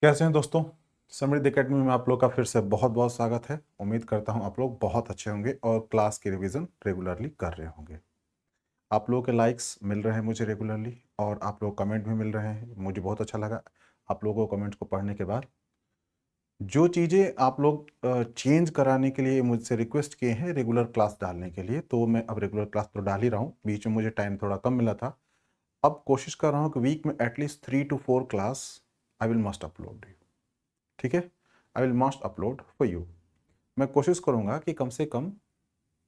कैसे हैं दोस्तों। समृद्ध एकेडमी में आप लोग का फिर से बहुत बहुत स्वागत है। उम्मीद करता हूं आप लोग बहुत अच्छे होंगे और क्लास की रिवीजन रेगुलरली कर रहे होंगे। आप लोगों के लाइक्स मिल रहे हैं मुझे रेगुलरली और आप लोग कमेंट भी मिल रहे हैं, मुझे बहुत अच्छा लगा आप लोगों को कमेंट्स को पढ़ने के बाद। जो चीज़ें आप लोग चेंज कराने के लिए मुझसे रिक्वेस्ट किए हैं रेगुलर क्लास डालने के लिए, तो मैं अब रेगुलर क्लास तो डाल ही रहा हूँ। बीच में मुझे टाइम थोड़ा कम मिला था, अब कोशिश कर रहा हूँ कि वीक में at least 3 to 4 class I will must upload. ठीक है, I will must upload for you. मैं कोशिश करूंगा कि कम से कम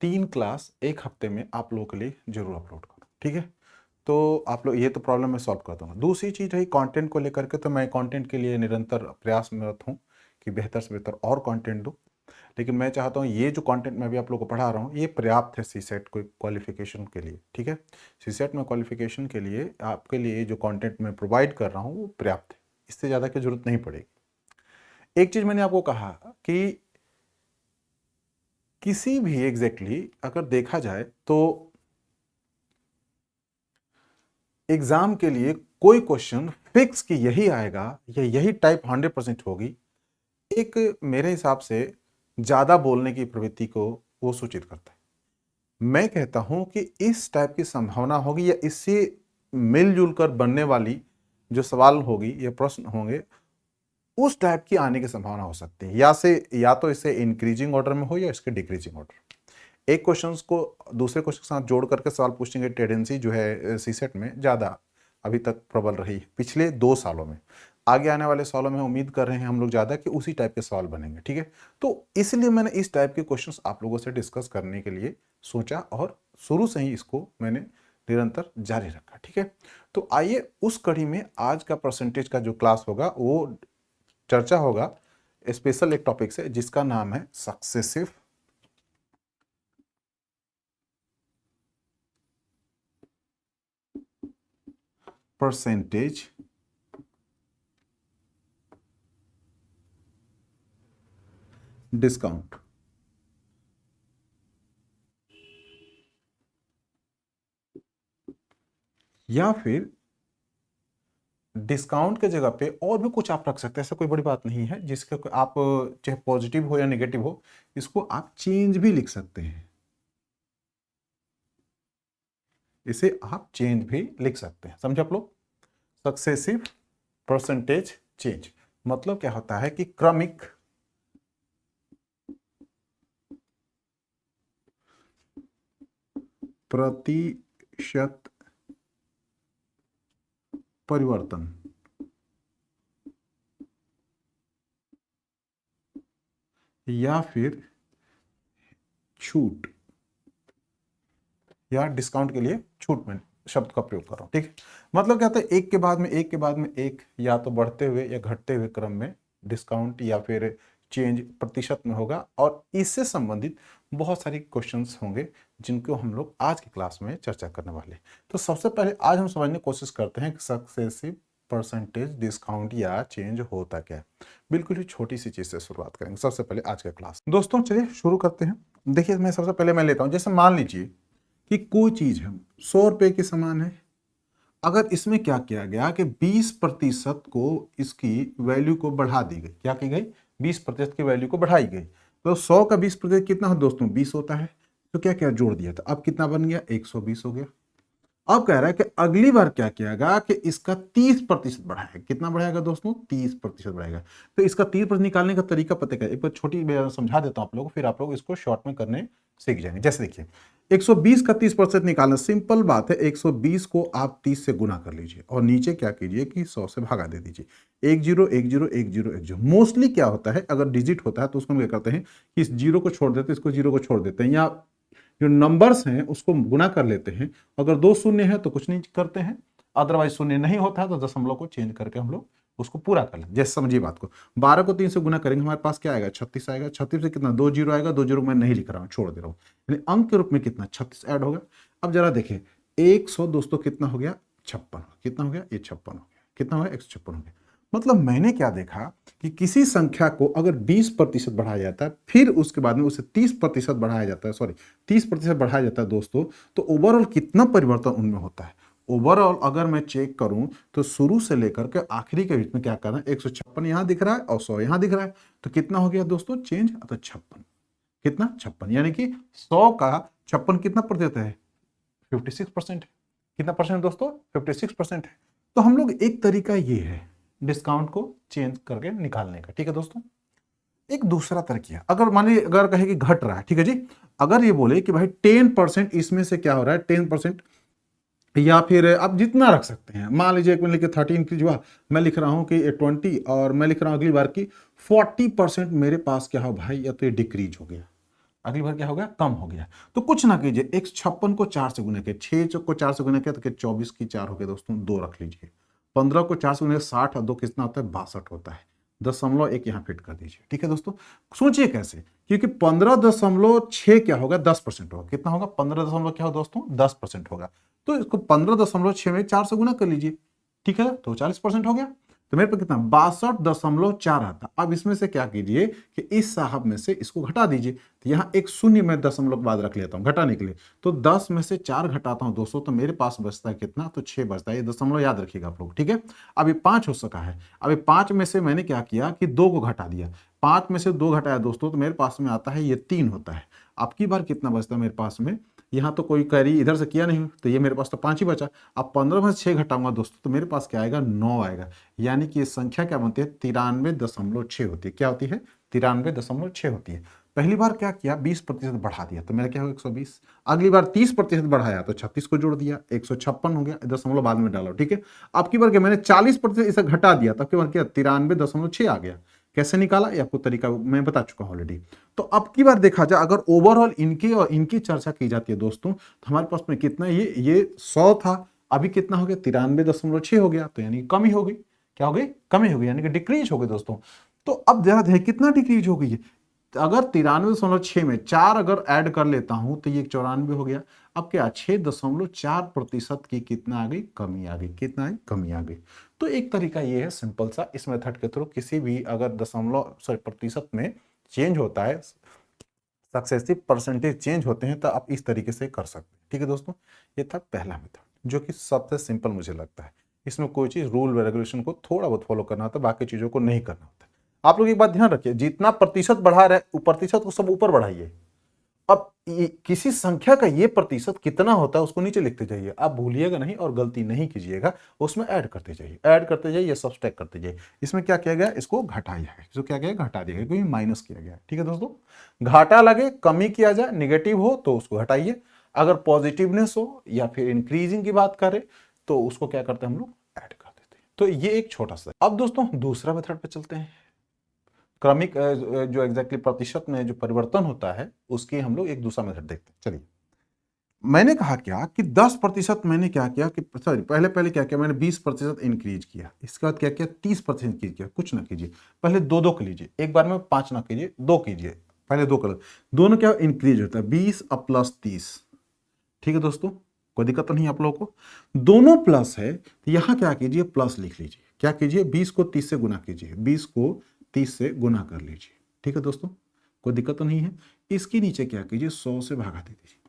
3 क्लास एक हफ्ते में आप लोगों के लिए जरूर अपलोड करूँ। ठीक है, तो आप लोग ये तो प्रॉब्लम मैं सॉल्व कर दूंगा। दूसरी चीज़ रही कंटेंट को लेकर के, तो मैं कंटेंट के लिए निरंतर प्रयासरत हूँ कि बेहतर से बेहतर और कंटेंट दूँ। लेकिन मैं चाहता हूँ ये जो कंटेंट मैं भी आप लोगों को पढ़ा रहा हूँ ये पर्याप्त है सी सेट को क्वालिफिकेशन के लिए। ठीक है, सी सेट में क्वालिफिकेशन के लिए आपके लिए जो कंटेंट मैं प्रोवाइड कर रहा हूँ वो पर्याप्त है, इससे ज़्यादा की जरूरत नहीं पड़ेगी। एक चीज़ मैंने आपको कहा कि किसी भी एग्जैक्टली अगर देखा जाए तो एग्जाम के लिए कोई क्वेश्चन फिक्स कि यही आएगा या यही टाइप 100% होगी, एक मेरे हिसाब से ज्यादा बोलने की प्रवृत्ति को वो सूचित करता है। मैं कहता हूं कि इस टाइप की संभावना होगी या इससे मिलजुल कर बनने वाली जो सवाल होगी या प्रश्न होंगे उस टाइप की आने की संभावना हो सकती है, या तो इसे इंक्रीजिंग ऑर्डर में हो या इसके डिक्रीजिंग ऑर्डर। एक क्वेश्चन को दूसरे क्वेश्चन के साथ जोड़ करके सवाल पूछने की टेंडेंसी जो है सीसेट में ज्यादा अभी तक प्रबल रही है पिछले 2 सालों में। आगे आने वाले सालों में उम्मीद कर रहे हैं हम लोग ज्यादा कि उसी टाइप के सवाल बनेंगे। ठीक है, तो इसलिए मैंने इस टाइप के क्वेश्चंस आप लोगों से डिस्कस करने के लिए सोचा और शुरू से ही इसको मैंने निरंतर जारी रखा। ठीक है, तो आइए उस कड़ी में आज का परसेंटेज का जो क्लास होगा वो चर्चा होगा स्पेशल एक टॉपिक से जिसका नाम है सक्सेसिव परसेंटेज डिस्काउंट। या फिर डिस्काउंट के जगह पे और भी कुछ आप रख सकते हैं, ऐसा कोई बड़ी बात नहीं है जिसके आप चाहे पॉजिटिव हो या नेगेटिव हो इसको आप चेंज भी लिख सकते हैं, इसे आप चेंज भी लिख सकते हैं। समझे आप लोग। सक्सेसिव परसेंटेज चेंज मतलब क्या होता है कि क्रमिक प्रतिशत परिवर्तन या फिर छूट या डिस्काउंट के लिए छूट में शब्द का प्रयोग कर रहा हूं। ठीक है, मतलब क्या होता है एक के बाद में एक के बाद में एक या तो बढ़ते हुए या घटते हुए क्रम में डिस्काउंट या फिर चेंज प्रतिशत में होगा और इससे संबंधित बहुत सारी क्वेश्चंस होंगे जिनको हम लोग आज की क्लास में चर्चा करने वाले हैं। तो सबसे पहले आज हम समझने की कोशिश करते हैं कि सक्सेसिव परसेंटेज डिस्काउंट या चेंज होता क्या है। बिल्कुल ही छोटी सी चीज से शुरुआत करेंगे सबसे पहले आज का क्लास। दोस्तों चलिए शुरू करते हैं। देखिए मैं सबसे पहले मैं लेता हूं, जैसे मान लीजिए कि कोई चीज है 100 रुपए के समान है, अगर इसमें क्या किया गया कि 20% को इसकी वैल्यू को बढ़ा दी गई, क्या की गई 20% की वैल्यू को बढ़ाई गई, तो 100 का 20% कितना हो दोस्तों 20 होता है। तो क्या क्या जोड़ दिया था, अब कितना बन गया 120 हो गया। अब कह रहा है कि अगली बार क्या कियागा कि इसका 30% बढ़ाएगा। कितना बढ़ाएगा दोस्तों 30% बढ़ाएगा। तो इसका 30% निकालने का तरीका पता क्या है, एक बार छोटी मैं समझा देता हूं आप लोगों को, फिर आप लोग इसको शॉर्ट में करने सीख जाएंगे। जैसे देखिए 120 का 30% निकालना सिंपल बात है, 120 को आप 30 से गुना कर लीजिए और नीचे क्या कीजिए कि 100 से भागा दे दीजिए। 10 मोस्टली क्या होता है अगर डिजिट होता है तो उसको हम क्या करते हैं कि इस जीरो को छोड़ देते हैं, इसको जीरो को छोड़ देते हैं, या जो नंबर्स हैं उसको गुना कर लेते हैं। अगर 2 शून्य है तो कुछ नहीं करते हैं, अदरवाइज शून्य नहीं होता है तो दशमलव को चेंज करके हम लोग उसको पूरा कर लें। जैसे समझिए बात को, 12 को 3 से गुना करेंगे हमारे पास क्या आएगा 36 आएगा। 36 से कितना 2 जीरो आएगा, 2 जीरो मैं नहीं लिख रहा हूं छोड़ दे रहा हूं, यानी अंक के रूप में कितना 36 ऐड होगा। अब जरा देखिए 100 दोस्तों कितना हो गया 56, कितना हो गया ये 56 हो गया, कितना हो गया 156 हो गया। मतलब मैंने क्या देखा कि किसी संख्या को अगर 20% बढ़ाया जाता है फिर उसके बाद में उसे 30% बढ़ाया जाता है, सॉरी 30% बढ़ाया जाता है दोस्तों, तो ओवरऑल कितना परिवर्तन उनमें होता है ओवरऑल अगर मैं चेक करूं तो शुरू से लेकर के आखिरी के बीच में क्या करना है, 156 यहां दिख रहा है और 100 यहां दिख रहा है, तो कितना हो गया दोस्तों चेंज, तो 56, कितना 56, यानी कि 100 का 56 कितना प्रतिशत है, 56% है। कितना परसेंट दोस्तों, 56% है। तो हम लोग एक तरीका ये है डिस्काउंट को चेंज करके निकालने का, ठीक है दोस्तों। एक दूसरा तरीका, अगर मानिए अगर कहे कि घट रहा है, ठीक है जी, अगर ये बोले कि भाई 10% इसमें से क्या हो रहा है 10%, या फिर आप जितना रख सकते हैं, मान लीजिए एक मैंने लिखा 30 इंक्रीज हुआ, मैं लिख रहा हूं कि 20 और मैं लिख रहा हूं अगली बार की 40% मेरे पास क्या हो भाई, या तो ये डिक्रीज हो गया, अगली बार क्या हो गया, कम हो गया। तो कुछ ना कीजिए, 156 को 4 से गुना किया, 6 को 4 से गुना किया तो 24 की 4 हो गया दोस्तों, 2 रख लीजिए। 15 को 4 से गुना 60 और 2 कितना होता है, 62 होता है। 0.1 यहाँ फिट कर दीजिए, ठीक है दोस्तों। सोचिए कैसे, क्योंकि 15.6 क्या होगा, 10% होगा। कितना होगा, 15 क्या होगा दोस्तों, 10% होगा। तो इसको 15.6 में 4 से गुना कर लीजिए, ठीक है, तो 40% हो गया। तो मेरे पे कितना, 62.4 आता। अब इसमें से क्या कीजिए कि इस साहब में से इसको घटा दीजिए, तो यहाँ एक शून्य में दशमलव बाद रख लेता हूँ घटाने के लिए। तो 10 में से 4 घटाता हूँ दोस्तों, तो मेरे पास बचता है कितना, तो 6 बचता है। ये दशमलव याद रखिएगा आप लोग, ठीक है। अब ये 5 हो सका है, अब ये 5 में से मैंने क्या किया कि 2 को घटा दिया, 5 में से 2 घटाया दोस्तों, तो मेरे पास में आता है ये 3 होता है। अब की बार कितना बचता है मेरे पास में, यहाँ तो कोई कैरी इधर से किया नहीं, तो ये मेरे पास तो 5 ही बचा। अब 15 में से 6 घटाऊंगा दोस्तों, तो मेरे पास क्या आएगा, 9 आएगा। यानी कि ये संख्या क्या बनती है, 93.6 होती है। क्या होती है, 93.6 होती है। पहली बार क्या किया, 20% बढ़ा दिया, तो मेरा क्या होगा 120। अगली बार 30% बढ़ाया, तो 36 को जोड़ दिया, 156 हो गया, दशमलव बाद में डाला, ठीक है। अब की बार क्या, मैंने 40% इसे घटा दिया, तब की बार क्या 93.6 आ गया। कैसे निकाला, ये आपको तरीका मैं बता चुका हूं ऑलरेडी। तो अब की बार देखा जाए, अगर ओवरऑल इनके और इनकी चर्चा की जाती है दोस्तों, तो हमारे पास में कितना, ये 100 था, अभी कितना हो गया, 93.6 हो गया, तो यानी कमी हो गई। क्या हो गई, कमी हो गई, यानी कि डिक्रीज हो गई दोस्तों। तो अब जरा देखिए कितना डिक्रीज हो गई है। तो अगर 93.6 में 4 अगर ऐड कर लेता हूं, तो ये 94 हो गया। अब क्या, 6.4% की कितना आ गई, कमी आ गई। कितना है, कमी आ गई। तो एक तरीका ये है सिंपल सा, इस मेथड के थ्रू किसी भी अगर प्रतिशत में चेंज होता है, सक्सेसिव परसेंटेज चेंज होते हैं, तो आप इस तरीके से कर सकते हैं, ठीक है दोस्तों। ये था पहला मेथड, जो कि सबसे सिंपल मुझे लगता है। इसमें कोई चीज रूल व रेगुलेशन को थोड़ा बहुत फॉलो करना होता है, बाकी चीजों को नहीं करना होता। आप लोग एक बात ध्यान रखिए, जितना प्रतिशत बढ़ा रहे प्रतिशत को सब ऊपर बढ़ाइए। अब किसी संख्या का ये प्रतिशत कितना होता है उसको नीचे लिखते जाइए, आप भूलिएगा नहीं और गलती नहीं कीजिएगा, उसमें ऐड करते जाइए, ऐड करते जाइए, सब्सट्रैक्ट करते जाइए। इसमें क्या किया गया, इसको घटाया गया, इसको क्या किया, घटा दिया गया, क्योंकि माइनस किया गया, ठीक है दोस्तों। घाटा लगे, कमी किया जाए, निगेटिव हो तो उसको हटाइए, अगर पॉजिटिवनेस हो या फिर इंक्रीजिंग की बात करें तो उसको क्या करते हैं हम लोग, ऐड कर देते हैं। तो ये एक छोटा सा। अब दोस्तों दूसरा मेथड पे चलते हैं। क्रमिक जो एग्जैक्टली प्रतिशत में जो परिवर्तन होता है उसकी हम लोग एक दूसरा मेथड देखते हैं। चलिए, मैंने कहा क्या कि 10% मैंने क्या किया कि सॉरी पहले क्या किया, मैंने 20% इंक्रीज किया, इसके बाद क्या किया 30% इंक्रीज किया। कुछ ना कीजिए, पहले दो कर लीजिए, एक बार में 5 ना कीजिए, 2 कीजिए, पहले 2 कर, दोनों क्या इंक्रीज होता है, 20 अब प्लस 30, ठीक है दोस्तों, कोई दिक्कत नहीं आप लोगों को। दोनों प्लस है तो यहां क्या कीजिए, प्लस लिख लीजिए। क्या कीजिए, 20 को 30 से गुना कीजिए, 20 को 30 से गुना कर लीजिए, ठीक है दोस्तों, कोई दिक्कत तो नहीं है। इसके नीचे क्या कीजिए, 100 से भगा दे दीजिए।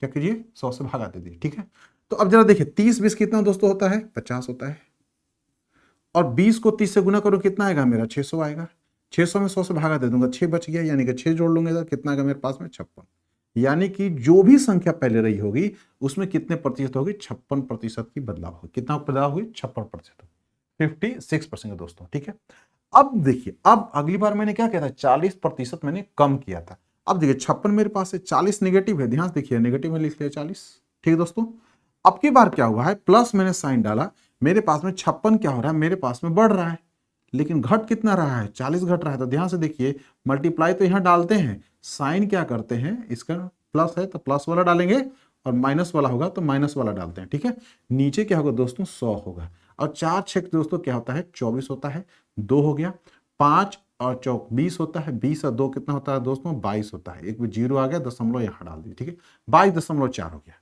क्या कीजिए, 100 से भगा दे दीजिए, ठीक है। तो अब जरा देखिए 30 20 कितना दोस्तों होता है, 50 होता है। और 20 को 30 से गुना करो, कितना आएगा मेरा, 600 आएगा। 600 में 100 से भागा दे दूंगा, 6 बच गया, यानी कि 6 जोड़ लूंगा इधर, कितना आएगा मेरे पास में, 56। यानी कि जो भी संख्या पहले रही होगी उसमें कितने प्रतिशत होगी, 56% की बदलाव होगी। कितना बदलाव हुई, 56%, 56% दोस्तों, ठीक है। अब देखिए, अब अगली बार मैंने क्या किया था, 40% मैंने कम किया था। अब देखिए 56 मेरे पास है, 40 नेगेटिव है, ध्यान से देखिए नेगेटिव में लिख लिया 40, ठीक है दोस्तों। अब की बार क्या हुआ है, प्लस मैंने साइन डाला, मेरे पास में 56 क्या हो रहा है, मेरे पास में बढ़ रहा है, लेकिन घट कितना रहा है, 40 घट रहा है। तो ध्यान से देखिए, मल्टीप्लाई तो यहां डालते हैं, साइन क्या करते हैं, इसका प्लस है तो प्लस वाला डालेंगे, और माइनस वाला होगा तो माइनस वाला डालते हैं, ठीक है। नीचे क्या होगा दोस्तों, 100 होगा, और 4 6 दोस्तों क्या होता है, 24 होता है, 2 हो गया, 5 और 4 20 होता है, 20 और 2 कितना होता है दोस्तों, 22 होता है। एक भी जीरो आ गया, दशमलव यहां डाल दिए, ठीक है, 22.4 हो गया।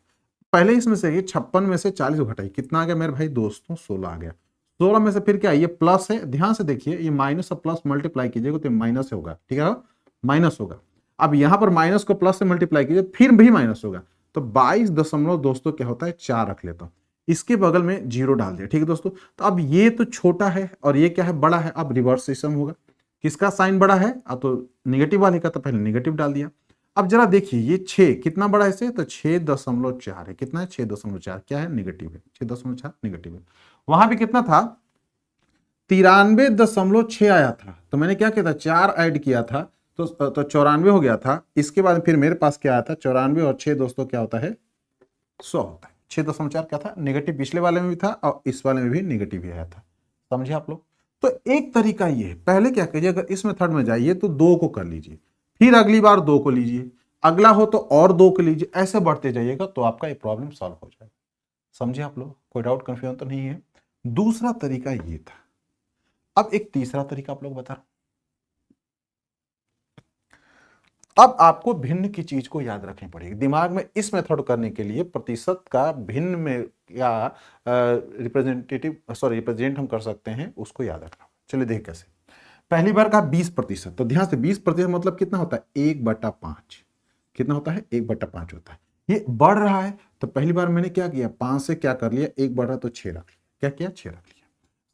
पहले इसमें से ये 56 में से 40 घटाई, कितना आ गया मेरे भाई दोस्तों, 16 आ गया। 16 में से फिर क्या, ये प्लस है, ध्यान से देखिए, ये माइनस और प्लस मल्टीप्लाई कीजिएगा तो माइनस होगा, ठीक है, माइनस होगा। अब यहां पर माइनस को प्लस से मल्टीप्लाई कीजिए, फिर भी माइनस होगा, तो 22 दशमलव दोस्तों क्या होता है, 4 रख लेता हूं। इसके बगल में 0 डाल दिया, ठीक है दोस्तों। तो अब ये तो छोटा है और ये क्या है, बड़ा है। अब रिवर्स सिस्टम होगा, किसका साइन बड़ा है, अब तो निगेटिव वाले का, तो पहले निगेटिव डाल दिया। अब जरा देखिए ये 6 कितना बड़ा है इससे, तो 6.4 है। कितना है, 6.4 क्या है, निगेटिव है। 6.4 निगेटिव है। वहां भी कितना था, 93.6 आया था, तो मैंने क्या किया था, 4 ऐड किया था, तो 94 हो गया था। इसके बाद फिर मेरे पास क्या आया था, 94 और 6 दोस्तों क्या होता है, 100 होता है। 6.4 क्या था, नेगेटिव। पिछले वाले में भी था और इस वाले में भी नेगेटिव ही आया था। समझे आप लोग। तो एक तरीका ये है, पहले क्या कीजिए, अगर इस मेथड में जाइए तो 2 को कर लीजिए, फिर अगली बार 2 को लीजिए, अगला हो तो और 2 को लीजिए, ऐसे बढ़ते जाइएगा तो आपका ये प्रॉब्लम सॉल्व हो जाएगा। समझे आप लोग, कोई डाउट कंफ्यूजन तो नहीं है। दूसरा तरीका ये था। अब एक तीसरा तरीका आप लोग बता रहा हूं। अब आपको भिन्न की चीज को याद रखनी पड़ेगी दिमाग में। इस मेथड करने के लिए प्रतिशत का भिन्न में या रिप्रेजेंट हम कर सकते हैं, उसको याद रखना। चलिए देख कैसे। पहली बार का 20%, तो ध्यान से 20% मतलब कितना होता है, 1/5। कितना होता है, 1/5 होता है। ये बढ़ रहा है, तो पहली बार मैंने क्या किया, 5 से क्या कर लिया, 1 बढ़ रहा तो 6 रख लिया। क्या किया, 6 रख लिया।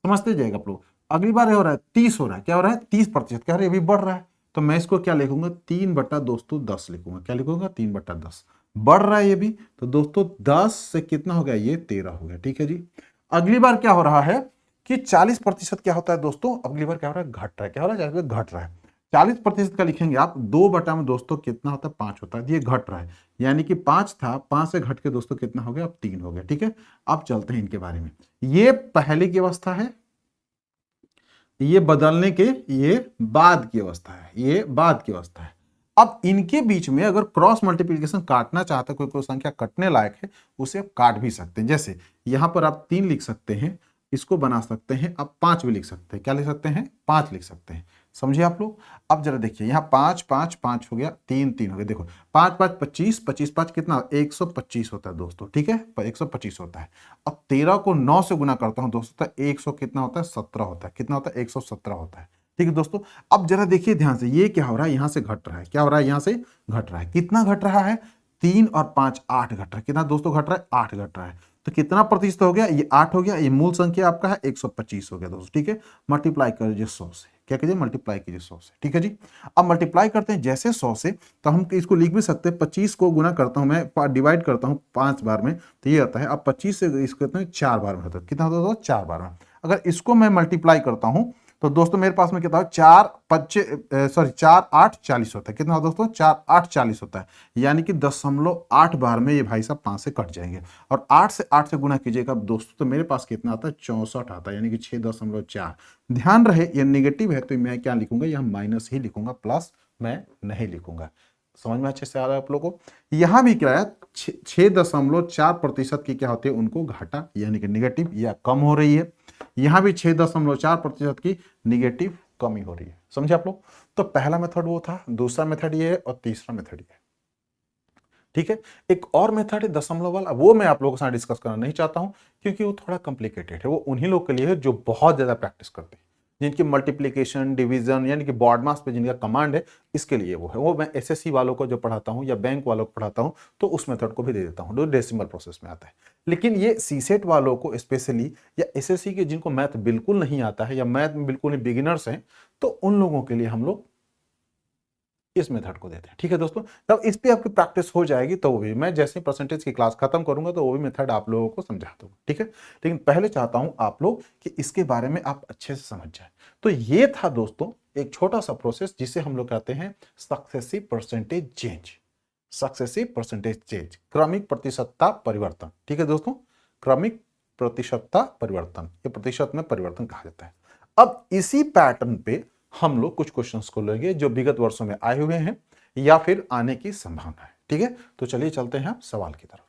समझते जाएगा आप लोग। अगली बार ये हो रहा है 30 हो रहा है, क्या हो रहा है, 30%, क्या हो रहा है, ये भी बढ़ रहा है, तो मैं इसको क्या लिखूंगा, 3/10 लिखूंगा। क्या लिखूंगा, 3/10। बढ़ रहा है ये भी, तो दोस्तों 10 से कितना हो गया, ये 13 हो गया। ठीक है जी। अगली बार क्या हो रहा है कि 40% क्या होता है दोस्तों, अगली बार क्या हो रहा है, घट रहा है। क्या हो रहा है, घट रहा है। 40% का लिखेंगे आप, 2 बटा में दोस्तों कितना होता है, 5 होता है। ये घट रहा है, यानी कि 5 था, 5 से घट के दोस्तों कितना हो गया, अब 3 हो गया। ठीक है। अब चलते हैं इनके बारे में। ये पहले की अवस्था है, ये बदलने के, ये बाद की अवस्था है, ये बाद की अवस्था है। अब इनके बीच में अगर क्रॉस मल्टीप्लिकेशन काटना चाहते हैं, कोई कोई संख्या कटने लायक है, उसे आप काट भी सकते हैं। जैसे यहां पर आप 3 लिख सकते हैं, इसको बना सकते हैं, आप 5 भी लिख सकते हैं। क्या लिख सकते हैं, 5 लिख सकते हैं। समझे आप लोग। अब जरा देखिए, यहाँ 5 5 5 हो गया, 3 3 हो गया। देखो 5 5 25, 25 5 कितना, 125 होता है दोस्तों। ठीक है, 125 होता है। अब 13 को 9 से गुना करता हूं दोस्तों, तो 100 कितना होता है, 17 होता है। कितना होता है, 117 होता है। ठीक है दोस्तों। अब जरा देखिए ध्यान से, ये क्या हो रहा है, यहां से घट रहा है। क्या हो रहा है, यहां से घट रहा है। कितना घट रहा है, 3 और 5 8 घट रहा है। कितना दोस्तों घट रहा है, 8 घट रहा है। तो कितना प्रतिशत हो गया, ये 8 हो गया। ये मूल संख्या आपका है 125 हो गया दोस्तों। ठीक है। मल्टीप्लाई कर लीजिए 100 से। क्या कीजिए, मल्टीप्लाई कीजिए 100 से। ठीक है जी। अब मल्टीप्लाई करते हैं जैसे 100 से, तो हम इसको लिख भी सकते हैं, 25 को गुना करता हूं मैं, डिवाइड करता हूं 5 बार में, तो ये आता है। अब 25 से इसको कितना, 4 बार में होता है। कितना होता है, 4 बार में। अगर इसको मैं मल्टीप्लाई करता हूं तो दोस्तों मेरे पास में कितना है, 4 8 40 होता है। कितना दोस्तों, 4 8 40 होता है। यानी कि 0.8 बार में ये भाई साहब 5 से कट जाएंगे। और 8 से गुना कीजिएगा दोस्तों, तो मेरे पास कितना आता है, 64 आता है, यानी कि 6.4। ध्यान रहे ये नेगेटिव है, तो मैं क्या लिखूंगा, यहां माइनस ही लिखूंगा, प्लस मैं नहीं लिखूंगा। समझ में अच्छे से आ रहा है आप लोगों को। यहां भी क्या है, 6.4% की क्या होती है, उनको घाटा यानी कि नेगेटिव या कम हो रही है। यहां भी 6.4% की निगेटिव कमी हो रही है। समझे आप लोग। तो पहला मेथड वो था, दूसरा मेथड ये है, और तीसरा मेथड ये है। ठीक है। एक और मेथड है दशमलव वाला, वो मैं आप लोगों के साथ डिस्कस करना नहीं चाहता हूं, क्योंकि वो थोड़ा कॉम्प्लिकेटेड है। वो उन्हीं लोग के लिए है जो बहुत ज्यादा प्रैक्टिस करते हैं, जिनकी मल्टीप्लिकेशन डिवीजन यानी कि बॉड मास पे जिनका कमांड है, इसके लिए वो है। वो मैं एसएससी वालों को जो पढ़ाता हूं या बैंक वालों को पढ़ाता हूं, तो उस मेथड को भी दे देता हूं, जो डेसिमल प्रोसेस में आता है। लेकिन ये सीसेट वालों को स्पेशली, या एसएससी के जिनको मैथ बिल्कुल नहीं आता है या मैथ में बिल्कुल नहीं बिगिनर्स हैं, तो उन लोगों के लिए हम लोग इस मेथड को देते हैं। ठीक है दोस्तों। तब इस पे आपकी प्रैक्टिस हो जाएगी, तो वो भी मैं जैसे परसेंटेज की क्लास खत्म करूंगा तो वो भी मेथड आप लोगों को समझा दूंगा। ठीक है। लेकिन पहले चाहता हूं आप लोग कि इसके बारे में आप अच्छे से समझ जाए। तो ये था दोस्तों एक छोटा सा प्रोसेस, जिसे हम लोग कहते हैं successive percentage change. Successive percentage change, क्रमिक प्रतिशतता परिवर्तन। ठीक है दोस्तों, क्रमिक प्रतिशतता परिवर्तन, ये प्रतिशत में परिवर्तन कहा जाता है। अब इसी पैटर्न पे हम लोग कुछ क्वेश्चंस को लेंगे जो विगत वर्षों में आए हुए हैं या फिर आने की संभावना है। ठीक है। तो चलिए चलते हैं सवाल की तरफ।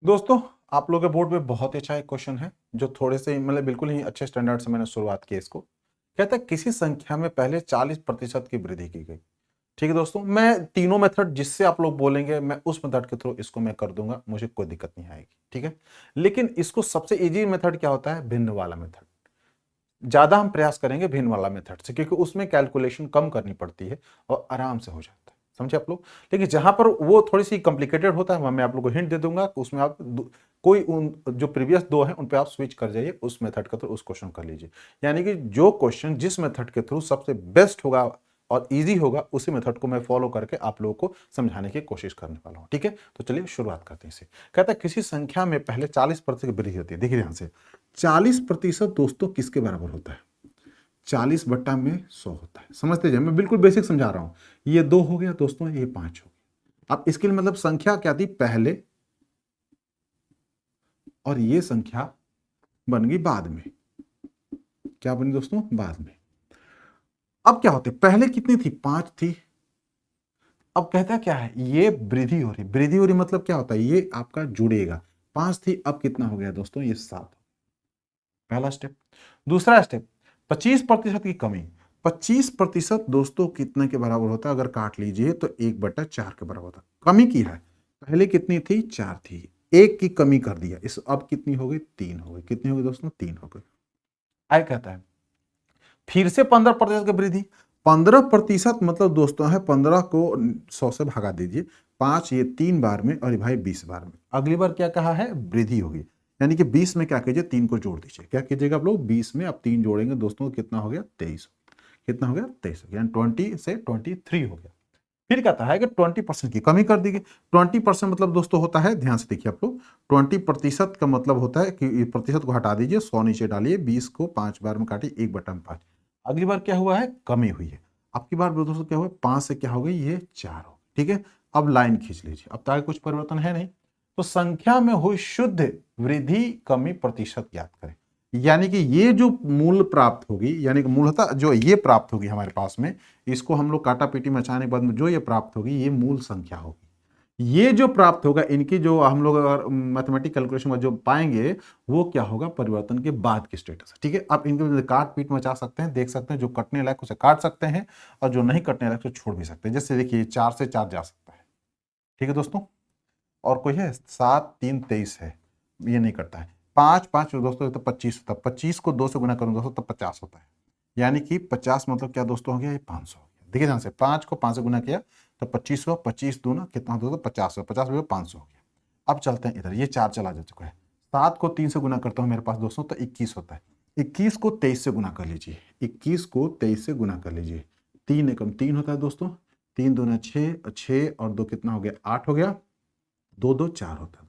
दोस्तों आप लोगों के बोर्ड में बहुत ही अच्छा एक क्वेश्चन है, जो थोड़े से मतलब बिल्कुल ही अच्छे स्टैंडर्ड से मैंने शुरुआत की इसको। कहता है किसी संख्या में पहले 40% की वृद्धि की गई। ठीक है दोस्तों, मैं तीनों मेथड जिससे आप लोग बोलेंगे मैं उस मेथड के थ्रू इसको मैं कर दूंगा, मुझे कोई दिक्कत नहीं आएगी। ठीक है। लेकिन इसको सबसे इजी मेथड क्या होता है, भिन्न वाला मेथड। ज्यादा हम प्रयास करेंगे भिन्न वाला मेथड से, क्योंकि उसमें कैलकुलेशन कम करनी पड़ती है और आराम से हो जाता है। समझे आप लोग। लेकिन जहां पर वो थोड़ी सी कॉम्प्लिकेटेड होता है, मैं आप लोग को हिंट दे दूंगा, उसमें आप कोई उन जो प्रीवियस दो है उन पे आप स्विच कर जाइए, उस मेथड के थ्रू उस क्वेश्चन कर लीजिए। यानी कि जो क्वेश्चन जिस मेथड के थ्रू सबसे बेस्ट होगा और इजी होगा, उसी मेथड को मैं फॉलो करके आप लोगों को समझाने की कोशिश करने वाला हूं। ठीक है, तो चलिए शुरुआत करते हैं इसे। कहता है किसी संख्या में पहले 40% की वृद्धि होती है। देखिए ध्यान से, 40% दोस्तों किसके बराबर होता है? 40 बट्टा में 100 होता है। समझते जाए, मैं बिल्कुल बेसिक समझा रहा हूं। ये 2 हो गया दोस्तों, ये 5 हो गया। अब इसके लिए मतलब संख्या क्या थी पहले, और ये संख्या बन गई बाद में। क्या बनी दोस्तों? बाद में। अब क्या होते, पहले कितनी थी? 5 थी। अब कहता क्या है, ये वृद्धि हो रही। वृद्धि हो रही मतलब क्या होता है? ये आपका जुड़ेगा। 5 थी, अब कितना हो गया दोस्तों? ये 7। पहला स्टेप। दूसरा स्टेप, 25% की कमी। 25% दोस्तों कितने के बराबर होता है? अगर काट लीजिए तो 1/4 के बराबर होता है। कमी की है, पहले कितनी थी? 4 थी, 1 की कमी कर दिया। इस अब कितनी हो गई? 3 हो गई। कितनी हो गई दोस्तों? 3 हो गई। आगे कहता है फिर से 15% की वृद्धि। 15% मतलब दोस्तों है 15 को 100 से भगा दीजिए, 5 ये 3 बार में और भाई 20 बार में। अगली बार क्या कहा है? वृद्धि होगी। यानी कि 20 में क्या कीजिए? 3 को जोड़ दीजिए। क्या कीजिएगा आप लोग? 20 में अब 3 जोड़ेंगे दोस्तों, कितना हो गया? 23। कितना हो गया? 23 हो गया। 20 से 23 हो गया। फिर कहता है कि 20% की कमी कर दी गई। 20% मतलब दोस्तों होता है, ध्यान से देखिए आप लोग, 20% का मतलब होता है कि प्रतिशत को हटा दीजिए, 100 नीचे डालिए, 20 को 5 बार में काटिए, 1/5। अगली बार क्या हुआ है? कमी हुई है। अब की बार दोस्तों क्या हुआ? 5 से क्या हो गई? ये 4 हो। ठीक है, अब लाइन खींच लीजिए। अब तक कुछ परिवर्तन है नहीं, तो संख्या में हुई शुद्ध वृद्धि कमी प्रतिशत ज्ञात करें। यानी कि ये जो मूल प्राप्त होगी, यानी कि मूलतः जो ये प्राप्त होगी हमारे पास में, इसको हम लोग काटा पीटी मचाने के बाद में जो ये प्राप्त होगी, ये मूल संख्या होगी। ये जो प्राप्त होगा, इनकी जो हम लोग अगर मैथमेटिक कैलकुलेशन में जो पाएंगे, वो क्या होगा? परिवर्तन के बाद की स्टेटस है। ठीक है, आप इनको काट पीट मचा सकते हैं, देख सकते हैं, जो कटने लायक उसे काट सकते हैं और जो नहीं कटने लायक उसे छोड़ भी सकते हैं। जैसे देखिए 4 से 4 जा सकता है। ठीक है दोस्तों, और कोई है? 7 3 23 है, ये नहीं करता है। 5 5 दोस्तों तो 25 होता है। 25 को 2 से गुना करूंगा दोस्तों तो 50 होता है। यानी कि 50 मतलब क्या दोस्तों हो गया? ये 500 हो गया। देखिए ध्यान से, 5 को 5 से गुना किया तो 25 हुआ, 25 दूना कितना दोस्तों? 50 हुआ, 50 हुआ 500 हो गया। अब चलते हैं इधर, ये 4 चला जा चुका है। 7 को 3 से गुना करता हूँ मेरे पास दोस्तों तो 21 होता है। 21 को 23 से गुना कर लीजिए, 21 को 23 से गुना कर लीजिए। 3 एकम 3 होता है दोस्तों, 3 दूना 6, 6 और 2 कितना हो गया? 8 हो गया। 2 2 4 होता है,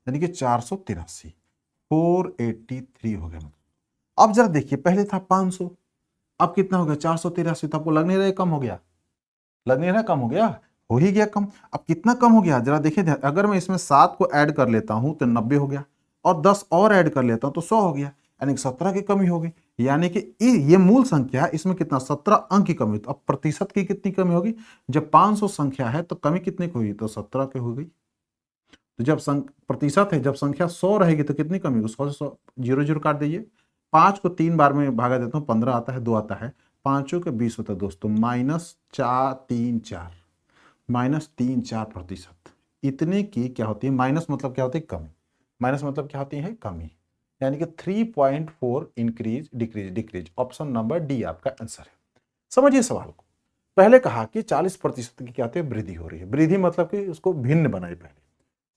यानी कि 483, 483 हो गया। अब जरा देखिए, पहले था 500, अब कितना हो गया? 483। तो आपको लग नहीं रहा कम हो गया? लग नहीं रहा कम हो गया? हो ही गया कम। अब कितना कम हो गया जरा देखिए, अगर मैं इसमें 7 को ऐड कर लेता हूं तो 90 हो गया, और 10 और ऐड कर लेता हूं तो 100 हो गया, यानी कि 17 की कमी हो गई। यानी कि ये मूल संख्या है, इसमें कितना? 17 अंक की कमी। तो अब प्रतिशत की कितनी कमी होगी? जब 500 संख्या है तो कमी कितनी की हुई? तो 17 की हो गई। तो जब प्रतिशत है, जब संख्या 100 रहेगी तो कितनी कमी होगी? 100 से 100 जीरो जीरो काट दीजिए। 5 को 3 बार में भागा देता हूँ, 15 आता है, 2 आता है, 5 के 20 होता है दोस्तों, -434, -34%। इतने की क्या होती है? माइनस मतलब क्या होती है? कमी। माइनस मतलब क्या होती है? कमी। यानी कि 3.4 increase decrease decrease. Option number D आपका आंसर है। समझिए सवाल को। पहले कहा कि 40% की क्या होती है? वृद्धि हो रही है। वृद्धि मतलब कि उसको भिन्न बनाए। पहले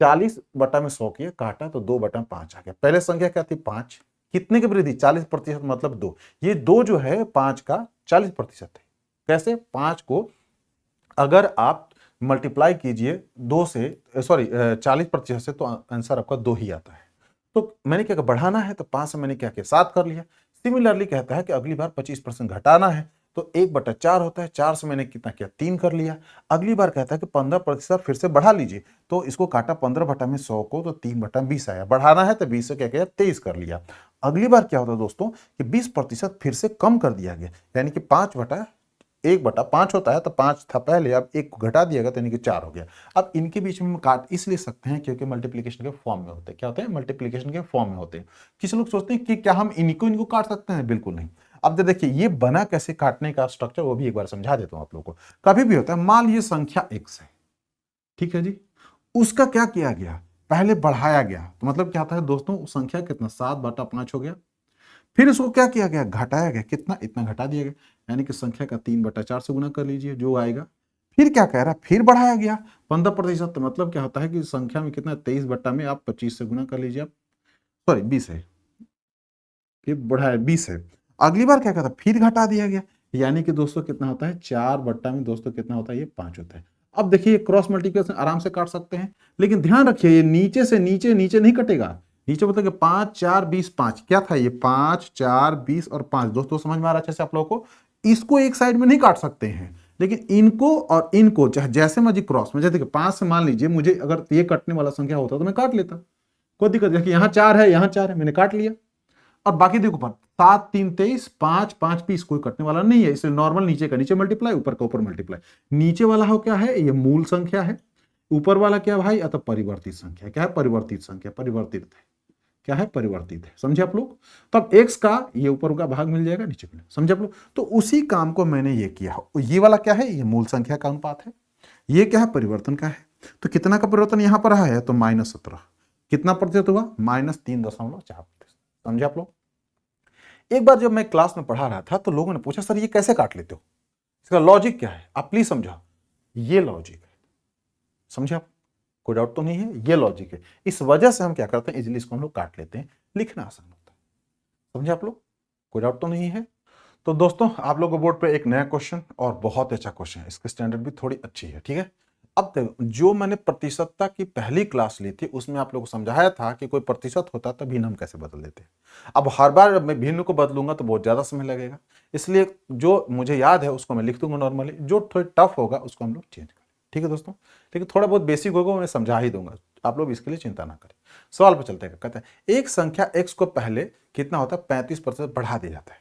40 बटा में 100 किया, काटा तो 2/5 आ गया। पहले संख्या क्या थी? 5। कितने की वृद्धि? 40% मतलब 2। ये 2 जो है 5 का 40% है। कैसे? 5 को अगर आप मल्टीप्लाई कीजिए 2 से, सॉरी 40% से, तो आंसर आपका 2 ही आता है। तो मैंने क्या बढ़ाना है तो 5 से मैंने क्या किया? 7 कर लिया। सिमिलरली कहता है कि अगली बार 25% घटाना है तो 1/4 होता है, 4 से मैंने कितना किया? 3 कर लिया। अगली बार कहता है कि 15% फिर से बढ़ा लीजिए, तो इसको काटा 15 बटा में 100 को, तो 3/20 आया। बढ़ाना है तो 20 से क्या किया? 23 कर लिया। अगली बार क्या होता है दोस्तों कि 20% फिर से कम कर दिया गया, यानी कि 1/5 होता है, तो 5 था पहले, अब 1 को घटा दिया गया तो यानी कि 4 हो गया। अब इनके बीच में हम काट इसलिए सकते हैं क्योंकि मल्टीप्लिकेशन के फॉर्म में होते हैं। क्या होते हैं? मल्टीप्लिकेशन के फॉर्म में होते हैं। किसी लोग सोचते हैं कि क्या हम इनको काट सकते हैं? बिल्कुल नहीं। अब देखिए ये बना कैसे, काटने का स्ट्रक्चर, वो भी एक बार समझा देता हूं आप लोगों को। कभी भी होता है, मान लीजिए संख्या x है, ठीक है जी, उसका क्या किया गया? पहले बढ़ाया गया, तो मतलब क्या आता है दोस्तों? संख्या कितना? 7/5 हो गया। फिर इसको क्या किया गया? घटाया गया। कितना? इतना घटा दिया गया, यानी कि संख्या का 3/4 से गुना कर लीजिए, जो आएगा। फिर क्या कह रहा है, फिर बढ़ाया गया 15%। तो मतलब क्या होता है कि संख्या में कितना 23 बट्टा में आप 25 से गुना कर लीजिए, आप सॉरी 20 है, ये बढ़ाया 20 है। अगली बार क्या कहता है, फिर घटा दिया गया, यानी कि दोस्तों कितना होता है 4 बट्टा में दोस्तों कितना होता है, ये 5 होता है। अब देखिए क्रॉस मल्टीप्लिकेशन आराम से काट सकते हैं, लेकिन ध्यान रखिए ये नीचे से नीचे नीचे नहीं कटेगा। नीचे मतलब कि 5 4 20 5 क्या था, ये 5 4 20 और 5 दोस्तों समझ में आ रहा है अच्छे से आप लोगों को। इसको एक साइड में नहीं काट सकते हैं, लेकिन इनको और इनको चाहे जैसे मर्जी क्रॉस में, जैसे 5 से मान लीजिए मुझे अगर ये कटने वाला संख्या होता तो मैं काट लेता, कोई दिक्कत नहीं। यहाँ 4 है, यहाँ 4 है, मैंने काट लिया। और बाकी देखो पर 7 3 23 5 5 20 कोई कटने वाला नहीं है, इसलिए नॉर्मल नीचे का नीचे मल्टीप्लाई, ऊपर का ऊपर मल्टीप्लाई। नीचे वाला हो क्या है, ये मूल संख्या है। ऊपर वाला क्या भाई, अतः परिवर्तित संख्या। क्या है, परिवर्तित संख्या, परिवर्तित है। क्या है, परिवर्तित है। समझे आप लोग। तब x का ये ऊपर का भाग मिल जाएगा, नीचे का। समझे आप लोग। तो उसी काम को मैंने ये किया। ये वाला क्या है, ये मूल संख्या का अनुपात है। ये क्या है, परिवर्तन का है। तो कितना का परिवर्तन यहां पर रहा है, तो -17। कितना प्रतिशत हुआ, -3.4%। समझे आप लोग। एक बार जब मैं क्लास में पढ़ा रहा था तो लोगों ने पूछा सर ये कैसे काट लेते हो, इसका लॉजिक क्या है, आप प्लीज समझाओ। ये लॉजिक है, समझे आप, कोई डाउट तो नहीं है, ये लॉजिक है। इस वजह से हम क्या करते हैं, इजीली इसको हम लोग काट लेते हैं, लिखना आसान होता है। समझे आप लोग, कोई डाउट तो नहीं है। तो दोस्तों आप लोगों को बोर्ड पे एक नया क्वेश्चन और बहुत अच्छा क्वेश्चन है, इसकी स्टैंडर्ड भी थोड़ी अच्छी है, ठीक है। अब देखो जो मैंने प्रतिशतता की पहली क्लास ली थी उसमें आप लोगों को समझाया था कि कोई प्रतिशत होता तो भिन्न हम कैसे बदल देते। अब हर बार मैं भिन्न को बदलूंगा तो बहुत ज्यादा समय लगेगा, इसलिए जो मुझे याद है उसको मैं लिख दूंगा नॉर्मली, जो थोड़ी टफ होगा उसको हम लोग चेंज करें, ठीक है दोस्तों। लेकिन थोड़ा बहुत बेसिक होगा मैं समझा ही दूंगा, आप लोग इसके लिए चिंता ना करें। सवाल पर चलते हैं। कहते हैं एक संख्या x को पहले कितना होता है 35% बढ़ा दिया जाता है।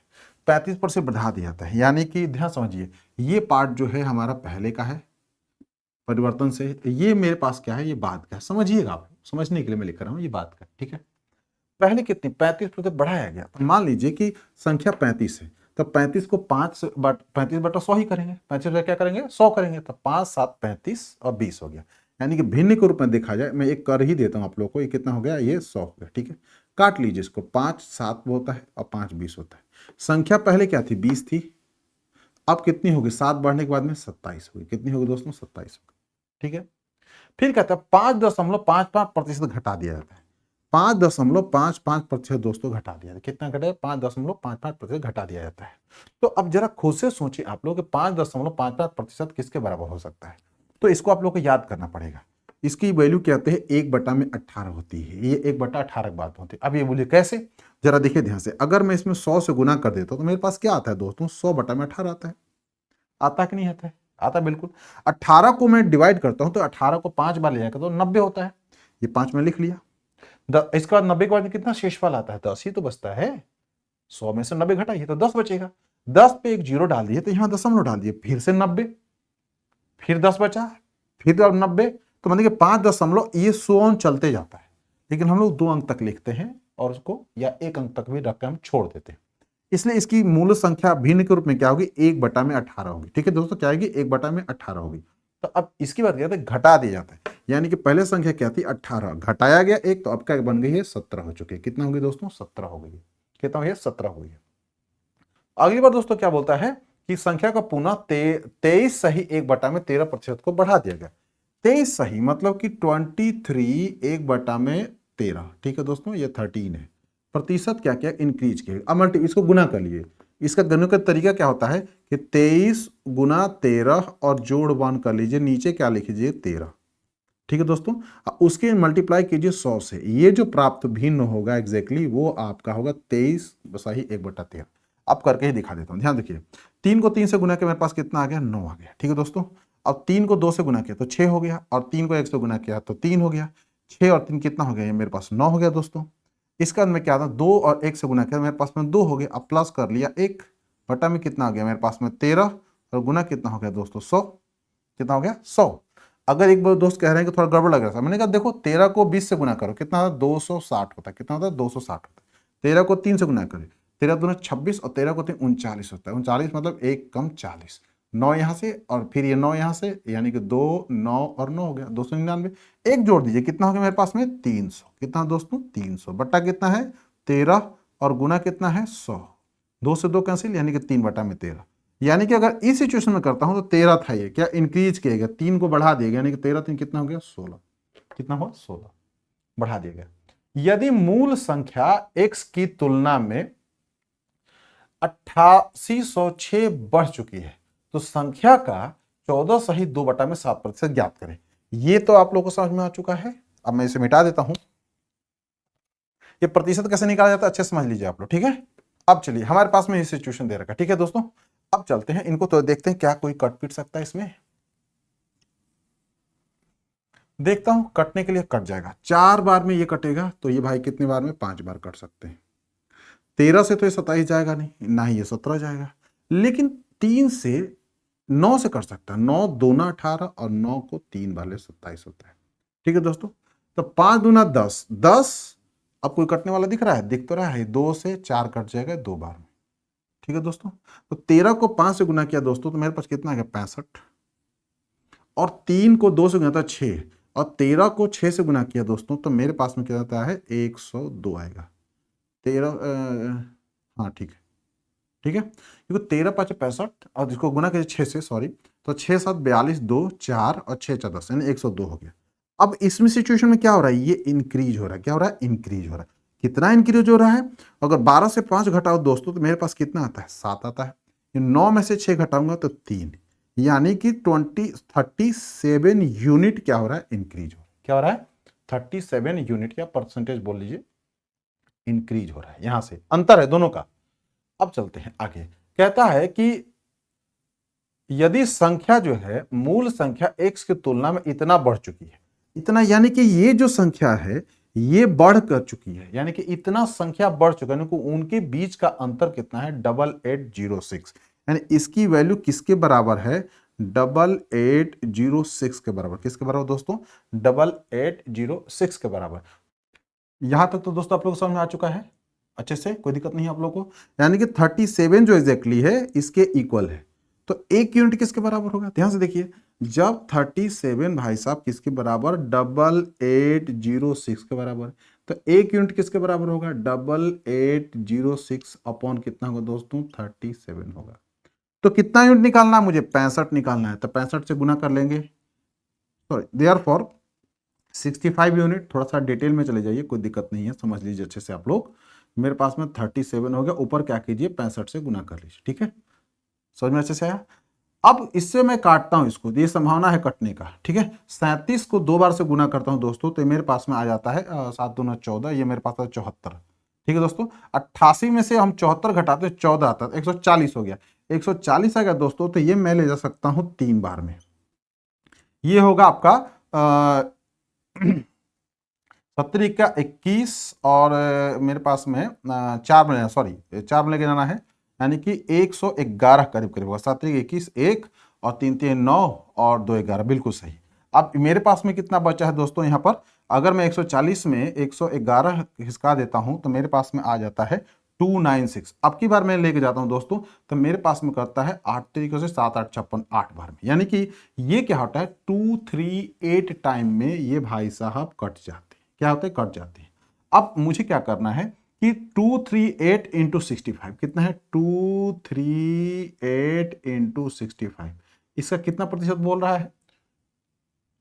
35% बढ़ा दिया जाता है, यानी कि ध्यान समझिए, ये पार्ट जो है हमारा पहले का है परिवर्तन से, ये मेरे पास क्या है, ये बाद का है। समझिएगा, आप समझने के लिए मैं लिख रहा हूं, ये बाद का, ठीक है। पहले कितनी 35% बढ़ाया गया। तो मान लीजिए कि संख्या 35 है, तो 35 को 35/100 ही करेंगे। 35 क्या करेंगे, 100 करेंगे। तो 5 7 35 और 20 हो गया। यानी कि भिन्न के रूप में देखा जाए, मैं एक कर ही देता हूं आप लोग को, ये कितना हो गया, ये 100 हो गया, ठीक है। काट लीजिए इसको, 5 7 होता है और 5 20 होता है। संख्या पहले क्या थी, 20 थी, अब कितनी होगी, 7 बढ़ने के बाद में 27 होगी। कितनी होगी दोस्तों, 27 होगी, ठीक है। फिर कहता है 5.55% घटा दिया जाता है। 5.55% दोस्तों घटा दिया, कितना घटा, 5.55% घटा दिया जाता है। तो अब जरा खुद से सोचिए आप लोग 5.55% किसके बराबर हो सकता है। तो इसको आप लोग को याद करना पड़ेगा। इसकी वैल्यू क्या होती है, 1/18 होती है। ये 1/18 की बात होती है। अब ये बोलिए कैसे, जरा देखिए ध्यान से। अगर मैं इसमें 100 से गुना कर देता हूं तो मेरे पास क्या आता है दोस्तों, 100/18 आता है। आता कि नहीं आता है, आता बिल्कुल। 18 को मैं डिवाइड करता हूं तो 18 को 5 बार ले जाएगा तो 90 होता है। ये 5 में लिख लिया। इसके बाद 90 के बाद कितना शेषफल आता है, 10 ही तो बचता है। 100 में से 90 घटाइए तो 10 बचेगा। 10 पे एक जीरो डाल दिए तो यहां दशमलव डाल दिए, फिर से 90, फिर 10 बचा, फिर 90। तो मतलब कि 5 दशमलव, ये 100 अंक चलते जाता है। लेकिन हम लोग 2 अंक तक लिखते हैं और उसको या 1 अंक तक भी रख के हम छोड़ देते हैं। इसलिए इसकी मूल संख्या भिन्न के रूप में क्या होगी, 1/18 होगी, ठीक है दोस्तों। क्या आएगी, 1/18 होगी। तो अब इसकी बात कहते हैं घटा दिया जाता है, यानी कि पहले संख्या क्या थी 18, घटाया गया 1, तो अब क्या बन गई है 17 हो चुकी है। कितना होगी दोस्तों, 17 हो गई है। कितना हो गया, 17 हो गई है। अगली बार दोस्तों क्या बोलता है कि संख्या का पुनः 23 सही 1/13% को बढ़ा दिया गया। 23 सही मतलब कि 23 1/13, ठीक है दोस्तों, ये 13 है। प्रतिशत क्या क्या इंक्रीज किया, अब मल्टी इसको गुना कर लिए। इसका गणना का तरीका क्या होता है कि 23 गुना 13 और जोड़ 1 कर लीजिए, नीचे क्या लिख लीजिए 13, ठीक है दोस्तों। उसके मल्टीप्लाई कीजिए 100 से, ये जो प्राप्त भिन्न होगा एग्जैक्टली वो आपका होगा 23 सही 1/13। अब करके ही दिखा देता हूं, ध्यान देखिए। 3 को 3 से गुना किया, मेरे पास कितना आ गया, 9 आ गया, ठीक है दोस्तों। अब 3 को 2 से गुना किया तो 6 हो गया, और 3 को 1 से गुना किया तो 3 हो गया। 6 और 3 कितना हो गया, ये मेरे पास 9 हो गया दोस्तों। इसका मैं क्या था, 2 और 1 से गुना किया, मेरे पास में 2 हो गया। अब प्लस कर लिया 1 बटा में कितना आ गया, मेरे पास में 13, और गुना कितना हो गया दोस्तों 100। कितना हो गया 100। अगर एक बार दोस्त कह रहे हैं कि थोड़ा गड़बड़ लग रहा था, मैंने कहा देखो 13 को 20 से गुना करो, कितना होता है 260 होता है। कितना होता है 260 होता है। 13 को 3 से गुना करें, 13 दूना 26 और 13 को 3 39 होता है। 39 मतलब 1 कम 40, 9 यहाँ से और फिर ये 9 यहाँ से, यानी कि 2 9 और 9 हो गया 299। एक जोड़ दीजिए, कितना हो गया मेरे पास में 300। कितना दोस्तों 300 बट्टा कितना है 13 और गुना कितना है 100। 2 से 2 कैंसिल, यानी कि 3/13। यानी कि अगर इस सिचुएशन में करता हूं तो 13 था, ये क्या इंक्रीज किया गया, 3 को बढ़ा दिया गया, यानी कि 13 3 कितना हो गया 16, कितना हुआ 16 बढ़ा दिया गया। यदि मूल संख्या x की तुलना में 8806 बढ़ चुकी है तो संख्या का 14 सही 2/7% ज्ञात करें। ये तो आप लोगों को समझ में आ चुका है। अब मैं इसे मिटा देता हूं। ये प्रतिशत कैसे निकाला जाता है अच्छे समझ लीजिए आप लोग, ठीक है। अब चलिए, हमारे पास में ये सिचुएशन दे रखा है, ठीक है दोस्तों। अब चलते हैं इनको, तो देखते हैं क्या कोई कट पीट सकता है इसमें। देखता हूं, कटने के लिए कट जाएगा, 4 बार में ये कटेगा तो ये भाई कितने बार में 5 बार कट सकते हैं। 13 से तो ये 27 जाएगा नहीं, ना ही ये 17 जाएगा, लेकिन 3 से 9 से कर सकता है। 9 दूना 18 और 9 को 3 बार ले 27 होता है, ठीक है दोस्तों। तो 5 दूना 10, 10। अब कोई कटने वाला दिख रहा है? दिख तो रहा है, 2 से 4 कट जाएगा 2 बार में, ठीक है दोस्तों। तो 13 को 5 से गुना किया दोस्तों तो मेरे पास कितना आ गया 65, और 3 को 2 से गुना था 6, और 13 को 6 से गुना किया दोस्तों तो मेरे पास में क्या आता है 102 आएगा। 13 हाँ ठीक है, ठीक है, क्योंकि 13 5 65 और इसको गुना किया 6 से, सॉरी, तो 6 7 42 2 4 और 6 4 10 यानी 102 हो गया। अब इसमें सिचुएशन में क्या हो रहा है, ये इंक्रीज हो रहा है। क्या हो रहा है? इंक्रीज हो रहा है। कितना इंक्रीज हो रहा है? अगर 12 से 5 घटाओ दोस्तों तो मेरे पास कितना आता है 7 आता है। 9 में से 6 घटाऊंगा तो 3, यानी कि 37 यूनिट क्या हो रहा है इंक्रीज हो रहा है। क्या हो रहा है 37 यूनिट, या परसेंटेज बोल लीजिए, इंक्रीज हो रहा है। यहां से अंतर है दोनों का। अब चलते हैं आगे। कहता है कि यदि संख्या जो है मूल संख्या x की तुलना में इतना बढ़ चुकी है, इतना यानी कि ये जो संख्या है ये बढ़ कर चुकी है, यानी कि इतना संख्या बढ़ चुका है, यानी कि उनके बीच का अंतर कितना है 8806, यानी इसकी वैल्यू किसके बराबर है 8806 के बराबर। किसके बराबर दोस्तों 8806 के बराबर। यहां तक तो दोस्तों आप लोग समझ में आ चुका है अच्छे से, कोई दिक्कत नहीं है आप लोगों को। यानी कि 37 जो एग्जैक्टली है इसके इक्वल है, तो 1 यूनिट किसके बराबर होगा? ध्यान से देखिए, जब 37 भाई साहब किसके बराबर 8806 के बराबर, तो 1 यूनिट किसके बराबर होगा 8806 अपॉन कितना होगा दोस्तों 37 होगा। तो कितना यूनिट निकालना है मुझे 65 निकालना है, तो 65 से गुना कर लेंगे, सॉरी देयरफॉर 65 यूनिट। थोड़ा सा डिटेल में चले जाइए, कोई दिक्कत नहीं है, समझ लीजिए अच्छे से आप लोग। मेरे पास में 37 हो गया, ऊपर क्या कीजिए 65 से गुना कर लीजिए, ठीक है, समझ में अच्छे से आया। अब इससे मैं काटता हूं इसको, ये संभावना है कटने का, ठीक है। 37 को 2 बार से गुना करता हूं दोस्तों तो मेरे पास में आ जाता है 7 दूना 14, ये मेरे पास है 74, ठीक है दोस्तों। 88 में से हम 74 घटाते हैं 14 आता है 140 हो गया, 140 आ गया दोस्तों, तो ये मैं ले जा सकता हूं 3 बार में। ये होगा आपका 70 का 21, और मेरे पास में 4 में, सॉरी 4 में लेके जाना है, यानी कि 111 करीब करीब होगा। 7 21 1 और 3 3 9 और 2 11, बिल्कुल सही। अब मेरे पास में कितना बचा है दोस्तों यहाँ पर, अगर मैं 140 में 111 हिसका देता हूँ तो मेरे पास में आ जाता है 296। अब की बार मैं लेके जाता हूँ दोस्तों तो मेरे पास में करता है 8 तरीकों से 7 8 56 8 बार में, यानी कि ये क्या होता है 238 टाइम में ये भाई साहब कट जाते हैं। क्या होते हैं? कट जाते हैं। अब मुझे क्या करना है कि 238 इंटू 65 कितना है 238 इंटू 65, इसका कितना प्रतिशत बोल रहा है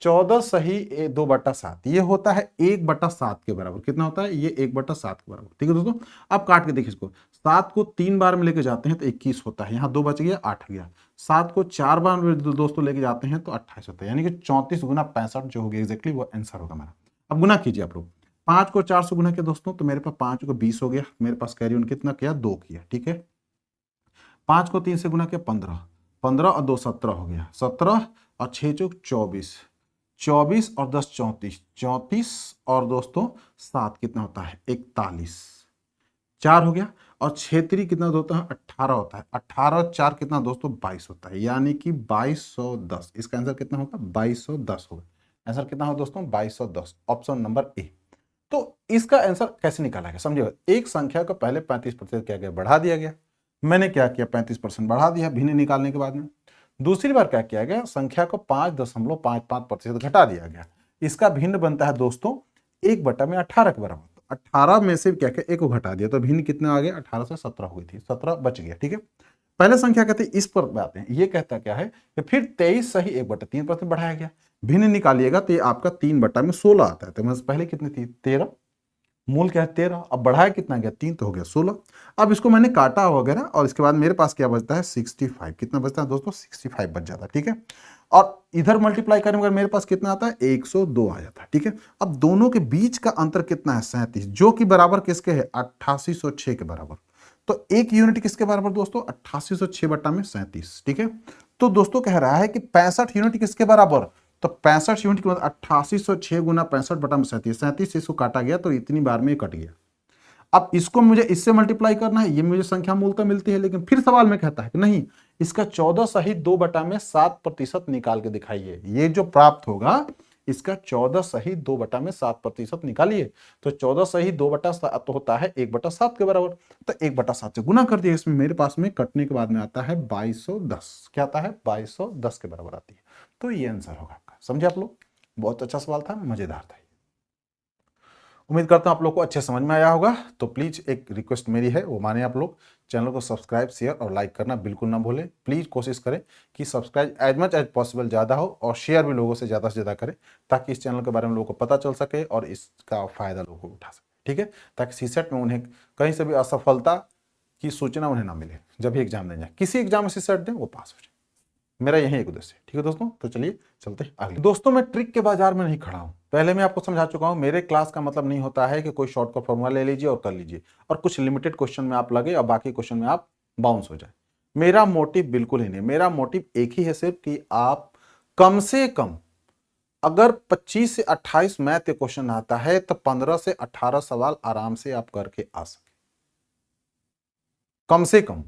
14 सही 2/7, ये होता है 1/7 के बराबर। कितना होता है ये 1/7 के बराबर, ठीक है दोस्तों। अब काट के देखिए इसको, 7 को 3 बार में लेके जाते हैं तो 21 होता है, यहाँ 2 बच गया 8 गया। 7 को 4 बार में दोस्तों लेके जाते हैं तो 28 होता है, यानी कि 34 गुना 65 जो हो गया एग्जैक्टली वो आंसर होगा मेरा। अब गुना कीजिए आप लोग, 5 को 4 से गुना किया दोस्तों तो मेरे पास 5 को 20 हो गया, मेरे पास कैरी ऑन कितना किया 2 किया, ठीक है। 5 को 3 से गुना किया 15, 15 और 2 17 हो गया, 17 और 6 चौक 24, 24 और 10 34, 34 और दोस्तों 7 कितना होता है 41, 4 हो गया, और 6 3 कितना होता है 18 होता है, 18 4 कितना दोस्तों 22 होता है, यानी कि 2210। इसका आंसर कितना होगा 2210 होगा। आंसर कितना होगा दोस्तों 2210, ऑप्शन नंबर ए। तो इसका आंसर कैसे निकाला गया समझिएगा, एक संख्या को पहले 35% क्या गया बढ़ा दिया गया, मैंने क्या किया 35% बढ़ा दिया भिन्न निकालने के बाद में। दूसरी बार क्या किया गया संख्या को 5.55% घटा दिया गया, इसका भिन्न बनता है दोस्तों 1/18 के बराबर। 18 में से क्या किया 1 को घटा दिया तो भिन्न कितना आ गया 18 से 17 हुई थी, 17 बच गया, ठीक है। पहले संख्या कहते हैं इस पर आते हैं, ये कहता क्या है कि फिर 23 सही 1/3% बढ़ाया गया, भिन्न निकालिएगा तो ये आपका 3/16 आता है। तो मैं पहले कितनी थी 13, मूल क्या है 13, अब बढ़ाया कितना गया 3 तो हो गया 16। अब इसको मैंने काटा वगैरह और इसके बाद मेरे पास क्या बचता है 65, कितना बचता है दोस्तों 65 बच जाता है, ठीक है। और इधर मल्टीप्लाई करें मगर मेरे पास कितना आता है 102 आ जाता है, ठीक है। अब दोनों के बीच का अंतर कितना है 37, जो कि बराबर किसके है 8806 के बराबर। तो एक यूनिट किसके बराबर दोस्तों 8806/37, ठीक है। तो दोस्तों कह रहा है कि 65 यूनिट किसके बराबर, तो 65 यूनिट के बाद 8806 गुना 65/37, 37 इसको काटा गया तो इतनी बार में कट गया। अब इसको मुझे इससे मल्टीप्लाई करना है, ये मुझे संख्या मूलतः मिलती है, लेकिन फिर सवाल में कहता है कि नहीं इसका 14 सही 2/7% निकाल के दिखाइए। ये जो प्राप्त होगा इसका 14 सही 2/7% निकालिए। तो 14 सही 2/7 तो होता है 1/7 के बराबर, तो 1/7 से गुना कर दिया। इसमें मेरे पास में कटने के बाद में आता है 2210, क्या आता है 2210 के बराबर आती है। तो ये आंसर होगा आपका। समझे आप लोग, बहुत अच्छा सवाल था, मजेदार था। उम्मीद करता हूं आप लोग को अच्छे समझ में आया होगा। तो प्लीज एक रिक्वेस्ट मेरी है, वो माने आप लोग चैनल को सब्सक्राइब शेयर और लाइक करना बिल्कुल ना भूलें। प्लीज कोशिश करें कि subscribe as much as possible ज़्यादा हो और शेयर भी लोगों से ज़्यादा करें, ताकि इस चैनल के बारे में लोगों को पता चल सके और इसका फायदा लोगों को उठा सके, ठीक है। ताकि सीसेट में उन्हें कहीं से भी असफलता की सूचना उन्हें ना मिले, जब भी एग्जाम दें जाए, किसी एग्जाम में सीसेट दें वो पास हो जाए, मेरा यही एक उद्देश्य है, ठीक है दोस्तों। तो चलिए चलते हैं आगे। दोस्तों मैं ट्रिक के बाजार में नहीं खड़ा हूं, पहले मैं आपको समझा चुका हूं। मेरे क्लास का मतलब नहीं होता है कि कोई शॉर्टकट फॉर्मूला ले लीजिए और कर लीजिए और कुछ लिमिटेड क्वेश्चन में आप लगे और बाकी क्वेश्चन में आप बाउंस हो जाए। मेरा मोटिव बिल्कुल ही नहीं, मेरा मोटिव एक ही है सिर्फ कि आप कम से कम अगर 25 से 28 मैथ के क्वेश्चन आता है तो 15 से 18 सवाल आराम से आप करके आ सके, कम से कम।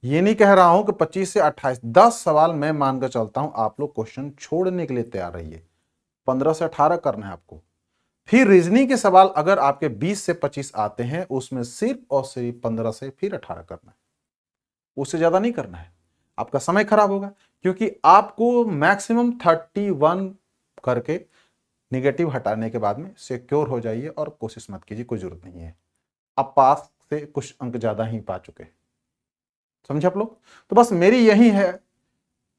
ये नहीं कह रहा हूं कि 25 से 28, 10 सवाल मैं मानकर चलता हूं आप लोग क्वेश्चन छोड़ने के लिए तैयार रहिए। 15 से 18 करना है आपको। फिर रीजनिंग के सवाल अगर आपके 20 से 25 आते हैं, उसमें सिर्फ और सिर्फ 15 से फिर 18 करना है, उससे ज्यादा नहीं करना है। आपका समय खराब होगा, क्योंकि आपको मैक्सिमम 31 करके निगेटिव हटाने के बाद में सिक्योर हो जाइए और कोशिश मत कीजिए, कोई जरूरत नहीं है। आप पास से कुछ अंक ज्यादा ही पा चुके, समझे आप लोग। तो बस मेरी यही है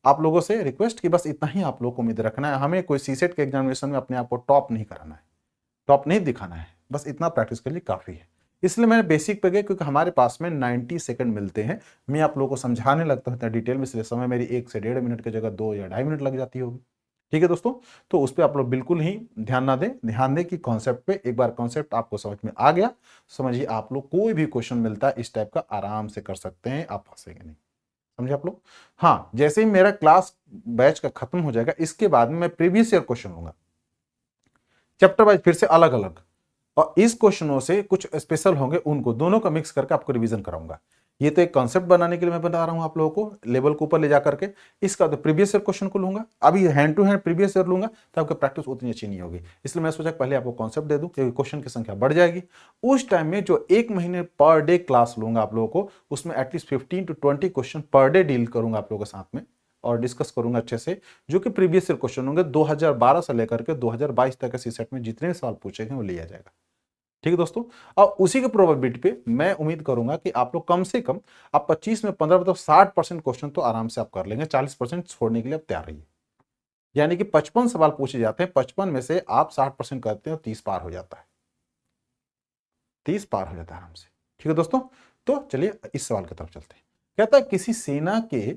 आप लोगों से रिक्वेस्ट कि बस इतना ही आप लोगों को उम्मीद रखना है। हमें कोई सीसेट के एग्जामिनेशन में अपने आप को टॉप नहीं कराना है, टॉप नहीं दिखाना है, बस इतना प्रैक्टिस के लिए काफी है। इसलिए मैंने बेसिक पे गए, क्योंकि हमारे पास में 90 सेकंड मिलते हैं। मैं आप लोगों को समझाने लगता हूँ इतना डिटेल में, इसलिए समय मेरी 1 से 1.5 मिनट की जगह 2 या 2.5 मिनट लग जाती होगी, ठीक है दोस्तों। तो उस पर आप लोग बिल्कुल ही ध्यान ना दें, ध्यान दें कि कॉन्सेप्ट पे। एक बार कॉन्सेप्ट आपको समझ में आ गया, समझिए आप लोग कोई भी क्वेश्चन मिलता है इस टाइप का आराम से कर सकते हैं, आप फंसेंगे नहीं, समझे आप लोग। हाँ, जैसे ही मेरा क्लास बैच का खत्म हो जाएगा, इसके बाद में मैं प्रीवियस ईयर क्वेश्चन लूंगा चैप्टर वाइज, फिर से अलग अलग, और इस क्वेश्चनों से कुछ स्पेशल होंगे, उनको दोनों का मिक्स करके आपको रिवीजन कराऊंगा। ये तो एक कॉन्सेप्ट बनाने के लिए मैं बता रहा हूं आप लोगों को, लेवल को ऊपर ले जा करके। इसका तो प्रीवियस ईयर क्वेश्चन को लूंगा, अभी hand to hand previous year लूंगा, तो आपकी प्रैक्टिस उतनी अच्छी नहीं होगी। इसलिए मैं सोचा पहले आपको कॉन्सेप्ट दे दूं, क्योंकि क्वेश्चन की संख्या बढ़ जाएगी। उस टाइम में जो 1 महीने पर डे क्लास लूंगा आप लोगों को, उसमें at least 15 to 20 question per day deal करूंगा आप लोगों के साथ में और डिस्कस करूंगा अच्छे से, जो कि प्रीवियस ईयर क्वेश्चन होंगे। 2012 से लेकर के 2022 तक के सीसेट में जितने सवाल पूछे गए वो लिया जाएगा, ठीक है दोस्तों। और उसी के प्रोबेबिलिटी पे मैं उम्मीद करूंगा कि आप लोग कम से कम आप 25 में 15 मतलब 60% क्वेश्चन तो आराम से आप कर लेंगे, 40% छोड़ने के लिए आप तैयार रहिए। यानी कि 55 सवाल पूछे जाते हैं, 55 में से आप 60% करते हैं और 30 पार हो जाता है, 30 पार हो जाता है आराम से, ठीक है दोस्तों। तो चलिए इस सवाल की तरफ चलते हैं। कहता है किसी सेना के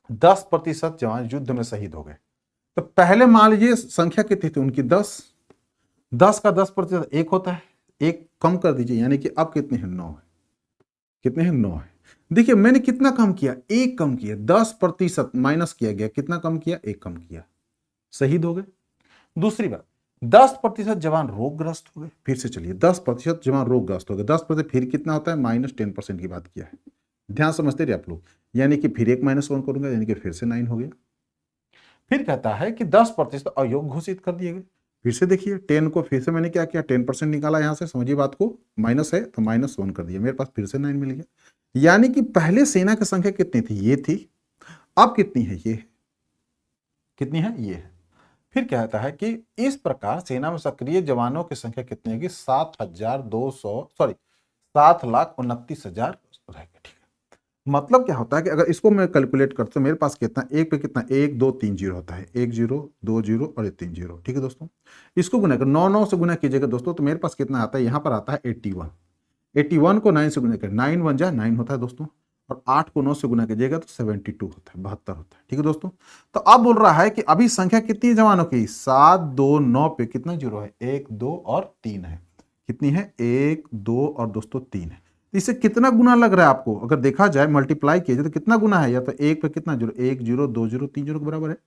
10% जवान युद्ध में शहीद हो गए। तो पहले मान लीजिए संख्या कितनी थी उनकी 10, 10 का 10% 1 होता है, 1 कम कर दीजिए, यानी कि अब कितने हैं 9 है, कितने हैं 9 है। देखिए मैंने कितना कम किया, 1 कम किया, 10% माइनस किया गया, कितना कम किया 1 कम किया, शहीद हो गए। दूसरी बात, 10% जवान रोगग्रस्त हो गए। फिर से चलिए 10% जवान रोगग्रस्त हो गए, 10% फिर कितना होता है -10% की बात किया है, ध्यान समझते रहिए आप लोग। यानी कि फिर 1 -1 करूंगा, यानी कि फिर से 9 हो गया। फिर कहता है कि 10% अयोग्य घोषित कर दिए गए। फिर से देखिए 10 को फिर से मैंने क्या किया 10% निकाला, यहां से समझिए बात को, माइनस है तो -1 कर दिया, मेरे पास फिर से 9 मिल गया। यानी कि पहले सेना की संख्या कितनी थी, ये थी, अब कितनी है, ये कितनी है, ये है। फिर कहता है कि इस प्रकार सेना में सक्रिय जवानों की संख्या कितनी होगी, 7,200 सॉरी 7,29,000 रहेगी, ठीक है। मतलब क्या होता है कि अगर इसको मैं कैलकुलेट करता हूँ, मेरे पास कितना, एक पे कितना, 1 2 3 जीरो होता है, 1 0 2 0 और ये 3 जीरो, ठीक है दोस्तों। इसको गुना कर 9 9 से गुना कीजिएगा दोस्तों, तो मेरे पास कितना आता है, यहाँ पर आता है 81। 81 को 9 से गुना कर 9 1 जा 9 होता है दोस्तों, और 8 को 9 से गुना कीजिएगा तो 72 होता है, 72 होता है, ठीक है दोस्तों। तो अब बोल रहा है कि अभी संख्या कितनी जवानों की, 7 2 9 पे कितना जीरो है, 1 2 और 3 है, कितनी है, 1 2 और दोस्तों 3 है। इससे कितना गुना लग रहा है आपको, अगर देखा जाए मल्टीप्लाई किया जाए तो कितना गुना है, या तो एक पे कितना जीरो, 1 0 2 0 3 0 के बराबर है,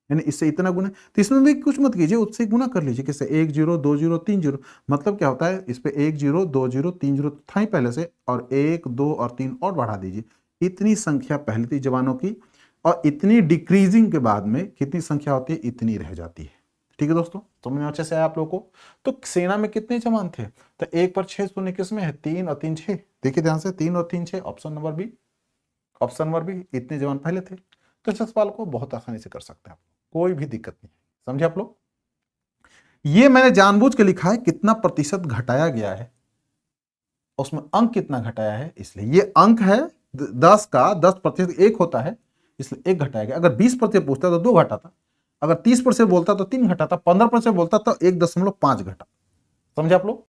यानी इससे इतना गुना। तो इसमें भी कुछ मत कीजिए, उससे गुना कर लीजिए, किससे, 1 0 2 0 3 0। मतलब क्या होता है, इस पे 1 0 2 0 3 0 था ही पहले से, और 1 2 और 3 और बढ़ा दीजिए। इतनी संख्या पहले थी जवानों की, और इतनी डिक्रीजिंग के बाद में कितनी संख्या होती है, इतनी रह जाती है, ठीक है दोस्तों। तो मैं अच्छे से आया आप लोगों को। तो सेना में कितने जवान थे, तो 1 पर 6 शून्य किसमें है, 3 और 3 6, देखिए ध्यान से, 3 और 3 6, option number B, option number B, इतने जवान पहले थे। तो इस सवाल को बहुत आसानी से कर सकते हैं आप, कोई भी दिक्कत नहीं, समझे आप लोग। ये मैंने जानबूझ के लिखा है कितना प्रतिशत घटाया गया है, उसमें अंक कितना घटाया है, इसलिए ये अंक है 10 का 10% 1 होता है, इसलिए 1 घटाया गया। अगर 20% पूछता तो 2 घटाता, अगर 30% बोलता तो 3 घटाता, 15% बोलता तो 1.5 घटा, समझे आप लोग।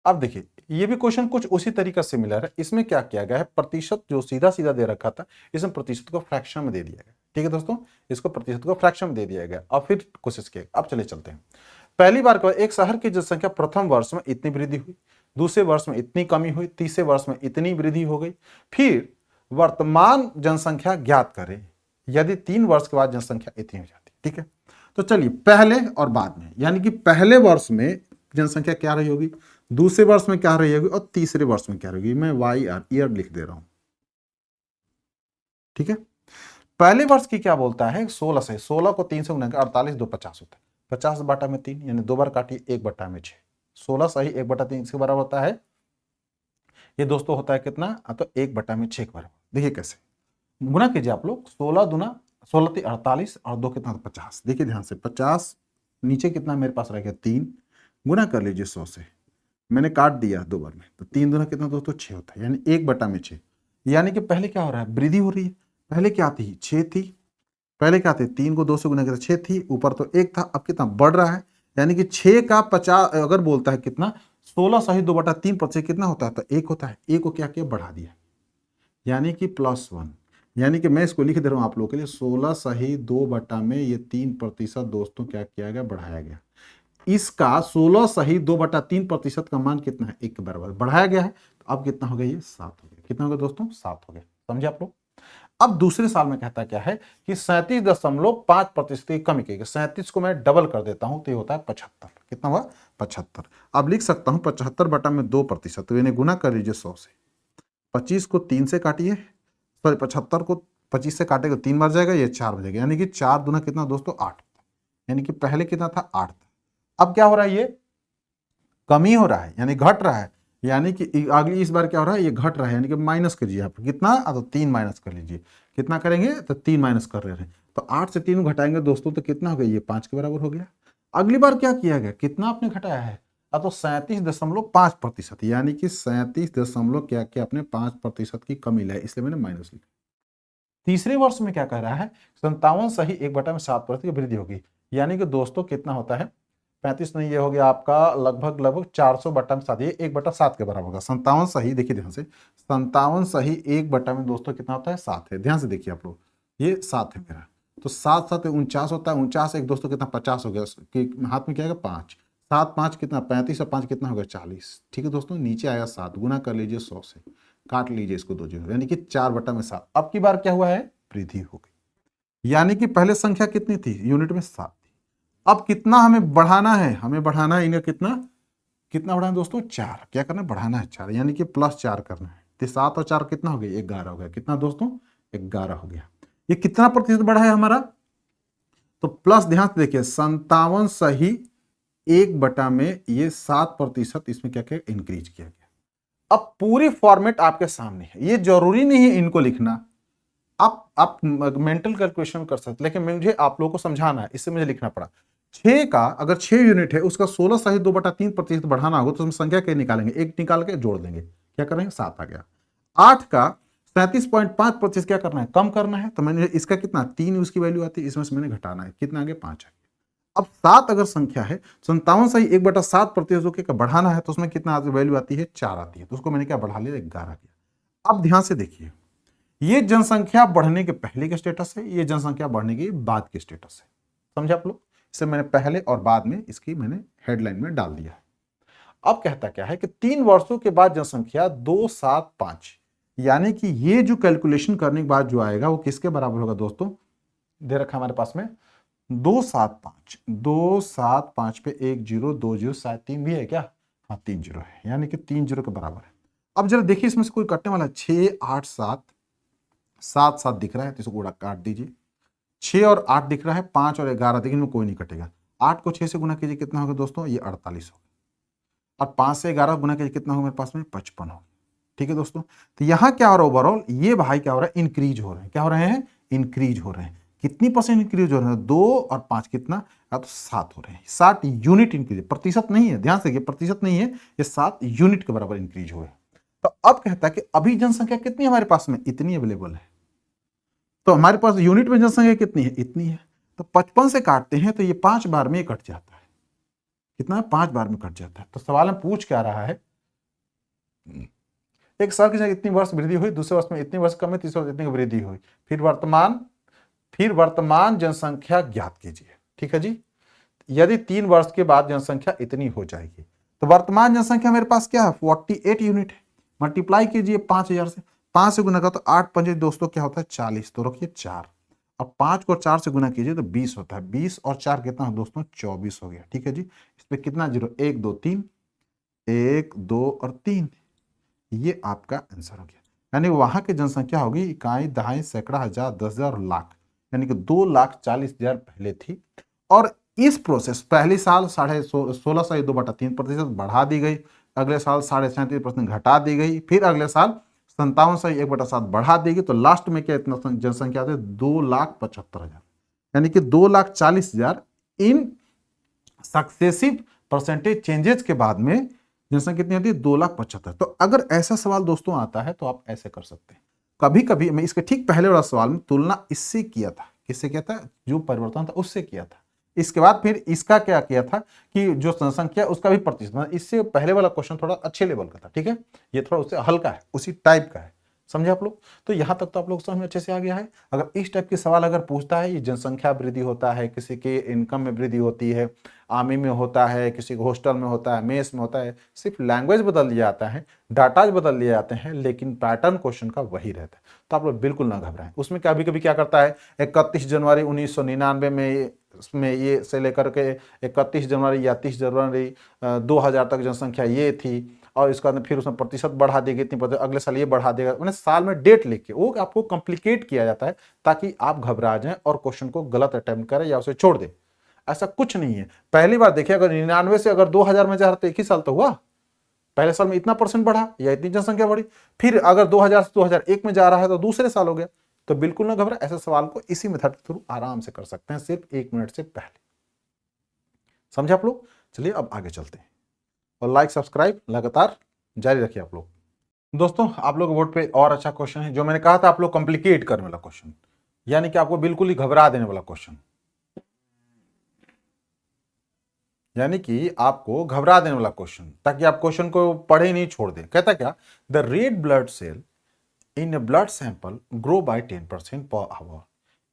अब देखिए, ये भी क्वेश्चन कुछ उसी तरीके से मिला है। इसमें क्या किया गया है, प्रतिशत जो सीधा सीधा दे रखा था, इसमें प्रतिशत को फ्रैक्शन में दे दिया गया, ठीक है दोस्तों, इसको प्रतिशत को फ्रैक्शन में दे दिया गया, और फिर कोशिश किया। अब चले चलते हैं। पहली बार क्या, एक शहर की जनसंख्या प्रथम वर्ष में इतनी वृद्धि हुई, दूसरे वर्ष में इतनी कमी हुई, तीसरे वर्ष में इतनी वृद्धि हो गई, फिर वर्तमान जनसंख्या ज्ञात करें यदि 3 वर्ष के बाद जनसंख्या इतनी हो जाती, ठीक है। तो चलिए, पहले और बाद में, यानी कि पहले वर्ष में जनसंख्या क्या रही होगी, दूसरे वर्ष में क्या रही होगी, और तीसरे वर्ष में क्या रहेगी। मैं वाई आर ईयर लिख दे रहा हूं, ठीक है। पहले वर्ष की क्या बोलता है, 16 से, 16 को 3 से गुना कर 48 2 50 होता है, 50 बटा में 3, यानी 2 बार काटिए, 1 बटा में 6, 16 सही 1 बटा 3 के बराबर होता है। ये दोस्तों होता है कितना, तो 1 बटा में 6 के बराबर। देखिए कैसे गुना कीजिए आप लोग, 16 दूना 16 48 और 2 कितना, 50। देखिए ध्यान से, 50 नीचे कितना मेरे पास रह गया 3, गुना कर लीजिए 100 से, मैंने काट दिया 2 बार में, तो 3 दूना कितना दोस्तों 6 होता है, यानी 1 बटा में 6। यानी कि पहले क्या हो रहा है, वृद्धि हो रही है। पहले क्या थी, 6 थी, पहले क्या थे, 3 को 2 से गुना किया 6 थी, ऊपर तो 1 था, अब कितना बढ़ रहा है, यानी कि 6 का 50 अगर बोलता है कितना, 16 सही 2/3% कितना होता है, तो 1 होता है। 1 को क्या किया, बढ़ा दिया, यानी कि +1। यानी कि मैं इसको लिख दे रहा हूं आप लोगों के लिए, 16 सही 2 बटा में ये 3% दोस्तों क्या किया गया, बढ़ाया गया। इसका 16 सही 2/3% का मान कितना है, 1 के बराबर बढ़ाया गया है। तो अब कितना हो गया, ये 7 हो गया। कितना हो गया दोस्तों, 7 हो गया, समझे आप लोग। अब दूसरे साल में कहता क्या है कि 37.5% की कमी की गई। 37 को मैं डबल कर देता हूं तो ये होता है 75। कितना हुआ, 75। अब लिख सकता हूं 75 बटा में 2%, तो इन्हें गुना कर लीजिए 100 से। 25 को 3 से काटिए, सॉरी 75 को 25 से काटेगा 3 बार जाएगा, ये 4 बजेगा, यानी कि 4 दूना कितना दोस्तों 8, यानी कि पहले कितना था 8 था। अब क्या हो रहा है, ये कमी हो रहा है, यानी घट रहा है, यानी कि अगली इस बार क्या हो रहा है, ये घट रहा है, यानी कि माइनस कीजिए आप, कितना, तो 3 माइनस कर लीजिए। कितना करेंगे, तो 3 माइनस कर रहे हैं, तो 8 से 3 घटाएंगे दोस्तों, तो कितना हो गया, ये 5 के बराबर हो गया। अगली बार क्या किया गया, कितना आपने घटाया है, तो 37.5%, यानी कि 37 क्या क्या आपने 5% की कमी लाई, इसलिए मैंने माइनस लिखा। तीसरे वर्ष में क्या कह रहा है, 57 सही 1/7% की वृद्धि होगी, यानी कि दोस्तों कितना होता है, 35 नहीं, ये हो गया आपका लगभग 400 बटा में 7, ये 1/7 के बराबर होगा। 57 सही, देखिए ध्यान से, 57 सही 1 बटा में दोस्तों कितना होता है, 7 है। ध्यान से देखिए आप लोग, ये 7 है मेरा, तो 7 7 49 होता है, 49 एक दोस्तों कितना 50 हो गया, हाथ में क्या है 5, 7 5 कितना 35 और 5 कितना हो गया 40, ठीक है दोस्तों। नीचे आया 7, गुना कर लीजिए 100 से, काट लीजिए इसको 2 जीरो, यानी कि 4 बटा में 7। अब की बार क्या हुआ है, वृद्धि हो गई, यानी कि पहले संख्या कितनी थी, यूनिट में 7 थी। अब कितना हमें बढ़ाना है, हमें बढ़ाना है इन्हें, कितना कितना बढ़ाना है दोस्तों, 4। क्या करना है, बढ़ाना है 4, यानी कि +4 करना है। तो 7 और 4 कितना हो गया, 11 हो गया। कितना दोस्तों, 11 हो गया। ये कितना प्रतिशत बढ़ा है हमारा, तो प्लस, ध्यान से देखिए, 57 सही 1 बटा में ये 7% इसमें क्या क्या इंक्रीज किया गया। अब पूरी फॉर्मेट आपके सामने है, ये जरूरी नहीं है इनको लिखना, आप मेंटल कैलकुलेशन कर सकते, लेकिन मुझे आप लोगों को समझाना है, इससे मुझे लिखना पड़ा। 6 का अगर 6 यूनिट है, उसका 16 सही 2/3% बढ़ाना होगा, तो हम संख्या क्या निकालेंगे, 1 निकाल के जोड़ देंगे, क्या करेंगे, 7 आ गया। 8 का 37.5% क्या करना है, कम करना है। तो मैंने इसका कितना 3 उसकी वैल्यू आती है, इसमें से मैंने घटाना है, कितना आगे 5 है। अब 7 अगर संख्या है, 57 से 1/7% का बढ़ाना है, तो उसमें कितना वैल्यू आती है, 4 आती है। तो उसको मैंने क्या बढ़ा लिया, 11 किया। अब ध्यान से देखिए, ये जनसंख्या बढ़ने के पहले के स्टेटस है, ये जनसंख्या बढ़ने के बाद के स्टेटस है। समझे आप लोग? इसे मैंने पहले और बाद में इसकी मैंने हेडलाइन में डाल दिया है। अब कहता क्या है कि 3 वर्षों के बाद जनसंख्या 275, यानी कि ये जो कैलकुलेशन करने के बाद जो आएगा वो किसके बराबर होगा दोस्तों, दे रखा हमारे पास में 275 पे 1 0 2 0 शायद 3 भी है क्या, हाँ 3 0 है, यानी कि 3 0 के बराबर है। अब जरा देखिए इसमें से कोई कटने वाला 6 8 7 7 7 दिख रहा है, तो इसको गुणा काट दीजिए। 6 और 8 दिख रहा है, 5 और 11 देखिए इनमें कोई नहीं कटेगा। 8 को 6 से गुना कीजिए, कितना होगा दोस्तों, ये 48 होगा। और 5 से 11 गुना कीजिए, कितना होगा मेरे पास में, 55 होगा। ठीक है दोस्तों, तो यहां क्या हो रहा है, ओवरऑल ये भाई क्या हो रहा है, इंक्रीज हो रहे हैं। क्या हो रहे हैं, इंक्रीज हो रहे हैं। कितनी परसेंट इंक्रीज हो रहे हैं, 2 और 5 कितना, या तो 7 हो रहे हैं। 7 यूनिट इंक्रीज, प्रतिशत नहीं है, ध्यान से देखिए प्रतिशत नहीं है, ये 7 यूनिट के बराबर इंक्रीज हुए। तो अब कहता है कि अभी जनसंख्या कितनी हमारे पास में, इतनी अवेलेबल है। तो हमारे पास यूनिट में जनसंख्या कितनी है, इतनी है। तो 55 से काटते हैं तो ये 5 बार में कट जाता है। कितना, 5 बार में कट जाता है। तो सवाल में पूछ क्या रहा है, एक साल की जगह इतनी वर्ष वृद्धि हुई, दूसरे वर्ष में इतनी वर्ष कम है, तीसरे वर्ष इतनी वृद्धि हुई, फिर वर्तमान जनसंख्या ज्ञात कीजिए। ठीक है जी, यदि 3 वर्ष के बाद जनसंख्या इतनी हो जाएगी, तो वर्तमान जनसंख्या मेरे पास क्या है, 48 यूनिट है। मल्टीप्लाई कीजिए 5000 से, 5 से गुना का तो 8 पंजे दोस्तों क्या होता है, 40। तो रखिए 4, अब 5 को 4 से गुना कीजिए तो 20 होता है। 20 और 4 कितना दोस्तों, 24 हो गया। ठीक है जी, इस पे कितना जीरो, 1 2 3, 1 2 और 3, ये आपका आंसर हो गया। यानी वहां की जनसंख्या होगी इकाई, दहाई, सैकड़ा, हजार, 10,000 और लाख, यानी कि 2,40,000 पहले थी। और इस प्रोसेस पहले साल 16.5 से 2/3% बढ़ा दी गई, अगले साल 37.5% घटा दी गई, फिर अगले साल 57 से 1/7 बढ़ा दी गई। तो लास्ट में क्या इतना जनसंख्या थे, 2,75,000, यानी कि 2,40,000 इन सक्सेसिव परसेंटेज चेंजेस के बाद में जनसंख्या कितनी होती है, 2,75,000। तो अगर ऐसा सवाल दोस्तों आता है तो आप ऐसे कर सकते हैं। कभी कभी मैं इसके ठीक पहले वाला सवाल में तुलना इससे किया था, किससे किया था, जो परिवर्तन था उससे किया था। इसके बाद फिर इसका क्या किया था कि जो जनसंख्या उसका भी प्रतिशत, इससे पहले वाला क्वेश्चन थोड़ा अच्छे लेवल का था। ठीक है, ये थोड़ा उससे हल्का है, उसी टाइप का है। समझे आप लोग? तो यहां तक तो आप लोग समझ में अच्छे से आ गया है। अगर इस टाइप के सवाल अगर पूछता है, ये जनसंख्या वृद्धि होता है, किसी के इनकम में वृद्धि होती है, आर्मी में होता है, किसी को हॉस्टल में होता है, मेस में होता है, सिर्फ लैंग्वेज बदल दिया जाता है, डाटाज बदल लिए जाते हैं, लेकिन पैटर्न क्वेश्चन का वही रहता है। तो आप लोग बिल्कुल ना घबराएं। उसमें कभी कभी क्या करता है, 31 जनवरी 1999 में ये से लेकर के 31 जनवरी या 30 जनवरी 2000 तक जनसंख्या ये थी, और इसका फिर उसमें प्रतिशत बढ़ा देगी इतनी प्रतिशत, अगले साल ये बढ़ा देगा, मैंने साल में डेट लिख के वो आपको कंप्लिकेट किया जाता है ताकि आप घबरा जाएं और क्वेश्चन को गलत अटेम्प्ट करें या उसे छोड़ दें। ऐसा कुछ नहीं है। पहली बार देखिए, अगर 99 से अगर 2000 में जा रहा तो एक ही साल तो हुआ, पहले साल में इतना परसेंट बढ़ा या इतनी जनसंख्या बढ़ी। फिर अगर 2000 से 2001 में जा रहा है तो दूसरे साल हो गया। तो बिल्कुल ना घबरा, ऐसे सवाल को इसी मेथड के थ्रू आराम से कर सकते हैं, सिर्फ 1 मिनट से पहले। समझे आप लोग? चलिए अब आगे चलते हैं, और लाइक सब्सक्राइब लगातार जारी रखिए आप लोग। दोस्तों आप लोग बोर्ड पे और अच्छा क्वेश्चन है, जो मैंने कहा था आप लोग कंप्लिकेट करने वाला क्वेश्चन, यानी कि आपको बिल्कुल ही घबरा देने वाला क्वेश्चन, यानी कि आपको घबरा देने वाला क्वेश्चन, ताकि आप क्वेश्चन को पढ़े नहीं छोड़ दें। कहता क्या, the red blood cell in a blood sample grow by 10% per our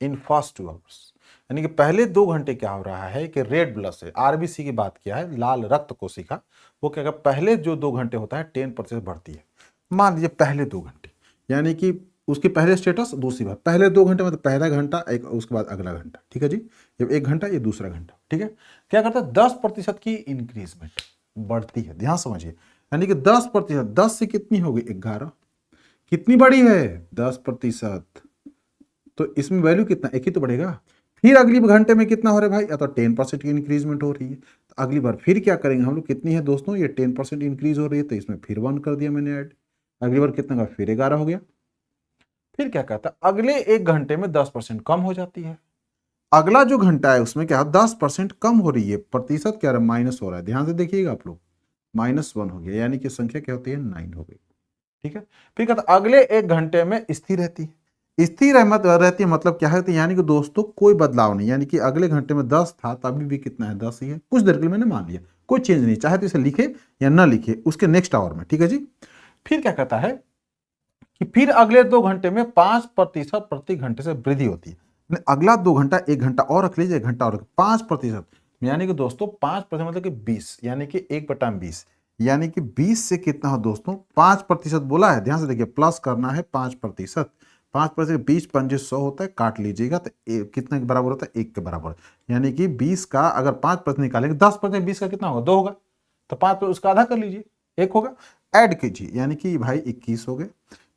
in first 2 hours. यानी कि पहले 2 घंटे क्या हो रहा है कि रेड ब्लड सेल, आरबीसी की बात किया है, लाल रक्त कोशिका, वो क्या कर, पहले जो 2 घंटे होता है 10% बढ़ती है। मान लीजिए पहले 2 घंटे, यानी कि उसके पहले स्टेटस, दूसरी बात, पहले 2 घंटे मतलब पहला घंटा एक, उसके बाद अगला घंटा। ठीक है जी, जब 1 घंटा ये दूसरा घंटा। ठीक है, क्या करता है, 10% की इंक्रीजमेंट बढ़ती है। ध्यान समझिए, यानी कि 10%, 10 से कितनी होगी, 11, कितनी बड़ी है, 10%। तो इसमें वैल्यू कितना, एक ही तो बढ़ेगा। फिर अगली घंटे में कितना हो रहा है भाई, या तो 10% की इंक्रीजमेंट हो रही है। तो अगली बार फिर क्या करेंगे हम लोग, कितनी है दोस्तों, ये 10% इंक्रीज हो रही है, तो इसमें फिर 1 कर दिया मैंने ऐड। अगली बार कितना का, फिर 11 हो गया। फिर क्या कहता है, अगले 1 घंटे में 10% कम हो जाती है। अगला जो घंटा है उसमें क्या 10% कम हो रही है, प्रतिशत क्या माइनस हो रहा है। ध्यान से देखिएगा आप लोग, -1 हो गया, यानी कि संख्या क्या होती है, 9 हो गई। ठीक है। फिर कहता अगले 1 घंटे में स्थिर रहती है। स्थिर रहती है मतलब क्या है, तो यानी कि दोस्तों कोई बदलाव नहीं, यानी कि अगले घंटे में 10 था तो अभी भी कितना है 10 ही है, कुछ देर के लिए मैंने मान लिया, कोई चेंज नहीं, चाहे तो इसे लिखे या ना लिखे उसके नेक्स्ट आवर में, ठीक है जी। फिर क्या कहता है कि फिर अगले 2 घंटे में 5% प्रति घंटे से वृद्धि होती है। अगला 2 घंटा 1 घंटा और रख लीजिए, 1 घंटा और 5%, यानी कि दोस्तों 5% मतलब कि 20, यानी कि 1/20, यानी कि 20 से कितना हो दोस्तों 5% बोला है, ध्यान से देखिए प्लस करना है 5%, 5% 20×5 होता है, काट लीजिएगा तो कितने के बराबर होता है 1 के बराबर, यानी कि 20 का अगर 5% निकालेंगे 10% 20 का कितना होगा 2 होगा, तो 5 उसका आधा कर लीजिए 1 होगा, ऐड कीजिए यानी कि भाई 21 हो गए।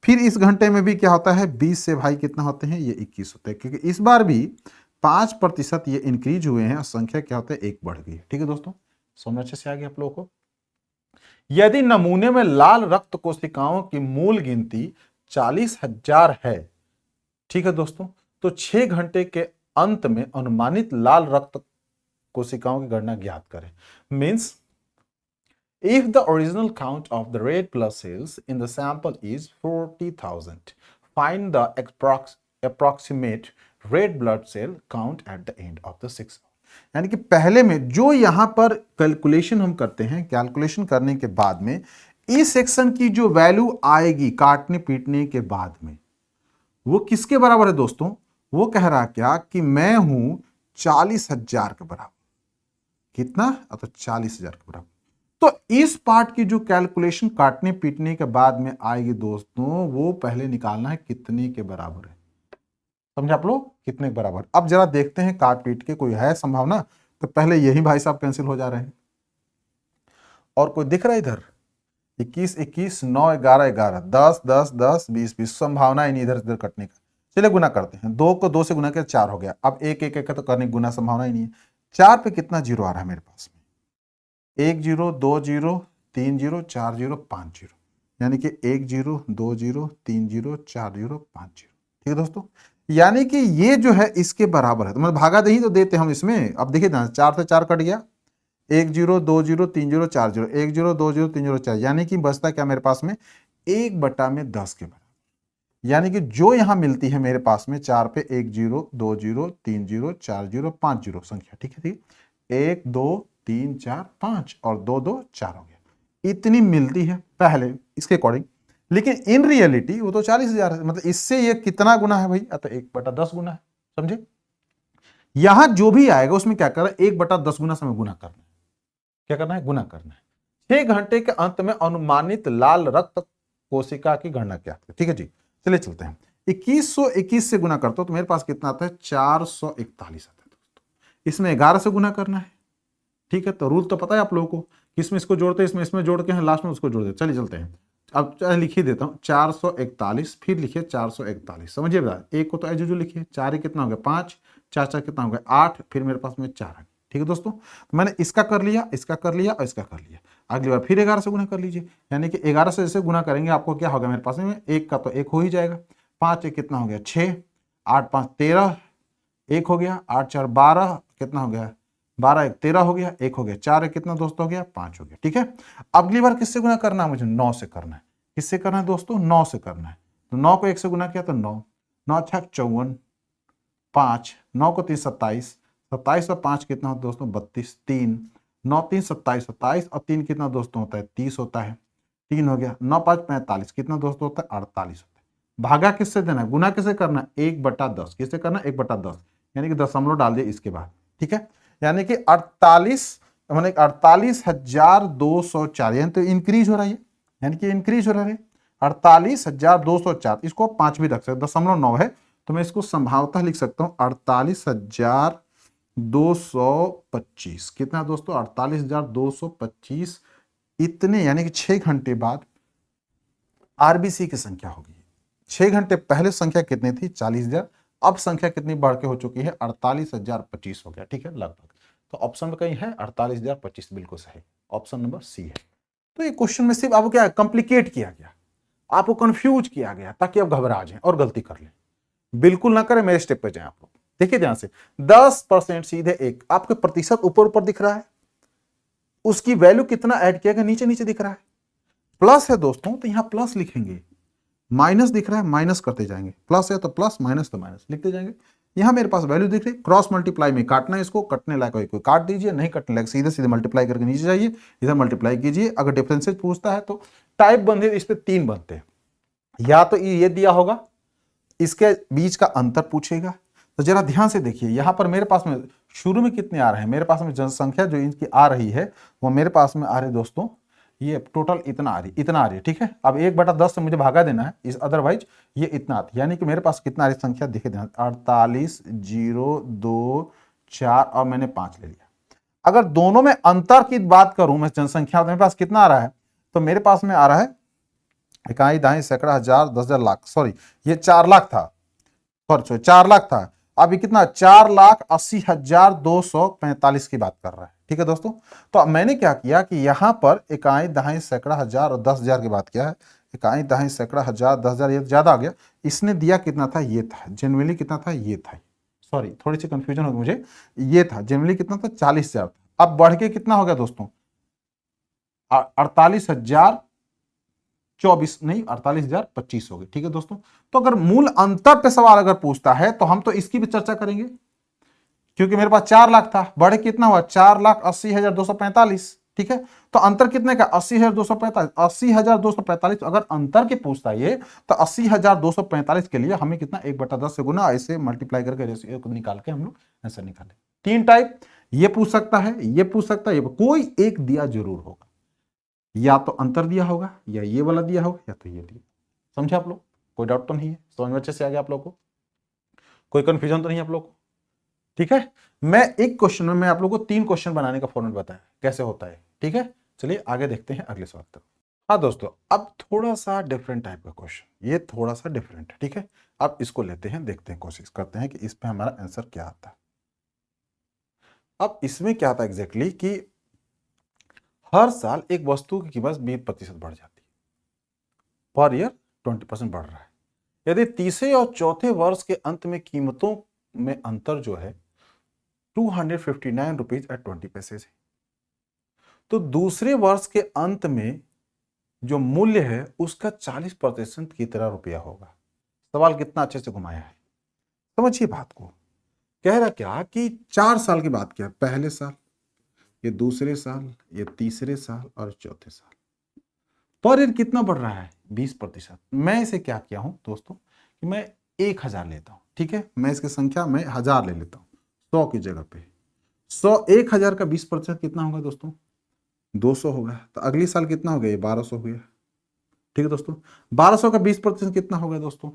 फिर इस घंटे में भी क्या होता है 20 से भाई कितना होते हैं ये 21 होते हैं, क्योंकि इस बार भी 5% ये इंक्रीज हुए हैं और संख्या क्या होता है 1 बढ़ गई है। ठीक है दोस्तों, समझ अच्छे से आ गया आप लोगों को। यदि नमूने में लाल रक्त कोशिकाओं की मूल गिनती 40,000 है, ठीक है दोस्तों, तो 6 घंटे के अंत में अनुमानित लाल रक्त कोशिकाओं की गणना ज्ञात करें। Means if the original count of the red blood cells in the sample is 40,000, find the approximate red blood cell count at the end of the 6 hour। यानी कि पहले में जो यहां पर कैलकुलेशन हम करते हैं, कैलकुलेशन करने के बाद में इस सेक्शन की जो वैल्यू आएगी काटने पीटने के बाद में, वो किसके बराबर है दोस्तों, वो कह रहा क्या कि मैं हूं 40,000 के बराबर, कितना, तो 40,000 के बराबर। तो इस पार्ट की जो कैलकुलेशन काटने पीटने के बाद में आएगी दोस्तों, वो पहले निकालना है कितने के बराबर है, समझे आप लोग, कितने के बराबर। अब जरा देखते हैं काट पीट के कोई है संभावना, तो पहले यही भाई साहब कैंसिल हो जा रहे हैं, और कोई दिख रहा है इधर 21 21 9 11 11 10 10 10 20 20, संभावना ही नहीं इधर इधर कटने का। चलिए गुना करते हैं, 2 को 2 से गुना किया 4 हो गया, अब 1 1 1 का तो करने गुना संभावना ही नहीं है। 4 पे कितना जीरो आ रहा है मेरे पास में, 1 0 2 0 3 0 4 0 5 0, यानी कि 1 0 2 0 3 0 4 0 5 0। ठीक है दोस्तों, यानी कि ये जो है इसके बराबर है, तो मतलब भागा दही तो देते हम इसमें। अब देखिए ना 4 से 4 कट गया, 1 0 2 0 3 0 4 0, 1 0 2 0 3 0 4, यानी कि बचता क्या मेरे पास में 1/10 के बराबर, यानी कि जो यहां मिलती है मेरे पास में 4 पे 1 0 2 0 3 0 4 0 5 0 संख्या, ठीक है, ठीक 1 2 3 4 5 और 2 2 4 हो गया, इतनी मिलती है पहले इसके अकॉर्डिंग। लेकिन इन रियलिटी वो तो 40,000 है, मतलब इससे ये कितना गुना है भाई, तो 1/10 गुना है, समझे। यहां जो भी आएगा उसमें क्या करना है 1/10 गुना से गुना करना है, क्या करना है गुना करना है। 6 घंटे के अंत में अनुमानित लाल रक्त कोशिका की गणना क्या है, ठीक है जी। चलिए चलते हैं, 2121 से गुना करता हूं तो मेरे पास कितना आता है 441 आता है दोस्तों, इसमें 11 से गुना करना है, ठीक है। तो रूल तो पता है आप लोगों को, इसमें इसको जोड़ते हैं इसमें जोड़ के हैं लास्ट में उसको जोड़ देते। चलिए चलते हैं, अब लिख ही देता हूं 441, फिर लिखिए 441, समझिए बता, एक को तो एज लिखिए, 4 कितना हो गया 5, 4 4 कितना हो गया 8, फिर मेरे पास में 4 है, ठीक है दोस्तों। तो मैंने इसका कर लिया, इसका कर लिया और इसका कर लिया, अगली बार फिर 11 से गुना कर लीजिए, यानी कि 11 से जैसे गुना करेंगे आपको क्या होगा मेरे पास में, एक का तो 1 हो ही जाएगा, 5 1 कितना हो गया 6, 8 5 13, 1 हो गया, 8 4 12 कितना हो गया 12 1 13 हो गया, 1 हो गया, 4 1 कितना दोस्तों हो गया 5 हो गया, ठीक है। अगली बार किससे गुना करना है मुझे 9 से करना है, किससे करना है दोस्तों 9 से करना है। तो 9 को 1 से गुना किया तो 9 9 6 54, 5 9 को 3 27, 27 और 5 कितना होता है दोस्तों 32, 3 9 3 27 27 और 3 कितना दोस्तों होता है 30 होता है, 3 हो गया, 9 5 45 कितना दोस्तों होता है 48 होता है। भागा किससे देना है, गुना किससे करना है 1/10, किससे करना है 1/10, यानी कि दशमलव डाल दिए इसके बाद, ठीक है। यानी कि 48 मैंने 48,204, यानी तो इंक्रीज हो रहा है, यानी कि इंक्रीज हो रहा है 48,204, इसको 5 भी रख सकते, 0.9 है तो मैं इसको संभावतः लिख सकता हूं 48,225, कितना दोस्तों 48,225, इतने यानी कि 6 घंटे बाद आरबीसी की संख्या होगी। 6 घंटे पहले संख्या कितनी थी 40,000, अब संख्या कितनी बढ़ के हो चुकी है 48,025 हो गया, ठीक है लगभग। तो ऑप्शन में कहीं है 48,025, बिल्कुल सही, ऑप्शन नंबर सी है। तो ये क्वेश्चन में सिर्फ आपको क्या कंप्लिकेट किया गया, आपको कंफ्यूज किया गया ताकि आप घबरा जाएं और गलती कर लें, बिल्कुल ना करें, मेरे स्टेप पे जाएं आप लोग। देखिए ध्यान से 10% सीधे 1, आपके प्रतिशत ऊपर ऊपर दिख रहा है, उसकी वैल्यू कितना ऐड किया गया नीचे नीचे दिख रहा है, प्लस है दोस्तों तो यहां प्लस लिखेंगे, माइनस दिख रहा है माइनस करते जाएंगे, प्लस है तो प्लस, माइनस तो माइनस लिखते जाएंगे। यहां मेरे पास वैल्यू दिख रही है, क्रॉस मल्टीप्लाई में काटना है इसको, कटने लायक कोई काट दीजिए, नहीं कटने लायक सीधे सीधे मल्टीप्लाई करके नीचे जाइए, इधर मल्टीप्लाई कीजिए। अगर डिफरेंसेस पूछता है तो टाइप बनते इस पे 3 बनते हैं, या तो ये दिया होगा, इसके बीच का अंतर पूछेगा। तो जरा ध्यान से देखिए, यहां पर मेरे पास में शुरू में कितने आ रहे हैं, मेरे पास में जनसंख्या जो इनकी आ रही है वो मेरे पास में आ रही है दोस्तों, ये टोटल इतना आ रही है, ठीक है। अब 1/10 से मुझे भागा देना है, इस अदरवाइज ये इतना आती है, यानी कि मेरे पास कितना आ रही संख्या देखे देना, 48, 0, 2, 4 और मैंने 5 ले लिया। अगर दोनों में अंतर की बात करूं मैं, जनसंख्या मेरे पास कितना आ रहा है, तो मेरे पास में आ रहा है इकाई, दहाई, सैकड़ा, हजार, 10,000, लाख, सॉरी ये 4 लाख था, सॉरी 4 लाख था। अब ये कितना, 4,80,245 की बात कर रहा है, ठीक है दोस्तों। तो अब मैंने क्या किया कि यहां पर इकाई, दहाई, सैकड़ा, हजार और 10,000 की बात किया है। इकाई, दहाई, सैकड़ा, हजार, 10,000 ये ज्यादा आ गया। इसने दिया कितना था, ये था जनरली कितना था, ये था, सॉरी थोड़ी सी कंफ्यूजन हो गई मुझे, ये था जनरली कितना था, 40,000। अब बढ़ के कितना हो गया दोस्तों, 48,024 नहीं, 48,025 हो गए, ठीक है दोस्तों। तो अगर मूल अंतर पे सवाल अगर पूछता है तो हम तो इसकी भी चर्चा करेंगे, क्योंकि मेरे पास 4 लाख था, बढ़े कितना हुआ, 4,80,245, ठीक है। तो अंतर कितने का, 80,245, 80,245। अगर अंतर के पूछता है ये, तो 80,245 के लिए हमें कितना 1/10 से गुना ऐसे मल्टीप्लाई करके रेशियो को निकाल के हम लोग आंसर निकाले। 3 टाइप, ये पूछ सकता है, ये पूछ सकता है, कोई एक दिया जरूर होगा, या तो अंतर दिया होगा, या ये वाला दिया होगा, या तो ये दिया। समझे आप लोग, कोई डाउट तो नहीं है, समझ में अच्छे से आ गया आप लोग को, कोई कंफ्यूजन तो नहीं आप लोग को, ठीक है। मैं एक क्वेश्चन में मैं आप लोग को 3 क्वेश्चन बनाने का फॉर्मेट बताया कैसे होता है, ठीक है। चलिए आगे देखते हैं अगले सवाल तक। हाँ दोस्तों, अब थोड़ा सा डिफरेंट टाइप का क्वेश्चन, ये थोड़ा सा डिफरेंट है, ठीक है। अब इसको लेते हैं, देखते हैं, कोशिश करते हैं कि इस पे हमारा आंसर क्या आता है। अब इसमें क्या आता है एग्जैक्टली कि हर साल एक वस्तु की कीमत 20% बढ़ जाती है, पर ईयर 20% बढ़ रहा है। यदि तीसरे और चौथे वर्ष के अंत में कीमतों में अंतर जो है 259 रुपीज एट 20 पैसे है, तो दूसरे वर्ष के अंत में जो मूल्य है उसका 40% कितना रुपया होगा। सवाल कितना अच्छे से घुमाया है, समझिए बात को। कह रहा क्या कि 4 साल की बात किया, पहले साल, ये दूसरे साल, ये तीसरे साल और चौथे साल, पर ईयर कितना बढ़ रहा है, 20%। मैं इसे क्या किया हूं दोस्तों कि मैं 1,000 लेता हूं, ठीक है। मैं इसकी संख्या में 1000 ले लेता हूं, 100 की जगह पे 100, 1,000 का 20% कितना होगा दोस्तों, 200 होगा। तो अगली साल कितना हो गया, ये 1200 हो गया, ठीक है दोस्तों। 1200 का 20% कितना होगा दोस्तों,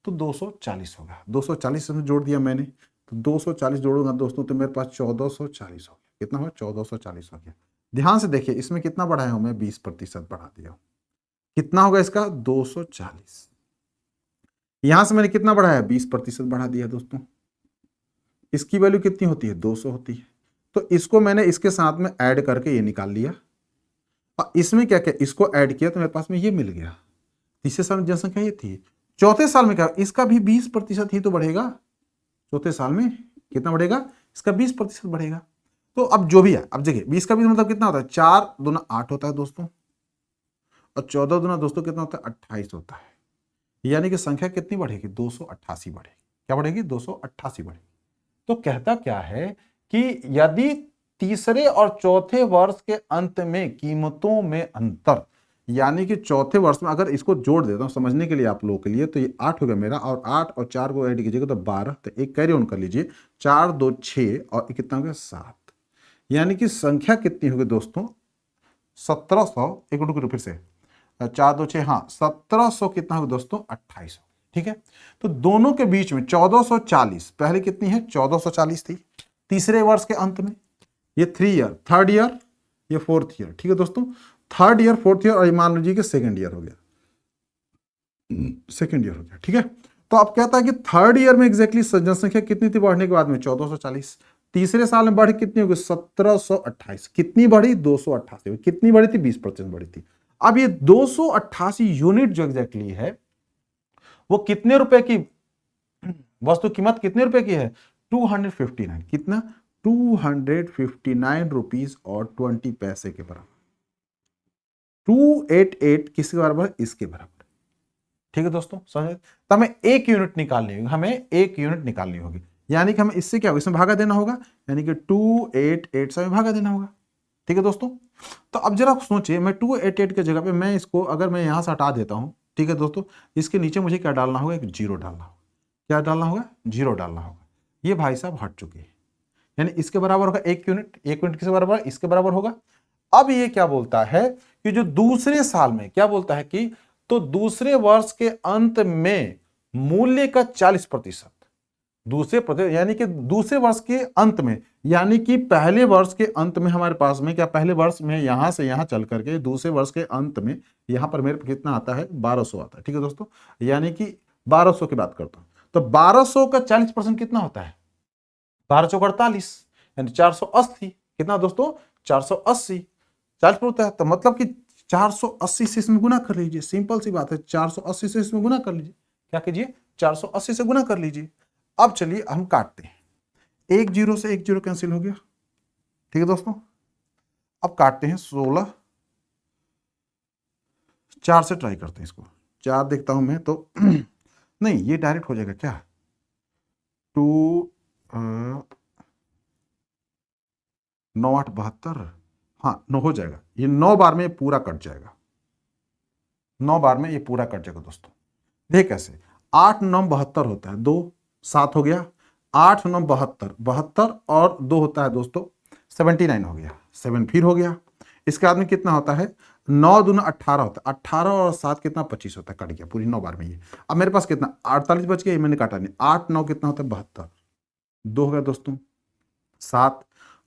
तो 240 होगा। 240 में जोड़ दिया मैंने, तो 240 जोड़ूंगा दोस्तों तो मेरे पास 1440 हो गया। कितना हुआ, 1440 हो गया। ध्यान से देखिए, इसमें कितना बढ़ाया हूं मैं, 20% बढ़ा दिया हूं। कितना होगा इसका, 240। यहां से मैंने कितना बढ़ाया, 20% बढ़ा दिया दोस्तों। इसकी वैल्यू कितनी होती है, 200 होती है। तो इसको मैंने इसके साथ में ऐड करके ये निकाल लिया, और इसमें क्या क्या इसको ऐड किया तो मेरे पास में ये मिल गया। तीसरे साल में जनसंख्या ये थी, चौथे साल में क्या, इसका भी 20% ही तो बढ़ेगा। चौथे साल में कितना बढ़ेगा, इसका 20% बढ़ेगा। तो अब जो भी है, अब देखिए 20 का 20 मतलब कितना होता है, 4 दूना 8 होता है दोस्तों, और 14 दूना दोस्तों कितना होता है, 28 होता है। यानी कि संख्या कितनी बढ़ेगी, 288 बढ़ेगी। क्या बढ़ेगी, 288 बढ़ेगी। तो कहता क्या है कि यदि तीसरे और चौथे वर्ष के अंत में कीमतों में अंतर, यानी कि चौथे वर्ष में, अगर इसको जोड़ देता हूं समझने के लिए आप लोगों के लिए, तो ये 8 हो गया मेरा, और 8 और 4 को ऐड कीजिएगा तो 12, तो एक कैरी ऑन कर लीजिए, 4 2 6 और कितना हो गया 7। यानी कि संख्या कितनी होगी दोस्तों, 1700, एक मिनट फिर से, 4 2 6, हाँ 1700 कितना होगा दोस्तों, 28। ठीक है। तो दोनों के बीच में 1440, पहले कितनी है 1440 थी, तीसरे वर्ष के अंत में, ये 3 ईयर, थर्ड ईयर, ये 4th ईयर, ठीक है दोस्तों। थर्ड ईयर, 4th ईयर, और मान लीजिए कि सेकंड ईयर हो गया, सेकंड ईयर हो गया, ठीक है। तो अब कहता है कि थर्ड ईयर में एग्जैक्टली जनसंख्या कितनी थी बढ़ने के बाद में, 1440। तीसरे साल में बढ़ी कितनी होगी, 1728। कितनी बढ़ी, 288। कितनी बढ़ी थी, 20% बढ़ी थी। अब ये 288 यूनिट जो एग्जैक्टली है वो कितने रुपए की, वस्तु कीमत कितने रुपए की है, 259। कितना, 259 रुपीज और 20 पैसे के बराबर। 288 किसके बराबर है? इसके बराबर। ठीक है दोस्तों, समझ? तो हमें एक यूनिट निकालनी होगी, हमें एक यूनिट निकालनी होगी, यानी कि हमें इससे क्या होगा, इसमें भागा देना होगा, यानी कि 288 से भागा देना होगा। ठीक है दोस्तों, तो अब जरा सोचिए, मैं 288 के जगह पे मैं इसको अगर मैं यहां से हटा देता हूं, ठीक है दोस्तों, इसके नीचे मुझे क्या डालना होगा? एक जीरो डालना होगा। क्या डालना होगा? जीरो डालना होगा। ये भाई साहब हट चुके हैं, यानी इसके बराबर होगा एक यूनिट। एक यूनिट किसके बराबर है? इसके बराबर होगा। अब ये क्या बोलता है कि जो दूसरे साल में, क्या बोलता है कि तो दूसरे वर्ष के अंत में मूल्य का 40%, दूसरे प्रतिशत, यानी कि दूसरे वर्ष के अंत में, यानी कि पहले वर्ष के अंत में हमारे पास में क्या, पहले वर्ष में यहां से यहां चल करके दूसरे वर्ष के अंत में यहां पर मेरे कितना आता है? 1200 आता है। ठीक है दोस्तों, यानी कि 1200 की बात करता हूं, तो 1200 का 40% कितना होता है? 12 48, यानी 480। कितना दोस्तों? 480। 40% होता है, तो मतलब कि 480 से इसमें गुना कर लीजिए, सिंपल सी बात है, 480 से इसमें गुना कर लीजिए। क्या कीजिए? 480 से गुना कर लीजिए। अब चलिए हम काटते हैं, एक जीरो से एक जीरो कैंसिल हो गया। ठीक है दोस्तों, अब काटते हैं 16, 4 से ट्राई करते हैं इसको, 4 देखता हूं मैं तो नहीं, ये डायरेक्ट हो जाएगा क्या? 2 9 8 72, हाँ 9 हो जाएगा, ये 9 बार में पूरा कट जाएगा, 9 बार में ये पूरा कट जाएगा दोस्तों। देख कैसे, 8 9 72 होता है, 2 7 हो गया, 8 9 72, 72 और 2 होता है दोस्तों 79 हो गया, 7 फिर हो गया। इसके बाद में कितना होता है? 9 दूना 18 होता है, 18 और 7 कितना? 25 होता है, कट गया पूरी 9 बार में ये। अब मेरे पास कितना? 48 बच गया, ये मैंने काटा नहीं। 8 9 कितना होता है? 72, 2 हो गया दोस्तों, 7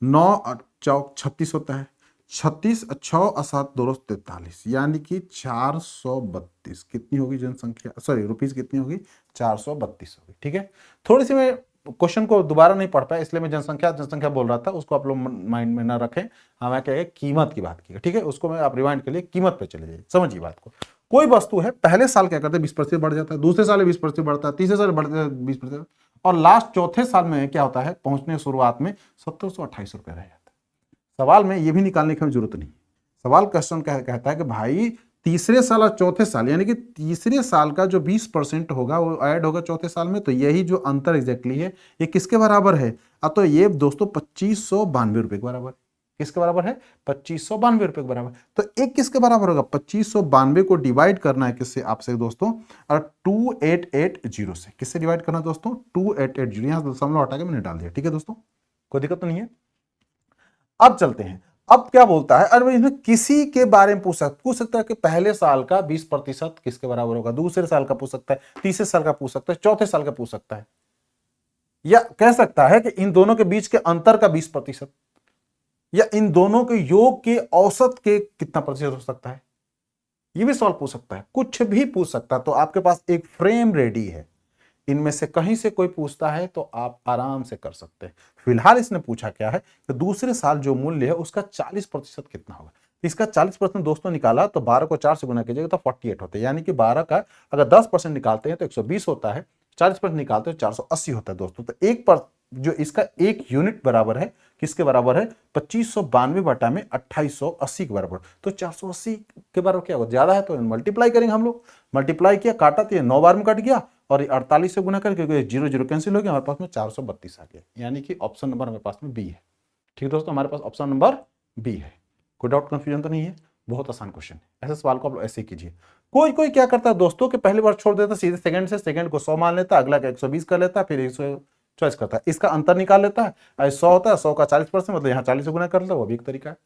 9 और चौक 36 होता है, 36 6 और 7 2 43, यानी कि 432 कितनी होगी जनसंख्या, सॉरी रुपीज कितनी होगी? 432 होगी। ठीक है, थोड़ी सी मैं क्वेश्चन को दोबारा नहीं पढ़ पाया, इसलिए मैं जनसंख्या जनसंख्या बोल रहा था, उसको आप लोग माइंड में ना रखें। हमें क्या है, कीमत की बात की, ठीक है, उसको मैं आप रिवाइंड के लिए कीमत पे चले जाइए, समझिए बात को। कोई वस्तु है, पहले साल क्या करते हैं? 20% बढ़ जाता है, दूसरे साल 20% बढ़ता है, तीसरे साल बढ़ता है 20%, और लास्ट चौथे साल में क्या होता है? पहुंचने शुरुआत में 1728 रुपए रह जाता है। सवाल में ये भी निकालने की जरूरत नहीं, सवाल क्वेश्चन कहता है कि भाई तीसरे साल और चौथे साल, यानी कि तीसरे साल का जो 20% होगा वो ऐड होगा चौथे साल में, तो यही जो अंतर एग्जैक्टली है ये किसके बराबर है? अब तो ये दोस्तों 2592 रुपए के बराबर। किसके बराबर है? 2592 रुपए के बराबर। तो एक किसके बराबर होगा? 2592 को डिवाइड करना है किससे आपसे दोस्तों? और 2880 से। किससे डिवाइड करना है दोस्तों? 2880। यहां दशमलव हटा के मैंने डाल दिया। ठीक है दोस्तों, कोई दिक्कत तो नहीं है। अब चलते हैं, अब क्या बोलता है? अरे इसमें किसी के बारे में पूछ सकता है कि पहले साल का 20% किसके बराबर होगा, दूसरे साल का पूछ सकता है, तीसरे साल का पूछ सकता है, चौथे साल का पूछ सकता है, या कह सकता है कि इन दोनों के बीच के अंतर का 20%, या इन दोनों के योग के औसत के कितना प्रतिशत हो सकता है, ये भी सवाल पूछ सकता है, कुछ भी पूछ सकता है। तो आपके पास एक फ्रेम रेडी है, इनमें से कहीं से कोई पूछता है तो आप आराम से कर सकते हैं। फिलहाल इसने पूछा क्या है कि दूसरे साल जो मूल्य है उसका 40% कितना होगा। इसका 40% दोस्तों निकाला तो 12 को 4 से गुना कीजिएगा तो 48 होता है, यानी कि 12 का अगर 10% निकालते हैं तो 120 होता है, 40% निकालते हैं 480 होता है दोस्तों। तो एक पर जो इसका एक यूनिट बराबर है किसके बराबर है? 2592 बटा में 2880 के बराबर। तो 480 के बराबर क्या होगा? ज्यादा है तो मल्टीप्लाई करेंगे हम लोग, मल्टीप्लाई किया, काटा तो ये 9 बार में कट गया, और 48 से गुना करके जीरो जीरो कैंसिल हो गया, हमारे पास में 432 आ गया, यानी कि ऑप्शन नंबर हमारे पास में बी है। ठीक है दोस्तों, हमारे पास ऑप्शन नंबर बी है। कोई डाउट कंफ्यूजन तो नहीं है? बहुत आसान क्वेश्चन है, ऐसे सवाल को आप ऐसे कीजिए। कोई कोई क्या करता है दोस्तों कि पहली बार छोड़ देता, सीधे सेकंड से सेकंड को 100 मान लेता, अगला का 120 कर लेता, फिर 100 चॉइस करता है, इसका अंतर निकाल लेता है। 100 होता है, 100 का 40%, मतलब यहाँ 40 से गुना कर लेता, वो भी एक तरीका है।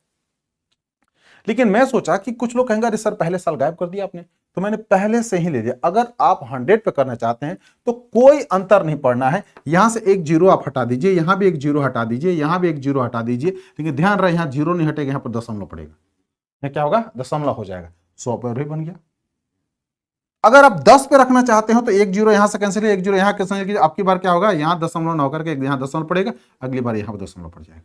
लेकिन मैं सोचा कि कुछ लोग कहेंगे अरे सर पहले साल गायब कर दिया आपने, तो मैंने पहले से ही ले लिया। अगर आप 100 पे करना चाहते हैं तो कोई अंतर नहीं पड़ना है, यहां से एक जीरो आप हटा दीजिए, यहां भी एक जीरो हटा दीजिए, यहां भी एक जीरो हटा दीजिए, लेकिन ध्यान रहे यहां जीरो नहीं हटेगा, यहां पर दशमलव पड़ेगा, यहां क्या होगा? दशमलव हो जाएगा, 100 पर भी बन गया। अगर आप 10 पे रखना चाहते हो तो एक जीरो यहां से कैंसिल, एक जीरो यहां कैंसिल कीजिए, आपकी बार क्या होगा? यहां दशमलव न होकर के यहां दशमलव पड़ेगा, अगली बार यहां पर दशमलव पड़ जाएगा,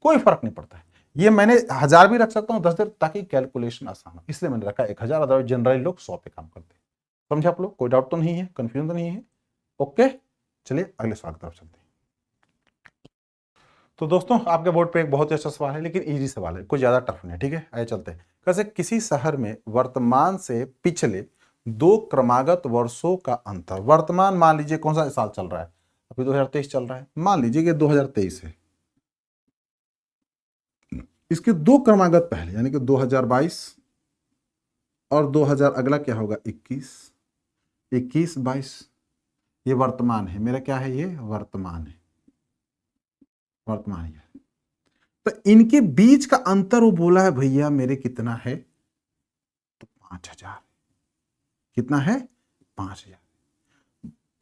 कोई फर्क नहीं पड़ता है। ये मैंने 1000 भी रख सकता हूं 10 देर, ताकि कैलकुलेशन आसान हो, इसलिए मैंने रखा 1000। अदरवाइज जनरली लोग 100 पे काम करते हैं। समझे आप लोग? कोई डाउट तो नहीं है, कंफ्यूजन तो नहीं है? ओके, चलिए अगले सवाल की तरफ चलते हैं। तो दोस्तों आपके बोर्ड पे एक बहुत ही अच्छा सवाल है, लेकिन इजी सवाल है, कुछ ज्यादा टफ नहीं है। ठीक है, आइए चलते हैं। कैसे किसी शहर में वर्तमान से पिछले 2 क्रमागत वर्षों का अंतर, वर्तमान मान लीजिए कौन सा साल चल रहा है, अभी 2023 चल रहा है, मान लीजिए कि 2023 है, इसके 2 क्रमागत पहले यानी कि 2022 और 2000 अगला क्या होगा 21, 22, ये वर्तमान है मेरा, क्या है ये वर्तमान है, वर्तमान है। तो इनके बीच का अंतर वो बोला है भैया मेरे कितना है, तो 5000। कितना है 5000।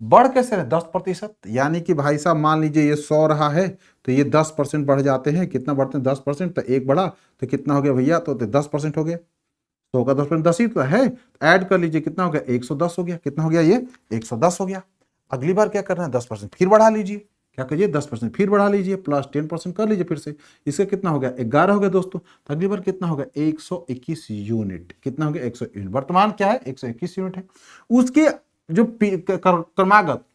बढ़ कैसे रहे 10%, यानी कि भाई साहब मान लीजिए ये 100 रहा है तो ये 10% बढ़ जाते हैं। कितना बढ़ते हैं 10%, तो एक बढ़ा तो कितना हो गया भैया, तो 10% हो गया। 100 का 10% 10 ही तो है, ऐड कर लीजिए कितना हो गया 110 हो गया। कितना हो गया ये 110 हो गया। अगली बार क्या करना है 10% फिर बढ़ा लीजिए, क्या करिए 10% फिर बढ़ा लीजिए, प्लस 10% कर लीजिए फिर से। इसका कितना हो गया 11 हो गया दोस्तों। तो अगली बार कितना होगा 121 यूनिट। कितना हो गया 100 यूनिट। वर्तमान क्या है 121 यूनिट है। उसके जो क्रमागत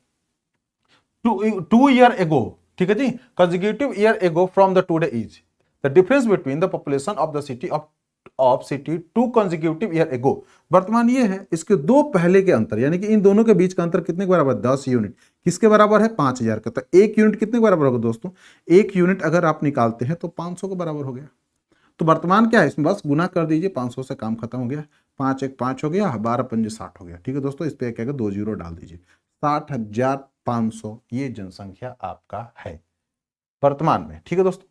2 ईयर एगो, ठीक है जी, consecutive year ago from the today is the difference between the population of the city of city 2 consecutive year ago. वर्तमान ये है, इसके 2 पहले के अंतर यानी कि इन दोनों के बीच का अंतर कितने के बराबर 10 यूनिट। किसके बराबर है 5000 का। तो 1 यूनिट कितने के बराबर होगा दोस्तों, 1 यूनिट अगर आप निकालते हैं तो 500 के बराबर हो गया। तो वर्तमान क्या है, इसमें बस गुना कर दीजिए, 500 से काम खत्म हो गया। 5 1 5 हो गया, 12 5 60 हो गया। ठीक है दोस्तों, इस पे क्या 2 जीरो डाल दीजिए, 60,500 ये जनसंख्या आपका है वर्तमान में। ठीक है दोस्तों,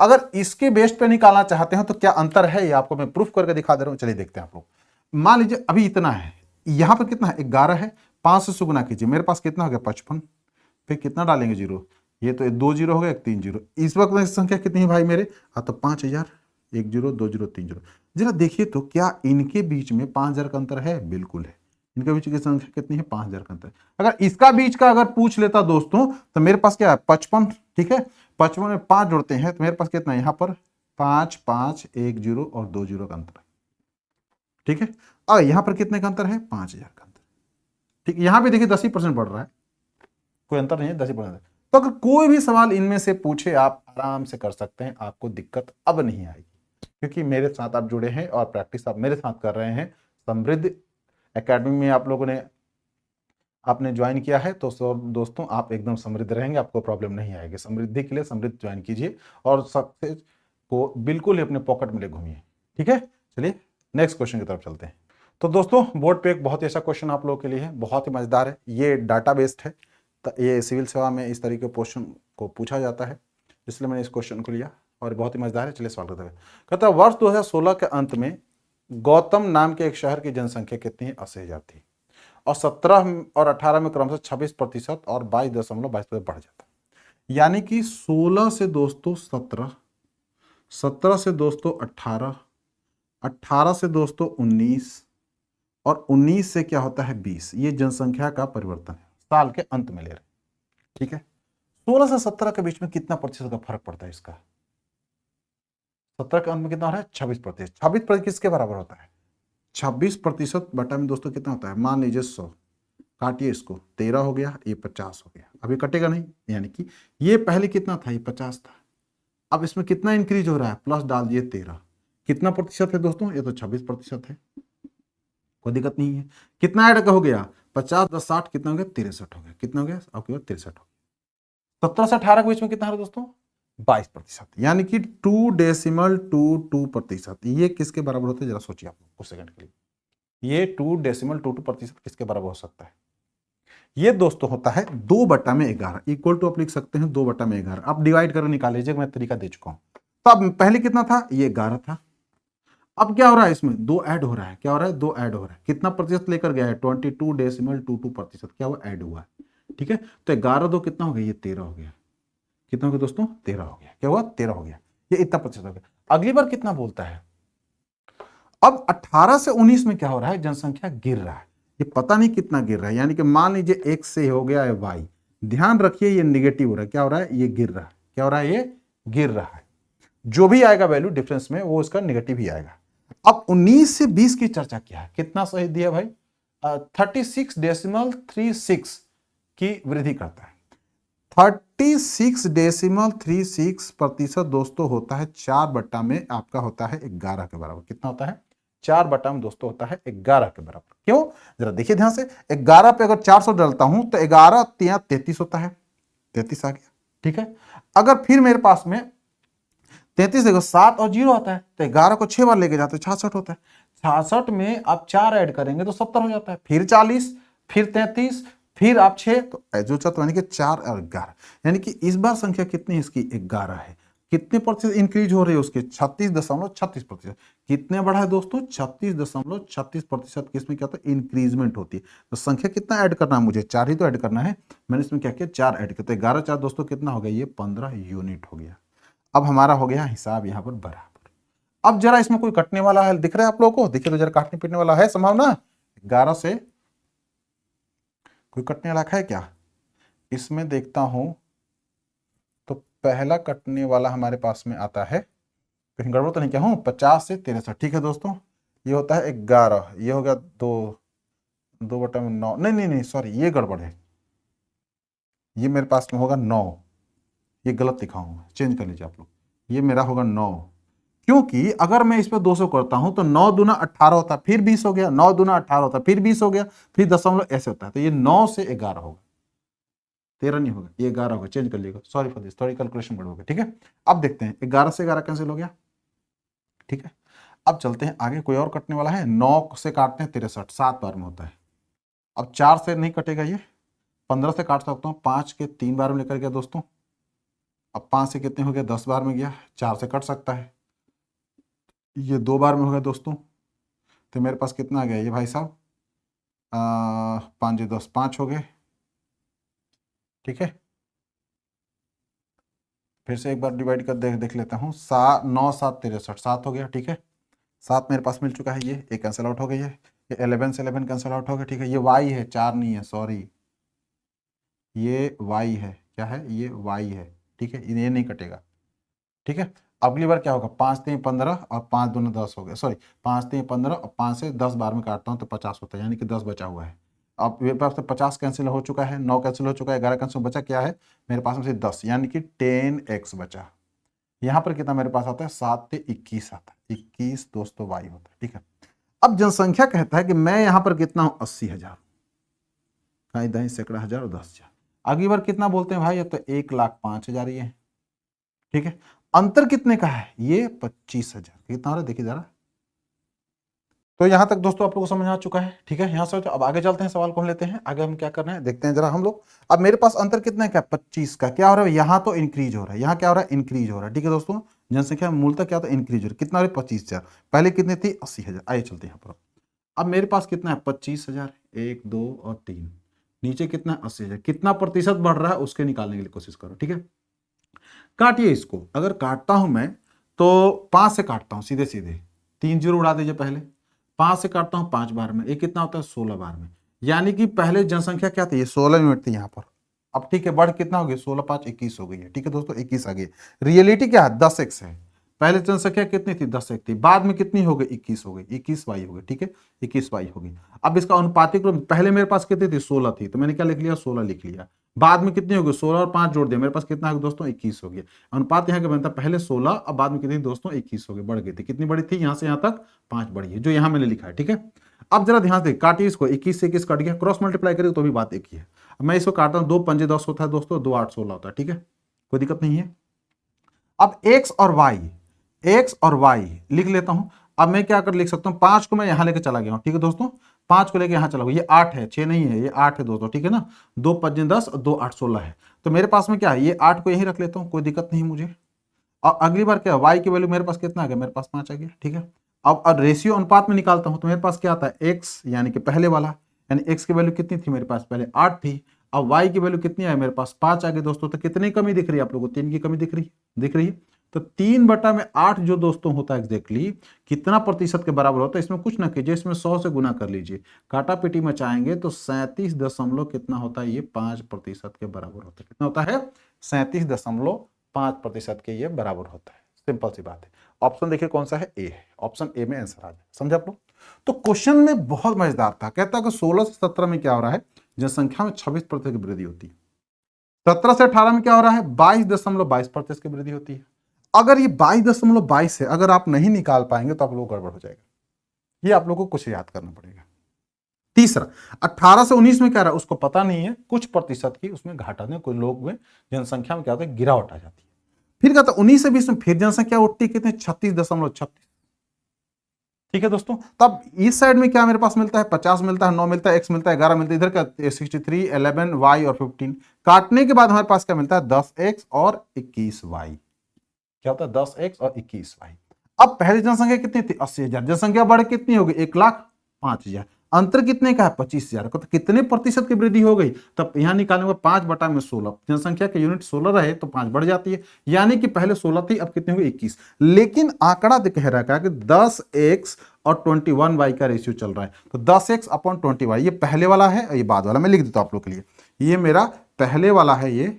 अगर इसके बेस पे निकालना चाहते हैं तो क्या अंतर है ये आपको मैं प्रूफ करके दिखा दे रहा हूं। चलिए देखते हैं आप लोग। मान लीजिए अभी इतना है, यहां पर कितना है 11 है, 5 से गुना कीजिए, मेरे पास कितना हो गया 55, फिर कितना डालेंगे जीरो, ये तो 2 जीरो हो गया 1 3 जीरो। इस वक्त में संख्या कितनी है भाई मेरे, तो 5000, 1 जीरो 2 जीरो 3 जीरो। जरा देखिए तो क्या इनके बीच में 5000 का अंतर है, बिल्कुल है। इनके बीच की संख्या कितनी है 5000 का अंतर। अगर इसका बीच का अगर पूछ लेता दोस्तों तो मेरे पास क्या है 55, ठीक है, 55 में 5 जोड़ते हैं तो मेरे पास कितना है यहाँ पर 5 5 1 जीरो और 2 जीरो का अंतर है। ठीक है, और यहाँ पर कितने का अंतर है 5000 का अंतर। ठीक, यहाँ पे देखिए 10% बढ़ रहा है, कोई अंतर नहीं है 10%। तो अगर कोई भी सवाल इनमें से पूछे आप आराम से कर सकते हैं, आपको दिक्कत अब नहीं आएगी, क्योंकि मेरे साथ आप जुड़े हैं और प्रैक्टिस आप मेरे साथ कर रहे हैं। समृद्ध एकेडमी में आप लोगों ने आपने ज्वाइन किया है तो सब दोस्तों आप एकदम समृद्ध रहेंगे, आपको प्रॉब्लम नहीं आएगी। समृद्धि के लिए समृद्ध ज्वाइन कीजिए और सक्सेस को बिल्कुल ही अपने पॉकेट में ले घूमिए। ठीक है, चलिए नेक्स्ट क्वेश्चन की तरफ चलते हैं। तो दोस्तों बोर्ड पे एक बहुत ही अच्छा क्वेश्चन आप लोगों के लिए है, बहुत ही मजेदार है, ये डाटा बेस्ड है। तो ये सिविल सेवा में इस तरीके के क्वेश्चन को पूछा जाता है, इसलिए मैंने इस क्वेश्चन को लिया और बहुत ही मजेदार है। चलिए सवाल करते हैं। कहता है वर्ष 2016 के अंत में गौतम नाम के एक शहर की जनसंख्या कितनी है 80,000 थी, और 17 और 18 में क्रमशः 26% और 22.22% बढ़ जाता है। यानी कि 16 से दोस्तों 17, 17 से दोस्तों 18, 18 से दोस्तों 19 और 19 से क्या होता है 20। ये जनसंख्या का परिवर्तन है, साल के अंत में ले रहे। ठीक है, 16 से 17 के बीच में कितना प्रतिशत का फर्क पड़ता है इसका, 17 के अंत में कितना हो रहा है 26%। 26% किसके बराबर होता है, 26% बटा में दोस्तों कितना होता है, मान लीजिए 100, काटिए इसको, 13 हो गया, ये 50 हो गया, अभी कटेगा नहीं। यानी कि ये पहले कितना था, ये 50 था, अब इसमें कितना इंक्रीज हो रहा है, प्लस डाल दिए 13। कितना प्रतिशत है दोस्तों, ये तो 26% है, कोई दिक्कत नहीं है। कितना ऐड हो गया 50 10 60 कितना हो गया 63 हो गया। कितना हो गया आपके पास 63 हो गया। 17 से 18 के बीच में कितना है दोस्तों 22%, यानी कि 2.22%। ये किसके बराबर होता है जरा सोचिए आप कुछ सेकंड के लिए, ये 2.22% किसके बराबर हो सकता है। ये दोस्तों होता है 2/11, इक्वल टू आप लिख सकते हैं 2/11। आप डिवाइड कर निकाल लीजिए, मैं तरीका दे चुका हूं। तो अब पहले कितना था, ये 11 था, अब क्या हो रहा है इसमें 2 ऐड हो रहा है। क्या हो रहा है 2 ऐड हो रहा है, कितना प्रतिशत लेकर गया है 22.22%, क्या हुआ ऐड हुआ है। ठीक है, तो 11 2 कितना हो गया, ये 13 हो गया। कितना हो गया दोस्तों 13 हो गया। क्या हुआ 13 हो गया, ये इतना प्रतिशत हो गया। अगली बार कितना बोलता है, अब 18 से 19 में क्या हो रहा है, जनसंख्या गिर रहा है। ये पता नहीं कितना गिर रहा है, यानी कि मान लीजिए x से हो गया है y, ध्यान रखिए ये निगेटिव हो रहा है। क्या हो रहा है, ये गिर रहा है। क्या हो रहा है, ये गिर रहा है। जो भी आएगा वैल्यू डिफरेंस में वो उसका निगेटिव ही आएगा। अब 19 से 20 की चर्चा क्या है, कितना सही दिया भाई 36.36 की वृद्धि करता है। 36.36% दोस्तों होता है 4 में आपका होता है 11 के बराबर। कितना होता है? 4 में दोस्तों होता है 11 के बराबर। क्यों? जरा देखिए ध्यान से, 11 पे अगर 400 डालता हूं तो 11 तिया 33 होता है, 33 आ गया। ठीक है, अगर फिर मेरे पास में 33 देखो 7 और 0 आता है तो 11 को 6 बार लेके जाते 66 होता है। 66 में आप 4 ऐड करेंगे तो 70 हो जाता है, फिर 40, फिर 33, फिर आप 6, तो जो चाहते यानी कि 4 और 11, यानी कि इस बार संख्या कितनी है इसकी? 11 है। कितने प्रतिशत इंक्रीज हो रही है उसके? 36.36%। कितने बढ़ा है दोस्तों? 36.36% की इसमें क्या होता है? इंक्रीजमेंट होती है। तो संख्या कितना ऐड करना है मुझे? 4 ही तो ऐड करना है। मैंने इसमें क्या किया? 4 ऐड किया, तो 11 4 दोस्तों कितना हो गया? ये 15 यूनिट हो गया। अब हमारा हो गया हिसाब यहाँ पर बराबर। अब जरा इसमें कोई कटने वाला है दिख रहा है आप लोगों को? देखिए तो जरा काटने पीटने वाला है संभावना? 11 से कोई कटने वाला है क्या? इसमें देखता हूं तो पहला कटने वाला हमारे पास में आता है, कहीं गड़बड़ तो नहीं क्या हूं? 50 से 63। ठीक है दोस्तों, ये होता है 11, ये हो गया 2/9। नहीं नहीं नहीं सॉरी, ये गड़बड़ है, ये मेरे पास में होगा 9, ये गलत लिखा हूं, चेंज कर लीजिए आप लोग। ये मेरा होगा 9, क्योंकि अगर मैं इस पर 200 करता हूं तो 9 दूना 18 होता है, फिर 20 हो गया, 9 दूना 18 होता है, फिर 20 हो गया, फिर दशमलव ऐसे होता है। तो ये 9 से 11 होगा, 13 नहीं होगा, ये 11 होगा। चेंज कर लीजिएगा, सॉरी फॉर दिस, थोड़ी कैलकुलेशन बढ़ हो गई। ठीक है, अब देखते हैं 11 से 11 कैंसिल हो गया। ठीक है, अब चलते हैं आगे। कोई और कटने वाला है? 9 से काटते हैं 63, 7 बार में होता है। अब 4 से नहीं कटेगा, ये 15 से काट सकता हूँ, 5 के 3 बार में लेकर गया दोस्तों। अब 5 से कितने हो गया? 10 बार में गया। 4 से कट सकता है, ये 2 बार में हो गया दोस्तों। तो मेरे पास कितना आ गया ये भाई साहब? 5 10 5 हो गए। ठीक है, फिर से एक बार डिवाइड कर देख लेता हूँ। 9 7 63, 7 हो गया। ठीक है, 7 मेरे पास मिल चुका है, ये एक कैंसिल आउट हो गई है। ये 11 से 11 कैंसिल आउट हो गया। ठीक है, ये वाई है, 4 नहीं है, सॉरी, ये वाई है। क्या है? ये वाई है। ठीक है, ये नहीं कटेगा। ठीक है, अगली बार क्या होगा? 5 3 15 और 5 दूना 10 हो गया, सॉरी 5 3 15 और 5 से 10 बार में काटता हूँ तो 50 होता है, यानी कि 10 बचा हुआ है। अब मेरे पास से 50 कैंसिल हो चुका है, 9 कैंसिल हो चुका है, 11 कैंसिल बचा क्या है मेरे पास में से? 10, यानी कि 10x बचा। यहाँ पर कितना मेरे पास आता है? 7 से 21 आता है, 21 दोस्तों वाई होता है। ठीक है, अब जनसंख्या कहता है कि मैं यहाँ पर कितना हूँ? 80,000, कहीं दही सैकड़ा हजार और 10,000। अगली बार कितना बोलते हैं भाई? अब तो 1,05,000 ये है। ठीक है, अंतर कितने का है? ये 25,000। कितना हो रहा है देखिए जरा। तो यहां तक दोस्तों आप लोगों को समझ आ चुका है। ठीक है, यहां से अब आगे चलते हैं, सवाल को हम लेते हैं आगे। हम क्या करना है देखते हैं जरा हम लोग। अब मेरे पास अंतर कितना क्या? 25 का। क्या हो रहा है यहाँ? तो इंक्रीज हो रहा है, यहाँ क्या हो रहा है? इंक्रीज हो रहा है। ठीक है दोस्तों, जनसंख्या मूलतः क्या होता है? इंक्रीज हो रहा है। कितना हो रहा है? 25,000। पहले कितनी थी? 80,000। आइए चलते हैं यहाँ पर। अब मेरे पास कितना है? 25,000, 1 2 और 3, नीचे कितना है? 80,000। कितना प्रतिशत बढ़ रहा है उसके निकालने के लिए कोशिश करो। ठीक है, काटिए इसको। अगर काटता हूं मैं तो 5 से काटता हूं, सीधे सीधे 3 जीरो उड़ा दीजिए पहले। 5 से काटता हूं 5 बार में, ये कितना होता है? 16 बार में। यानी कि पहले जनसंख्या क्या थी? ये 16 यूनिट थी यहाँ पर। अब ठीक है, बढ़ कितना हो गया? 16 5 21 हो गई है। ठीक है दोस्तों, 21 आ गई। रियलिटी क्या है? 10x है। पहले जनसंख्या कितनी थी? 10x थी, बाद में कितनी हो गई? 21 हो गई, 21 वाई हो गई। ठीक है, 21 वाई हो गई। अब इसका अनुपातिक रूप, पहले मेरे पास कितनी थी? 16 थी, तो मैंने क्या लिख लिया? 16 लिख लिया। बाद में कितनी हो गई? 16 और 5 जोड़ दिया, मेरे पास कितना है दोस्तों? 21 हो गया। अनुपात यहाँ के बनता पहले 16, अब बाद में कितनी दोस्तों? 21 हो गई। बढ़ गई थी, कितनी बड़ी थी? यहाँ से यहाँ तक 5 बढ़ी है, जो यहाँ मैंने लिखा है। ठीक है, अब जरा ध्यान से काटिए इसको। 21 से 21 कट गया, क्रॉस मल्टीप्लाई करें तो भी बात एक ही है। मैं इसको काटता हूँ, 2 पंजे 10 होता है दोस्तों, 2 8 16 होता है। ठीक है, कोई दिक्कत नहीं है। अब एक्स और वाई लिख लेता हूं। अब मैं क्या कर लिख सकता हूं? 5 को मैं यहां लेके चला गया हूं। ठीक है दोस्तों, 5 को लेके यहां चला गया, ये 8 है, 6 नहीं है, ये 8 है दोस्तों। ठीक है ना, 2 5 10 और 2 8 16 है। तो मेरे पास में क्या है? ये 8 को यहीं रख लेता हूं, कोई दिक्कत नहीं मुझे। और अगली बार क्या? वाई की वैल्यू मेरे पास कितना आ गया? मेरे पास 5 आ गया। ठीक है, अब रेशियो अनुपात में निकालता हूं तो मेरे पास क्या आता है? एक्स, यानी कि पहले वाला, यानी एक्स की वैल्यू कितनी थी मेरे पास? पहले 8 थी। अब वाई की वैल्यू कितनी आई? मेरे पास 5 आ गई दोस्तों। तो कितनी कमी दिख रही है आप लोगों को? 3 की कमी दिख रही है। तो 3/8 जो दोस्तों होता है एग्जैक्टली कितना प्रतिशत के बराबर होता है? इसमें कुछ ना कीजिए, इसमें 100 से गुना कर लीजिए, काटा पीटी मचाएंगे तो 37 दशमलव कितना होता है? ये 5% के बराबर होता है। कितना होता है? 37.5% के ये बराबर होता है। सिंपल सी बात है। ऑप्शन देखिए कौन सा है? ए है। ऑप्शन ए में आंसर आ जाए। समझे आप लोग? तो क्वेश्चन में बहुत मजेदार था। कहता है कि 16 से 17 में क्या हो रहा है? जनसंख्या में 26% की वृद्धि होती है। 17 से 18 में क्या हो रहा है, 22.22% की वृद्धि होती है। अगर ये 22.22 है, अगर आप नहीं निकाल पाएंगे तो आप लोग गड़बड़ हो जाएगा। ये आप लोगों को कुछ याद करना पड़ेगा। तीसरा, 18 से 19 में क्या रहा, उसको पता नहीं है, कुछ प्रतिशत की उसमें घाटा ने, कुछ लोग में जनसंख्या में क्या होता है, गिरावट आ जाती है। फिर कहता है 19 से 20 में फिर जनसंख्या उठती है कितने, 36.36। ठीक है दोस्तों, तब इस साइड में क्या मेरे पास मिलता है, 50 मिलता है, 9 मिलता है, x मिलता है, 11 मिलता है, इधर का 63, 11, y और 15 काटने के बाद हमारे पास क्या मिलता है, 10x और 21y। क्या होता है, 10x और 21y। अब पहली जनसंख्या कितनी थी, 80,000, जनसंख्या बढ़ कितनी होगी, 1,05,000, अंतर कितने का है, 25,000 का, तो कितने प्रतिशत की वृद्धि हो गई, तब यहां निकालेंगे 5/16, जनसंख्या के यूनिट 16 रहे तो 5 बढ़ जाती है, यानी कि पहले 16 थी, अब कितनी होगी, 21। लेकिन आंकड़ा कह रहा है कि 10x और 21y का रेशियो चल रहा है, तो 10x/20y ये पहले वाला है, ये बाद वाला मैं लिख देता हूं आप लोग के लिए, ये मेरा पहले वाला है ये,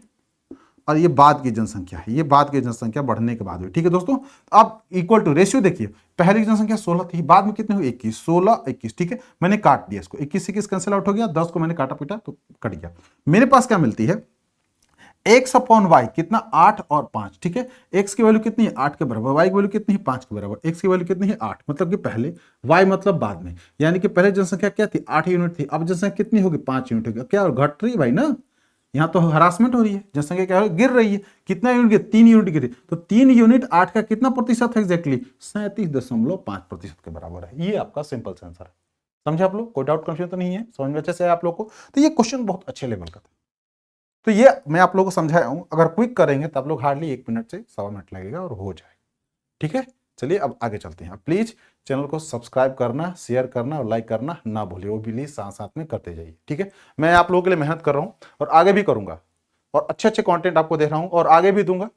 और ये बाद की जनसंख्या है, ये बाद की जनसंख्या बढ़ने के बाद हुई। ठीक है दोस्तों, अब इक्वल टू रेशियो देखिए, पहले की जनसंख्या 16 थी, बाद में कितनी हुई, 21, 16, 21। ठीक है, मैंने काट दिया इसको, 21 से 21 कैंसिल आउट हो गया, 10 को मैंने काटा पीटा तो कट गया। मेरे पास क्या मिलती है, x/y कितना, 8 और 5। ठीक है, x की वैल्यू कितनी है, 8 के बराबर, y की वैल्यू कितनी है, 5 के बराबर, x की वैल्यू कितनी है, 8, मतलब कि पहले, y मतलब बाद में, यानी कि पहले जनसंख्या क्या थी, 8 यूनिट थी, अब जनसंख्या कितनी होगी, 5 यूनिट होगी। क्या घट रही है भाई ना, यहां तो हरासमेंट हो रही है, जनसंख्या क्या है, गिर रही है। कितना यूनिट गिर, 3 यूनिट गिरी, तो 3 यूनिट 8 का कितना प्रतिशत है, एग्जैक्टली 37.5% के बराबर है। ये आपका सिंपल आंसर है। समझे आप लोग, कोई डाउट कंफ्यूजन तो नहीं है, समझ में अच्छे से आप लोग को। तो ये क्वेश्चन बहुत अच्छे लेवल का था, तो ये मैं आप लोगों को समझाया हूं, अगर क्विक करेंगे तो आप लोग हार्डली 1 मिनट से 1.25 मिनट लगेगा और हो जाएगा। ठीक है, चलिए अब आगे चलते हैं। प्लीज चैनल को सब्सक्राइब करना, शेयर करना और लाइक करना ना भूलिए, वो प्लीज साथ साथ में करते जाइए। ठीक है, मैं आप लोगों के लिए मेहनत कर रहा हूं और आगे भी करूंगा, और अच्छे अच्छे कंटेंट आपको दे रहा हूं और आगे भी दूंगा,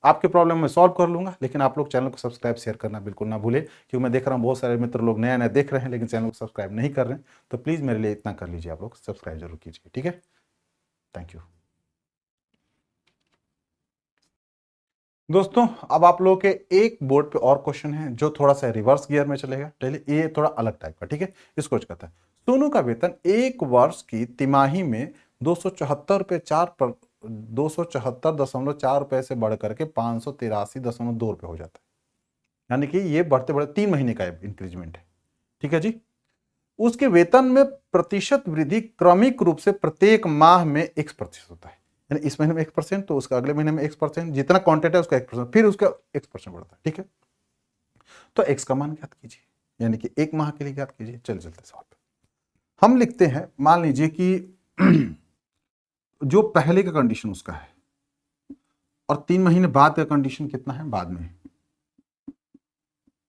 आपके प्रॉब्लम में सॉल्व कर लूंगा। लेकिन आप लोग चैनल को सब्सक्राइब शेयर करना बिल्कुल ना भूले, क्योंकि मैं देख रहा हूं बहुत सारे मित्र लोग नया नया देख रहे हैं लेकिन चैनल को सब्सक्राइब नहीं कर रहे हैं, तो प्लीज मेरे लिए इतना कर लीजिए, आप लोग सब्सक्राइब जरूर कीजिए। ठीक है, थैंक यू दोस्तों। अब आप लोगों के एक बोर्ड पे और क्वेश्चन है जो थोड़ा सा रिवर्स गियर में चलेगा, चलिए ये थोड़ा अलग टाइप का। ठीक है, इसको कहता है, सोनू का वेतन एक वर्ष की तिमाही में 274.4 रुपए से बढ़ करके 583.2 रुपए हो जाता है, यानी कि ये बढ़ते बढ़ते 3 महीने का इंक्रीजमेंट है। ठीक है जी, उसके वेतन में प्रतिशत वृद्धि क्रमिक रूप से प्रत्येक माह में 1% होता है, यानी इस महीने में 1%, तो उसका अगले महीने में 1%, जितना कॉन्टेंट है उसका 1%, फिर उसका 1% बढ़ता है। ठीक है, तो x का मान ज्ञात कीजिए, यानी कि एक माह के लिए ज्ञात कीजिए। चल चलते सवाल पे हम लिखते हैं, मान लीजिए कि जो पहले का कंडीशन उसका है और 3 महीने बाद का कंडीशन कितना है, बाद में।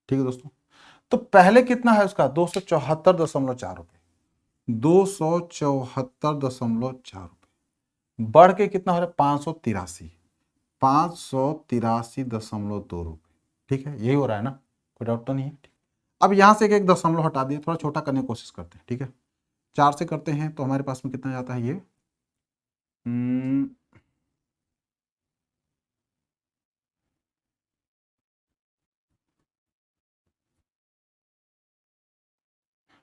ठीक है दोस्तों, तो पहले कितना है उसका, 274.4 रुपए, 274.4 रुपए, बढ़ के कितना हो रहा है, 583.2 रुपए। ठीक है, यही हो रहा है ना, कोई डाउट तो नहीं है। अब यहां से एक दशमलव हटा दिए, थोड़ा छोटा करने की कोशिश करते हैं। ठीक है, 4 से करते हैं तो हमारे पास में कितना जाता है, ये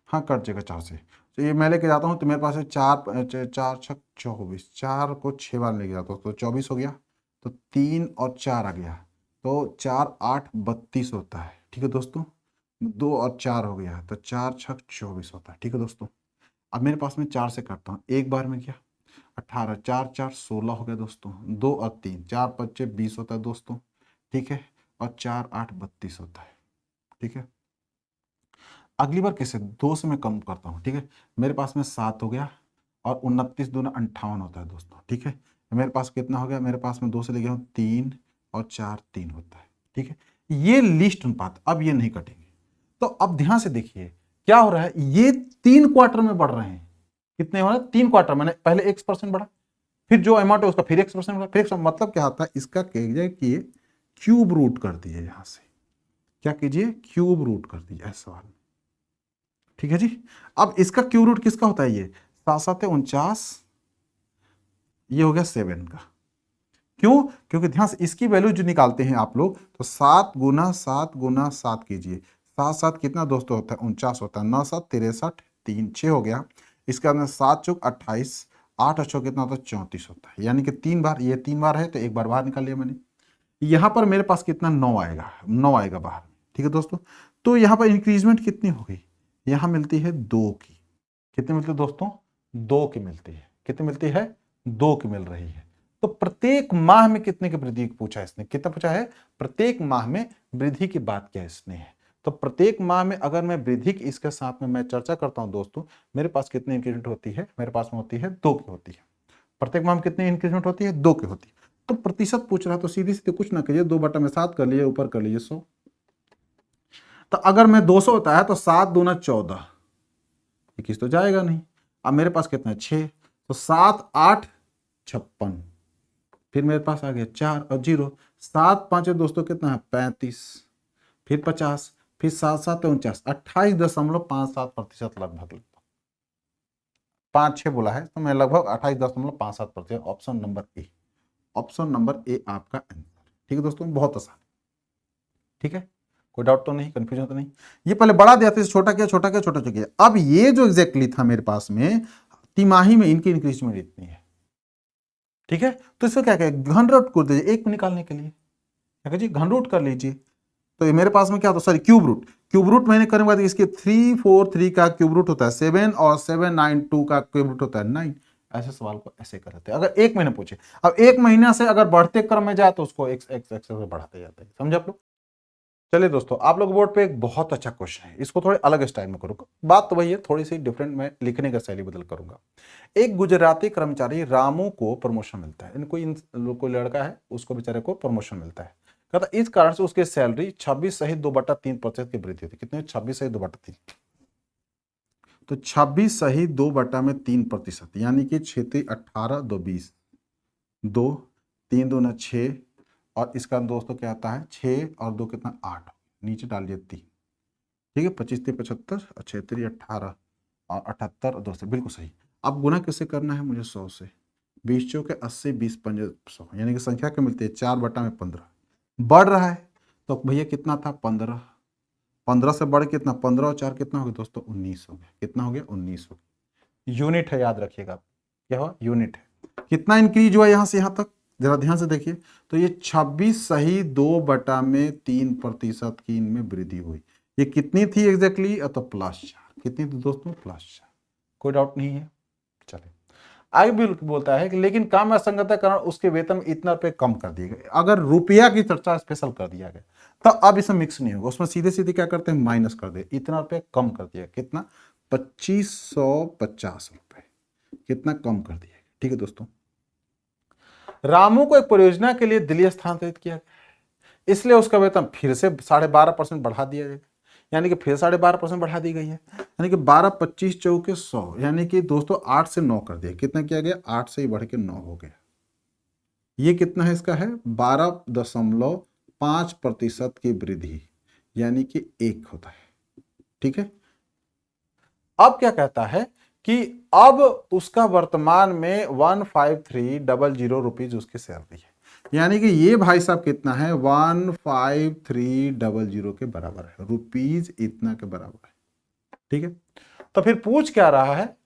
हाँ कट जाएगा 4 से, तो ये मैं लेके जाता हूँ, तो मेरे पास है 4 4 6 24, 4 को 6 बार लेके जाता हूँ तो 24 हो गया, तो 3 और 4 आ गया, तो 4 8 32 होता है। ठीक है दोस्तों, 2 और 4 हो गया, तो 4 6 24 होता है। ठीक है दोस्तों, अब मेरे पास में 4 से करता हूँ, एक बार में क्या, 18, 4 4 16 हो गया दोस्तों, 2 और 3 4 5 20 होता है दोस्तों। ठीक है, और 4 8 32 होता है। ठीक है, अगली बार कैसे, 2 से मैं कम करता हूँ। ठीक है, मेरे पास में 7 हो गया, और 29 दूना 58 होता है दोस्तों। ठीक है, मेरे पास कितना हो गया, मेरे पास में 2 से ले गया हूँ 3 और 4 3 होता है। ठीक है, ये लिस्ट अनुपात, अब ये नहीं कटेंगे। तो अब ध्यान से देखिए क्या हो रहा है, ये 3 क्वार्टर में बढ़ रहे हैं, कितने हो रहे हैं, 3 क्वार्टर, मैंने पहले x% बढ़ा, फिर जो अमाउंट है उसका फिर x% बढ़ा, फिर मतलब क्या होता है, इसका कीजिए कि क्यूब रूट कर दीजिए, यहां से क्या कीजिए, क्यूब रूट कर दीजिए ऐसा सवाल। ठीक है जी, अब इसका क्यूब रूट किसका होता है, ये 7 7 49, ये हो गया 7 का। क्यों, क्योंकि ध्यान से इसकी वैल्यू जो निकालते हैं आप लोग, तो 7 गुना 7 गुना 7 कीजिए, 7 7 कितना दोस्तों होता है, 49 होता है, 9 7 63, 3 6 हो गया, इसके बाद 7 चौक 28 8 और 6 कितना होता है 34 होता है, यानी कि 3 बार, ये 3 बार है तो एक बार बाहर निकाल लिया मैंने। यहाँ पर मेरे पास कितना 9 आएगा, 9 आएगा बाहर। ठीक है दोस्तों, तो यहाँ पर इंक्रीजमेंट कितनी हो गई, यहाँ मिलती है 2 की। कितनी मिलती है दोस्तों, 2 की मिलती है। कितनी मिलती है, 2 की मिल रही है। तो प्रत्येक माह में कितने की वृद्धि पूछा है इसने, कितना पूछा है, प्रत्येक माह में वृद्धि की बात किया इसने है। तो प्रत्येक माह में अगर मैं वृद्धि की इसके साथ में मैं चर्चा करता हूं दोस्तों, मेरे पास कितनी इंक्रीमेंट होती है, मेरे पास में होती है 2 की होती है। प्रत्येक माह में कितनी इंक्रीमेंट होती है, 2 की होती है। तो प्रतिशत पूछ रहा तो सीधी सीधी कुछ ना करिए, 2/7 कर लिए, ऊपर कर लीजिए 100। तो अगर मैं 200 होता है तो 7 दूना 14, 21 तो जाएगा नहीं। अब मेरे पास कितना है 6, तो 7 8 56, फिर मेरे पास आ गया 4 और 0, 7 5 दोस्तों कितना है 35, फिर 50, फिर 7 7 49, 28.57% लगभग 5 6 बोला है तो मैं लगभग 28.57%। Option number A, option number A आपका आंसर। ठीक है दोस्तों, बहुत आसान। ठीक है, कोई डाउट तो नहीं, कंफ्यूजन तो नहीं। ये पहले बड़ा दिया था, छोटा किया, छोटा किया, छोटा किया। अब ये जो एग्जैक्टली था मेरे पास में, तिमाही में इनकी इंक्रीजमेंट इतनी है। ठीक है, तो इसको क्या कहें, घन रूट कर दीजिए एक में निकालने के लिए, क्या कहिए घन रूट कर लीजिए। तो ये मेरे पास में क्या होता है, sorry cube root, cube root मैंने करने के बाद इसके 343 का क्यूब रूट होता है 7 और 792 का क्यूब रूट होता है 9। ऐसे सवाल को ऐसे करते हैं अगर एक महीने पूछे। अब एक महीना से अगर बढ़ते क्रम में जाए तो उसको एक्स एक्स एक्स से बढ़ाते जाते हैं, समझे आप लोग। चलिए दोस्तों, आप लोग बोर्ड पे एक बहुत अच्छा क्वेश्चन है, इसको थोड़े अलग स्टाइल में करूंगा, बात तो वही है, थोड़ी सी डिफरेंट मैं लिखने का शैली बदल करूंगा। एक गुजराती कर्मचारी रामू को प्रमोशन मिलता है, इनको इन कोई लड़का है उसको बेचारे को प्रमोशन मिलता है। कहता इस कारण से उसकी सैलरी 26 सहित 2/3% की वृद्धि होती है। कितने, 26 सहित 2/3, तो 26 सहित 2/3%, यानी कि 6 18 2 20, 2 3 2 6, और इसका दोस्तों क्या आता है 6 और 2 कितना 8, नीचे डाल दिए 3। ठीक है, 25 3 75 और 6 3 18 और 78 और 2 से, बिल्कुल सही। अब गुना किससे करना है मुझे, 100 से। 20 चौके 80, 20 पंजे 100, यानी कि संख्या क्या मिलती है 4/15। बढ़ रहा है तो भैया कितना था 15, 15 से बढ़ कितना 15 और 4 कितना हो गया दोस्तों 19 हो गया। कितना हो गया 19 हो गया। यूनिट है, याद रखिएगा क्या हुआ, यूनिट है। कितना इंक्रीज हुआ यहां से यहां तक, जरा ध्यान से देखिए। तो ये 26 सही 2/3% की इनमें वृद्धि हुई। ये कितनी थी एग्जैक्टली, तो +4। कितनी थी दोस्तों, +4। कोई डाउट नहीं है। चलिए आगे भी बोलता है कि लेकिन काम असंगतता कारण उसके वेतन में इतना रुपये कम कर दिए गए। अगर रुपया की चर्चा स्पेशल कर दिया गया तो अब इसमें मिक्स नहीं होगा, उसमें सीधे सीधे क्या करते हैं माइनस कर दे, इतना रुपये कम कर दिया, कितना 2550 रुपए, कितना कम कर दिया। ठीक है दोस्तों, रामू को एक परियोजना के लिए दिल्ली स्थानांतरित किया गया, इसलिए उसका वेतन फिर से 12.5% बढ़ा दिया गया, यानी कि फिर 12.5% बढ़ा दी गई है, यानी कि 12 25 चौके 100, यानी कि दोस्तों 8 से 9 कर दिया। कितना किया गया, 8 से ही बढ़ के 9 हो गया। ये कितना है, इसका है 12.5% की वृद्धि, यानी कि 1 होता है। ठीक है, अब क्या कहता है कि अब उसका वर्तमान में 15300 रुपीज उसकी सैलरी है, यानी कि ये भाई साहब कितना है 15300 के बराबर है, रुपीज इतना के बराबर है। ठीक है, तो फिर पूछ क्या रहा है,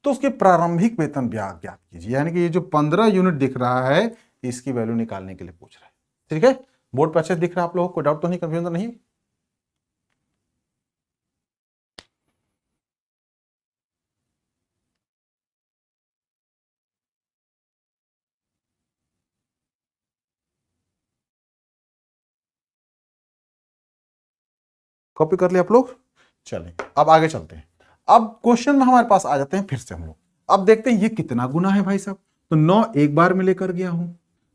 तो उसके प्रारंभिक वेतन ज्ञात कीजिए, यानी कि ये जो 15 यूनिट दिख रहा है इसकी वैल्यू निकालने के लिए पूछ रहा है। ठीक है, बोर्ड पर अच्छे दिख रहा है आप लोगों को, कोई डाउट तो नहीं, कंफ्यूजन तो नहीं। कॉपी कर लिया आप लोग। चलें अब आगे चलते हैं। अब क्वेश्चन में हमारे पास आ जाते हैं फिर से हम लोग। अब देखते हैं ये कितना गुना है भाई साहब। तो 9 एक बार में लेकर गया हूं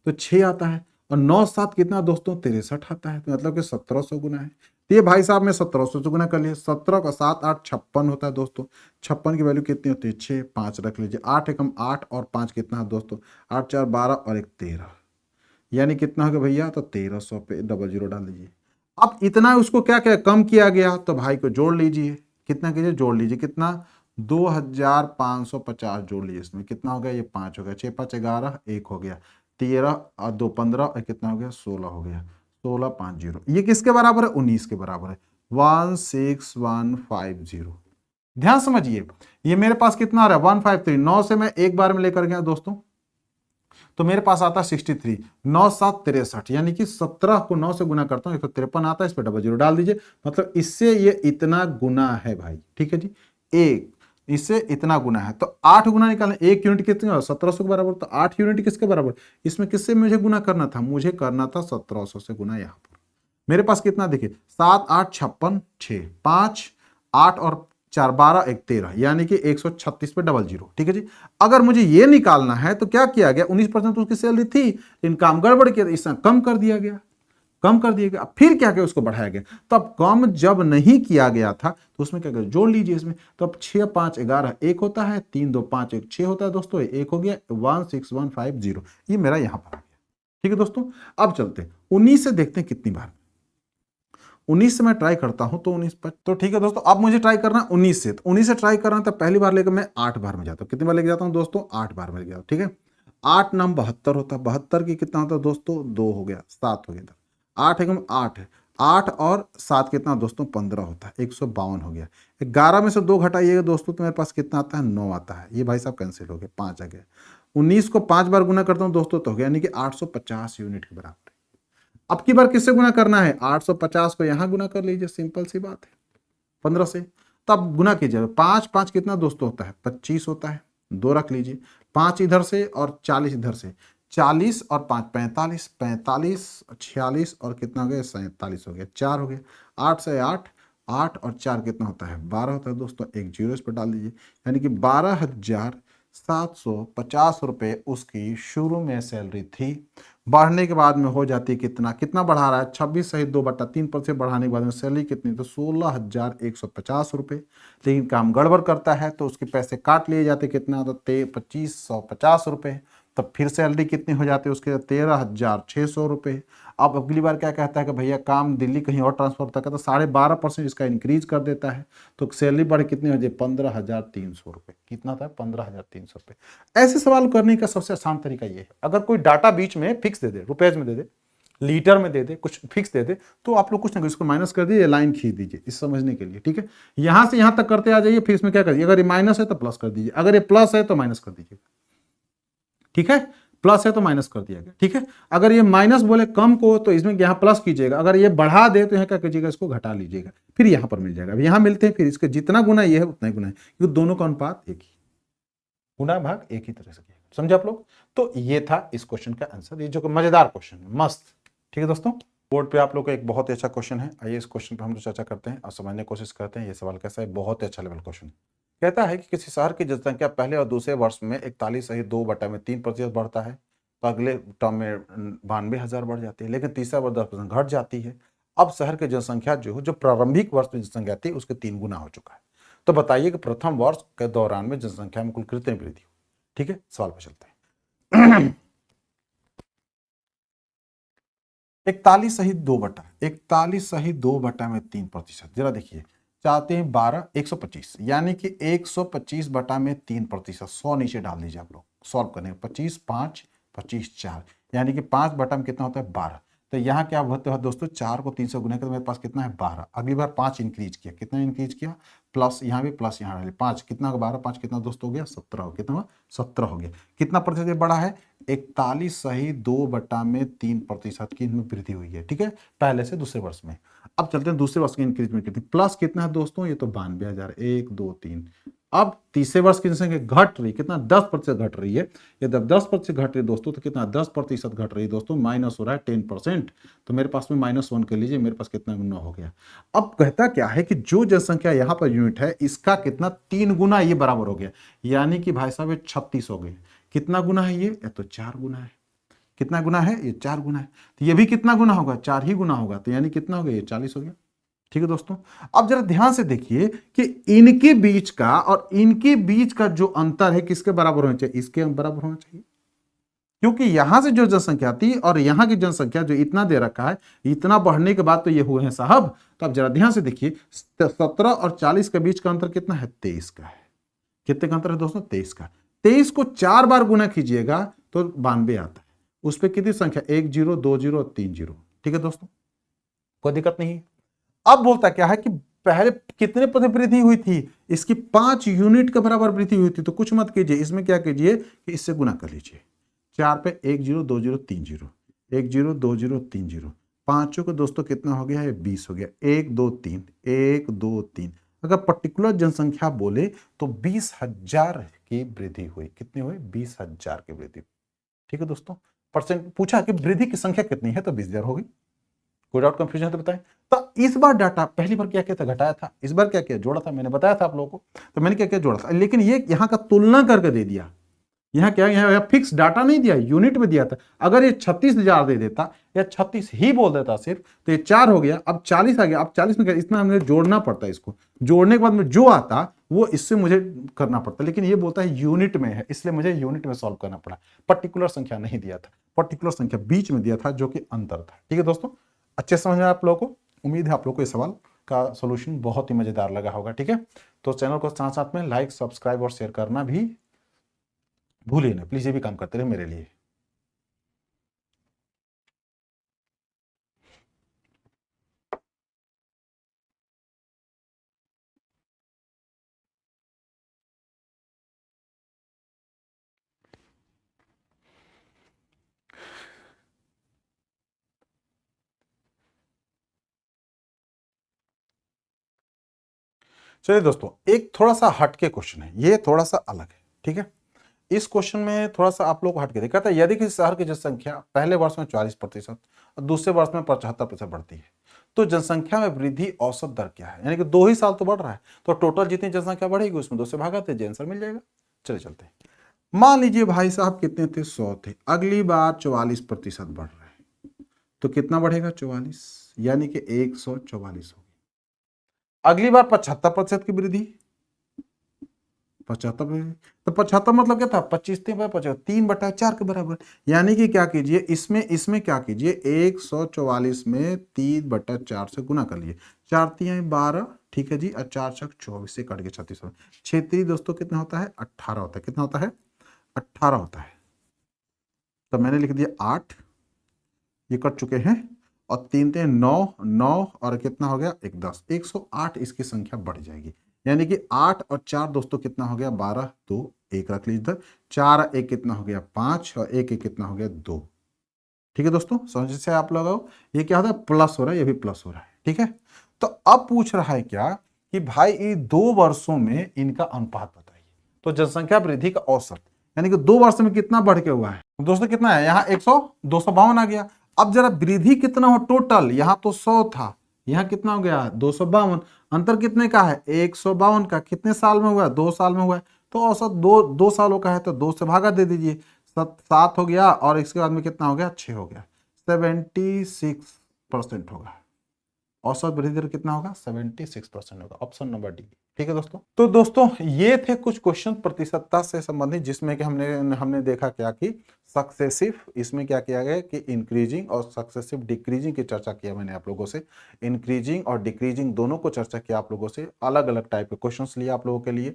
तो 6 आता है, और 9 7 कितना दोस्तों 63 आता है, तो मतलब कि 1700 गुना है। तो ये भाई साहब मैं 1700 से गुना कर लिया, 17 का 7 8 56 होता है दोस्तों। 56 की वैल्यू कितनी होती है 6, 5 रख लीजिए, 8 एकम 8 और 5 कितना है दोस्तों 8 4 12 और 1 13, यानी कितना हो गया भैया, तो 1300 पे 00 डाल दीजिए। अब इतना उसको क्या क्या कम किया गया, तो भाई को जोड़ लीजिए, कितना कीजिए जोड़ लीजिए, कितना 2550 जोड़ लीजिए, इसमें कितना हो गया, ये 5 हो गया, 6 5 11, 1 हो गया, 13 और 2 15 और कितना हो गया 16 हो गया, 1650। ये किसके बराबर है 19 के बराबर है, 16150। ध्यान समझिए, ये मेरे पास कितना आ रहा है 153, 9 से मैं एक बार में लेकर गया दोस्तों तो मेरे पास आता है 63, 9 7 63, यानी कि 17 को 9 से गुना करता हूं 153 आता है, इस पर डबल जीरो डाल दीजिए, मतलब इससे ये इतना गुना है भाई, ठीक है जी, एक इससे इतना गुना है, तो 8 गुना निकालें, एक यूनिट कितने 1700 के बराबर, तो 8 यूनिट किसके बराबर, इसमें किससे मुझे गुना करना था, मुझे करना था 1700 से गुना। यहां पर मेरे पास कितना देखिए 7 8 56 6 5 8 और 4 12 1 13, यानी कि 136 पे डबल जीरो, ठीक है जी। अगर मुझे ये निकालना है तो क्या किया गया, 19% तो उसकी सैलरी थी, लेकिन काम गड़बड़ किया, इसमें कम कर दिया गया, कम कर दिया गया। अब फिर क्या किया, उसको बढ़ाया गया, तो अब कम जब नहीं किया गया था तो उसमें क्या करें, जोड़ लीजिए इसमें, तो अब 6 5 11 1 होता है, 3 2 5 1 6 होता है दोस्तों, एक हो गया 16150, ये मेरा यहां पर आ गया, ठीक है दोस्तों। अब चलते हैं 19 से देखते हैं कितनी बार, 19 से मैं ट्राई करता हूं तो 19 पर, तो ठीक है दोस्तों, अब मुझे ट्राई करना है 19 से, तो 19 से ट्राई कर रहा हूं तो पहली बार लेकर मैं 8 बार में जाता हूं, कितनी बार लेके जाता हूं दोस्तों, 8 बार में लेके जाता हूं, ठीक है। 8 नाम 72 होता है, 72 की कितना होता है दोस्तों, 2 हो गया, 7 हो गया, 8 एकम 8 है, 8 और 7 कितना दोस्तों 15 होता है, 152 हो गया। 11 में से 2 घटाइएगा दोस्तों तो मेरे पास कितना आता है, 9 आता है, ये भाई साहब कैंसिल हो गया, 5 आ गया। 19 को 5 बार गुना करता हूं दोस्तों तो हो गया, यानी कि 850 यूनिट के बराबर। अब की बार किससे गुना करना है, 850 को यहां गुना कर लीजिए, सिंपल सी बात है 15 से, तब गुना कीजिए, 5 5 कितना दोस्तों होता है 25 होता है, 2 रख लीजिए, 5 इधर से और 40 इधर से, 40 और 5 45, 45 46 और कितना हो गया 47 हो गया, 4 हो गया, 8 से 8, 8 और 4 कितना होता है 12 होता है दोस्तों, एक जीरो इस पर डाल दीजिए, यानी कि 12,750 रुपये उसकी शुरू में सैलरी थी। बढ़ने के बाद में हो जाती है कितना, कितना बढ़ा रहा है 26 सहित 2/3% बढ़ाने के बाद में सैलरी कितनी, तो 16,150 रुपये, लेकिन काम गड़बड़ करता है तो उसके पैसे काट लिए जाते, कितना तो 2550 रुपये, तब फिर सैलरी कितनी हो जाती है उसके 13,600 रुपये। अब अगली बार क्या कहता है कि भैया काम दिल्ली कहीं और ट्रांसफर होता है, तो 12.5% इसका इंक्रीज कर देता है, तो सैलरी बढ़ कितनी हो जाए 15,300 रुपये, कितना था 15,300 रुपये। ऐसे सवाल करने का सबसे आसान तरीका ये है, अगर कोई डाटा बीच में फिक्स दे दे, रुपएज में दे दे, लीटर में दे दे, कुछ फिक्स दे दे, तो आप लोग कुछ ना कुछ इसको माइनस कर दीजिए, लाइन खींच दीजिए इस समझने के लिए, ठीक है। यहां से यहां तक करते आ जाइए, फिर इसमें क्या करिए, अगर ये माइनस है तो प्लस कर दीजिए, अगर ये प्लस है तो माइनस कर दीजिए, ठीक है, प्लस है तो माइनस कर दिया गया, ठीक है। अगर ये माइनस बोले कम को तो इसमें यहां प्लस कीजिएगा, अगर ये बढ़ा दे तो यहां क्या कीजिएगा, इसको घटा लीजिएगा, फिर यहां पर मिल जाएगा, यहां मिलते हैं, फिर इसके जितना गुना ये है उतना ही गुना है, क्योंकि दोनों का अनुपात एक ही, गुना भाग एक ही तरह से किया, समझे आप लोग। तो ये था इस क्वेश्चन का आंसर, ये जो मजेदार क्वेश्चन है, मस्त, ठीक है दोस्तों। बोर्ड पे आप लोग का एक बहुत ही अच्छा क्वेश्चन है, आइए इस क्वेश्चन पे हम लोग चर्चा करते हैं और समझने की कोशिश करते हैं ये सवाल कैसा है। बहुत ही अच्छा लेवल क्वेश्चन कहता है कि किसी शहर की जनसंख्या पहले और दूसरे वर्ष में 41.2/3% बढ़ता है, तो अगले टर्म में 92,000 बढ़ जाती है, लेकिन तीसरा वर्ष 10% घट जाती है। अब शहर की जनसंख्या जो प्रारंभिक वर्ष में जनसंख्या थी उसके 3 गुना हो चुका है, तो बताइए कि प्रथम वर्ष के दौरान में जनसंख्या में कुल कितनी वृद्धि हुई। ठीक है, सवाल पर चलते हैं। 41/2/3%, जरा देखिए, चाहते हैं 125, यानी कि 125/3%, 100 नीचे डाल दीजिए आप लोग, सॉल्व करने 25 5 25 4, यानी कि 5 में कितना होता है 12, तो यहाँ क्या होता है दोस्तों, 4 को 3 से गुना कर मेरे पास कितना है 12, अगली बार 5 इंक्रीज किया, कितना इंक्रीज किया, प्लस यहाँ भी प्लस यहाँ डाले 5, कितना 12 5 कितना दोस्तों हो गया 17, हो कितना 17 हो गया, कितना प्रतिशत बढ़ा है 41.2/3% की इनमें वृद्धि हुई है, ठीक है, पहले से दूसरे वर्ष में। अब चलते हैं दूसरे वर्ष की इंक्रीजमेंट कितनी, प्लस कितना है दोस्तों, ये तो 92,000, 1 2 3। अब तीसरे वर्ष की संख्या घट रही, कितना 10% घट रही है, ये जब 10% घट रही है दोस्तों तो कितना 10% घट रही है दोस्तों, माइनस हो रहा है 10%, तो मेरे पास में -1 कर लीजिए, मेरे पास कितना 9 हो गया। अब कहता क्या है कि जो जनसंख्या यहाँ पर यूनिट है इसका कितना 3 गुना ये बराबर हो गया, यानी कि भाई साहब ये 36 हो गए। कितना गुना है ये तो 4 गुना है, कितना गुना है ये 4 गुना है, तो ये भी कितना गुना होगा 4 ही गुना होगा, तो यानी कितना हो गया ये 40 हो गया, ठीक है दोस्तों। अब जरा ध्यान से देखिए कि इनके बीच का और इनके बीच का जो अंतर है किसके बराबर होना चाहिए, इसके बराबर होना चाहिए, क्योंकि यहां से जो जनसंख्या थी और यहां की जनसंख्या जो इतना दे रखा है, इतना बढ़ने के बाद तो ये हुए हैं साहब। तो अब जरा ध्यान से देखिए 17 और 40 के बीच का अंतर कितना है 23 का है, कितने का अंतर है दोस्तों 23 का। 23 को 4 बार गुना कीजिएगा तो 92 आता है, उस पर कितनी संख्या 1 0 2 0 3 0, ठीक है दोस्तों, कोई दिक्कत नहीं। अब बोलता क्या है कि पहले कितने पर वृद्धि हुई थी, इसकी 5 यूनिट के बराबर वृद्धि हुई थी। तो कुछ मत कीजिए, इसमें क्या कीजिए कि इससे गुना कर लीजिए। 4 पे 1 0 2 0 3 0, 1 0 2 0 3 0, पांचों को दोस्तों कितना हो गया है, 20 हो गया। 1 2 3 1 2 3, अगर पर्टिकुलर जनसंख्या बोले तो 20,000 की वृद्धि हुई। कितनी हुई, 20,000 की वृद्धि। ठीक है दोस्तों, परसेंट पूछा कि वृद्धि की संख्या कितनी है, तो 20,000 होगी। कोई डाउट कंफ्यूजन है तो बताएं। तो इस बार डाटा, पहली बार क्या किया था, घटाया था। इस बार क्या किया, जोड़ा था। मैंने बताया था आप लोगों को, तो मैंने क्या किया, जोड़ा था। लेकिन ये यहाँ का तुलना करके दे दिया। यहाँ क्या, यहाँ फिक्स डाटा नहीं दिया, यूनिट में दिया था। अगर ये 36,000 दे देता या 36 ही बोल देता सिर्फ, तो ये 4 हो गया, अब 40 आ गया। अब 40 में क्या, इतना हमें जोड़ना पड़ता है। इसको जोड़ने के बाद में जो आता वो इससे मुझे करना पड़ता, लेकिन ये बोलता है यूनिट में है, इसलिए मुझे यूनिट में सॉल्व करना पड़ा। पर्टिकुलर संख्या नहीं दिया था, पर्टिकुलर संख्या बीच में दिया था, जो कि अंतर था। ठीक है दोस्तों, अच्छे समझ में आप लोगों को। उम्मीद है आप लोगों को इस सवाल का सोल्यूशन बहुत ही मजेदार लगा होगा। ठीक है, तो चैनल को साथ साथ में लाइक, सब्सक्राइब और शेयर करना भी भूलिए ना प्लीज, ये भी काम करते रहे मेरे लिए। चलिए दोस्तों, एक थोड़ा सा हटके क्वेश्चन है, ये थोड़ा सा अलग है। ठीक है, इस क्वेश्चन में थोड़ा सा आप लोग को हटके देखा था। यदि किसी शहर की जनसंख्या पहले वर्ष में 40% और दूसरे वर्ष में 75% बढ़ती है, तो जनसंख्या में वृद्धि औसत दर क्या है। यानी कि 2 ही साल तो बढ़ रहा है, तो टोटल जितनी जनसंख्या बढ़ेगी उसमें 2 से भागाते हैं, आंसर मिल जाएगा। चलिए चलते हैं। मान लीजिए भाई साहब कितने थे, 100 थे। अगली बार 44% बढ़ रहा है, तो कितना बढ़ेगा, 44, यानी कि 144 हो। अगली बार 75% की वृद्धि, 75, तो 75 मतलब क्या था, 25 3 25, 3/4 के बराबर। यानी कि क्या कीजिए, इसमें इसमें क्या कीजिए, 144 में 3/4 से गुना कर लीजिए। 4 3 12, ठीक है जी, और 4 6 24 से कट के 36 होता है। 6 दोस्तों कितना होता है, 18 होता है। कितना होता है, 18 होता है। तो मैंने लिख दिया 8, ये कट चुके हैं, और 3 3 9 9, और कितना हो गया, 1 10, 108 इसकी संख्या बढ़ जाएगी। यानी कि 8 और 4 दोस्तों कितना हो गया, 12, 2 1 रख लीजिए इधर। 4 1 कितना हो गया, 5, और 1 1 कितना हो गया, 2। ठीक है दोस्तों, समझ से आप लोग, ये क्या होता है, प्लस हो रहा है, ये भी प्लस हो रहा है। ठीक है, तो अब पूछ रहा है क्या कि भाई ये 2 वर्षों में इनका अनुपात बताइए। तो जनसंख्या वृद्धि का औसत, यानी कि 2 वर्ष में कितना बढ़ के हुआ है दोस्तों, कितना है, यहाँ 100 252 आ गया। अब जरा वृद्धि कितना हो टोटल, यहां तो 100 था, यहां कितना हो गया, 252। अंतर कितने का है, 152 का। कितने साल में हुआ है, 2 साल में हुआ है। तो औसत 2 सालों का है, तो 2 से भागा दे दीजिए। 7 हो गया, और इसके बाद में कितना हो गया, 6 हो गया। 76% होगा। औसत वृद्धि दर कितना होगा, 76% होगा। Option number D. ठीक है दोस्तों, तो दोस्तों ये थे कुछ क्वेश्चन प्रतिशतता से संबंधित, जिसमें कि हमने देखा क्या कि सक्सेसिव, इसमें क्या किया गया कि इंक्रीजिंग और सक्सेसिव डिक्रीजिंग की चर्चा किया मैंने आप लोगों से। इंक्रीजिंग और डिक्रीजिंग दोनों को चर्चा किया आप लोगों से। अलग अलग टाइप के क्वेश्चंस लिए आप लोगों के लिए,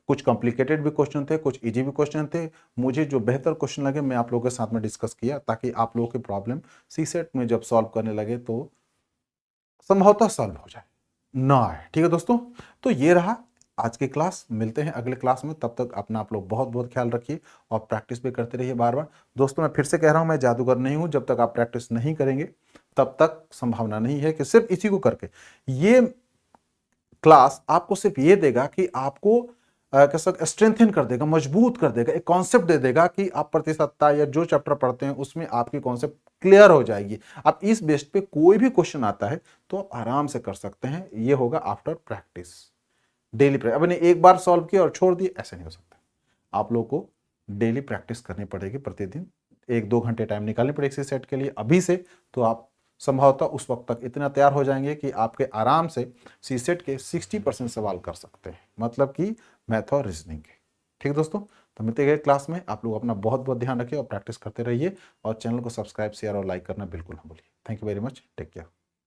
कुछ कॉम्प्लिकेटेड भी क्वेश्चन थे, कुछ इजी भी क्वेश्चन थे। मुझे जो बेहतर क्वेश्चन लगे मैं आप लोगों के साथ में डिस्कस किया, ताकि आप लोगों की प्रॉब्लम सीसेट में जब सॉल्व करने लगे तो संभवतः सॉल्व हो जाए, ना आए। ठीक है दोस्तों, तो ये रहा आज की क्लास। मिलते हैं अगले क्लास में, तब तक अपना आप लोग बहुत बहुत ख्याल रखिए, और प्रैक्टिस भी करते रहिए बार बार। दोस्तों मैं फिर से कह रहा हूं, मैं जादूगर नहीं हूं। जब तक आप प्रैक्टिस नहीं करेंगे तब तक संभावना नहीं है कि सिर्फ इसी को करके, ये क्लास आपको सिर्फ ये देगा कि आपको कैसा स्ट्रेंथन कर देगा, मजबूत कर देगा, एक कॉन्सेप्ट दे देगा कि आप प्रतिशतता या जो चैप्टर पढ़ते हैं उसमें आपकी कॉन्सेप्ट क्लियर हो जाएगी। आप इस बेस पे कोई भी क्वेश्चन आता है तो आप आराम से कर सकते हैं। ये होगा आफ्टर प्रैक्टिस, डेली प्रैक्टिस। अब एक बार सॉल्व किया और छोड़ दिए, ऐसे नहीं हो सकता। आप लोग को डेली प्रैक्टिस करनी पड़ेगी, प्रतिदिन 1-2 घंटे टाइम निकालनी पड़ेगी इसी सेट के लिए अभी से। तो आप संभवतः उस वक्त तक इतना तैयार हो जाएंगे कि आपके आराम से सीसेट के 60% सवाल कर सकते हैं, मतलब कि मैथ और रीजनिंग के। ठीक है दोस्तों, तो मिलते हैं क्लास में। आप लोग अपना बहुत बहुत ध्यान रखिए और प्रैक्टिस करते रहिए, और चैनल को सब्सक्राइब, शेयर और लाइक करना बिल्कुल ना भूलिए। Thank you very much, take care.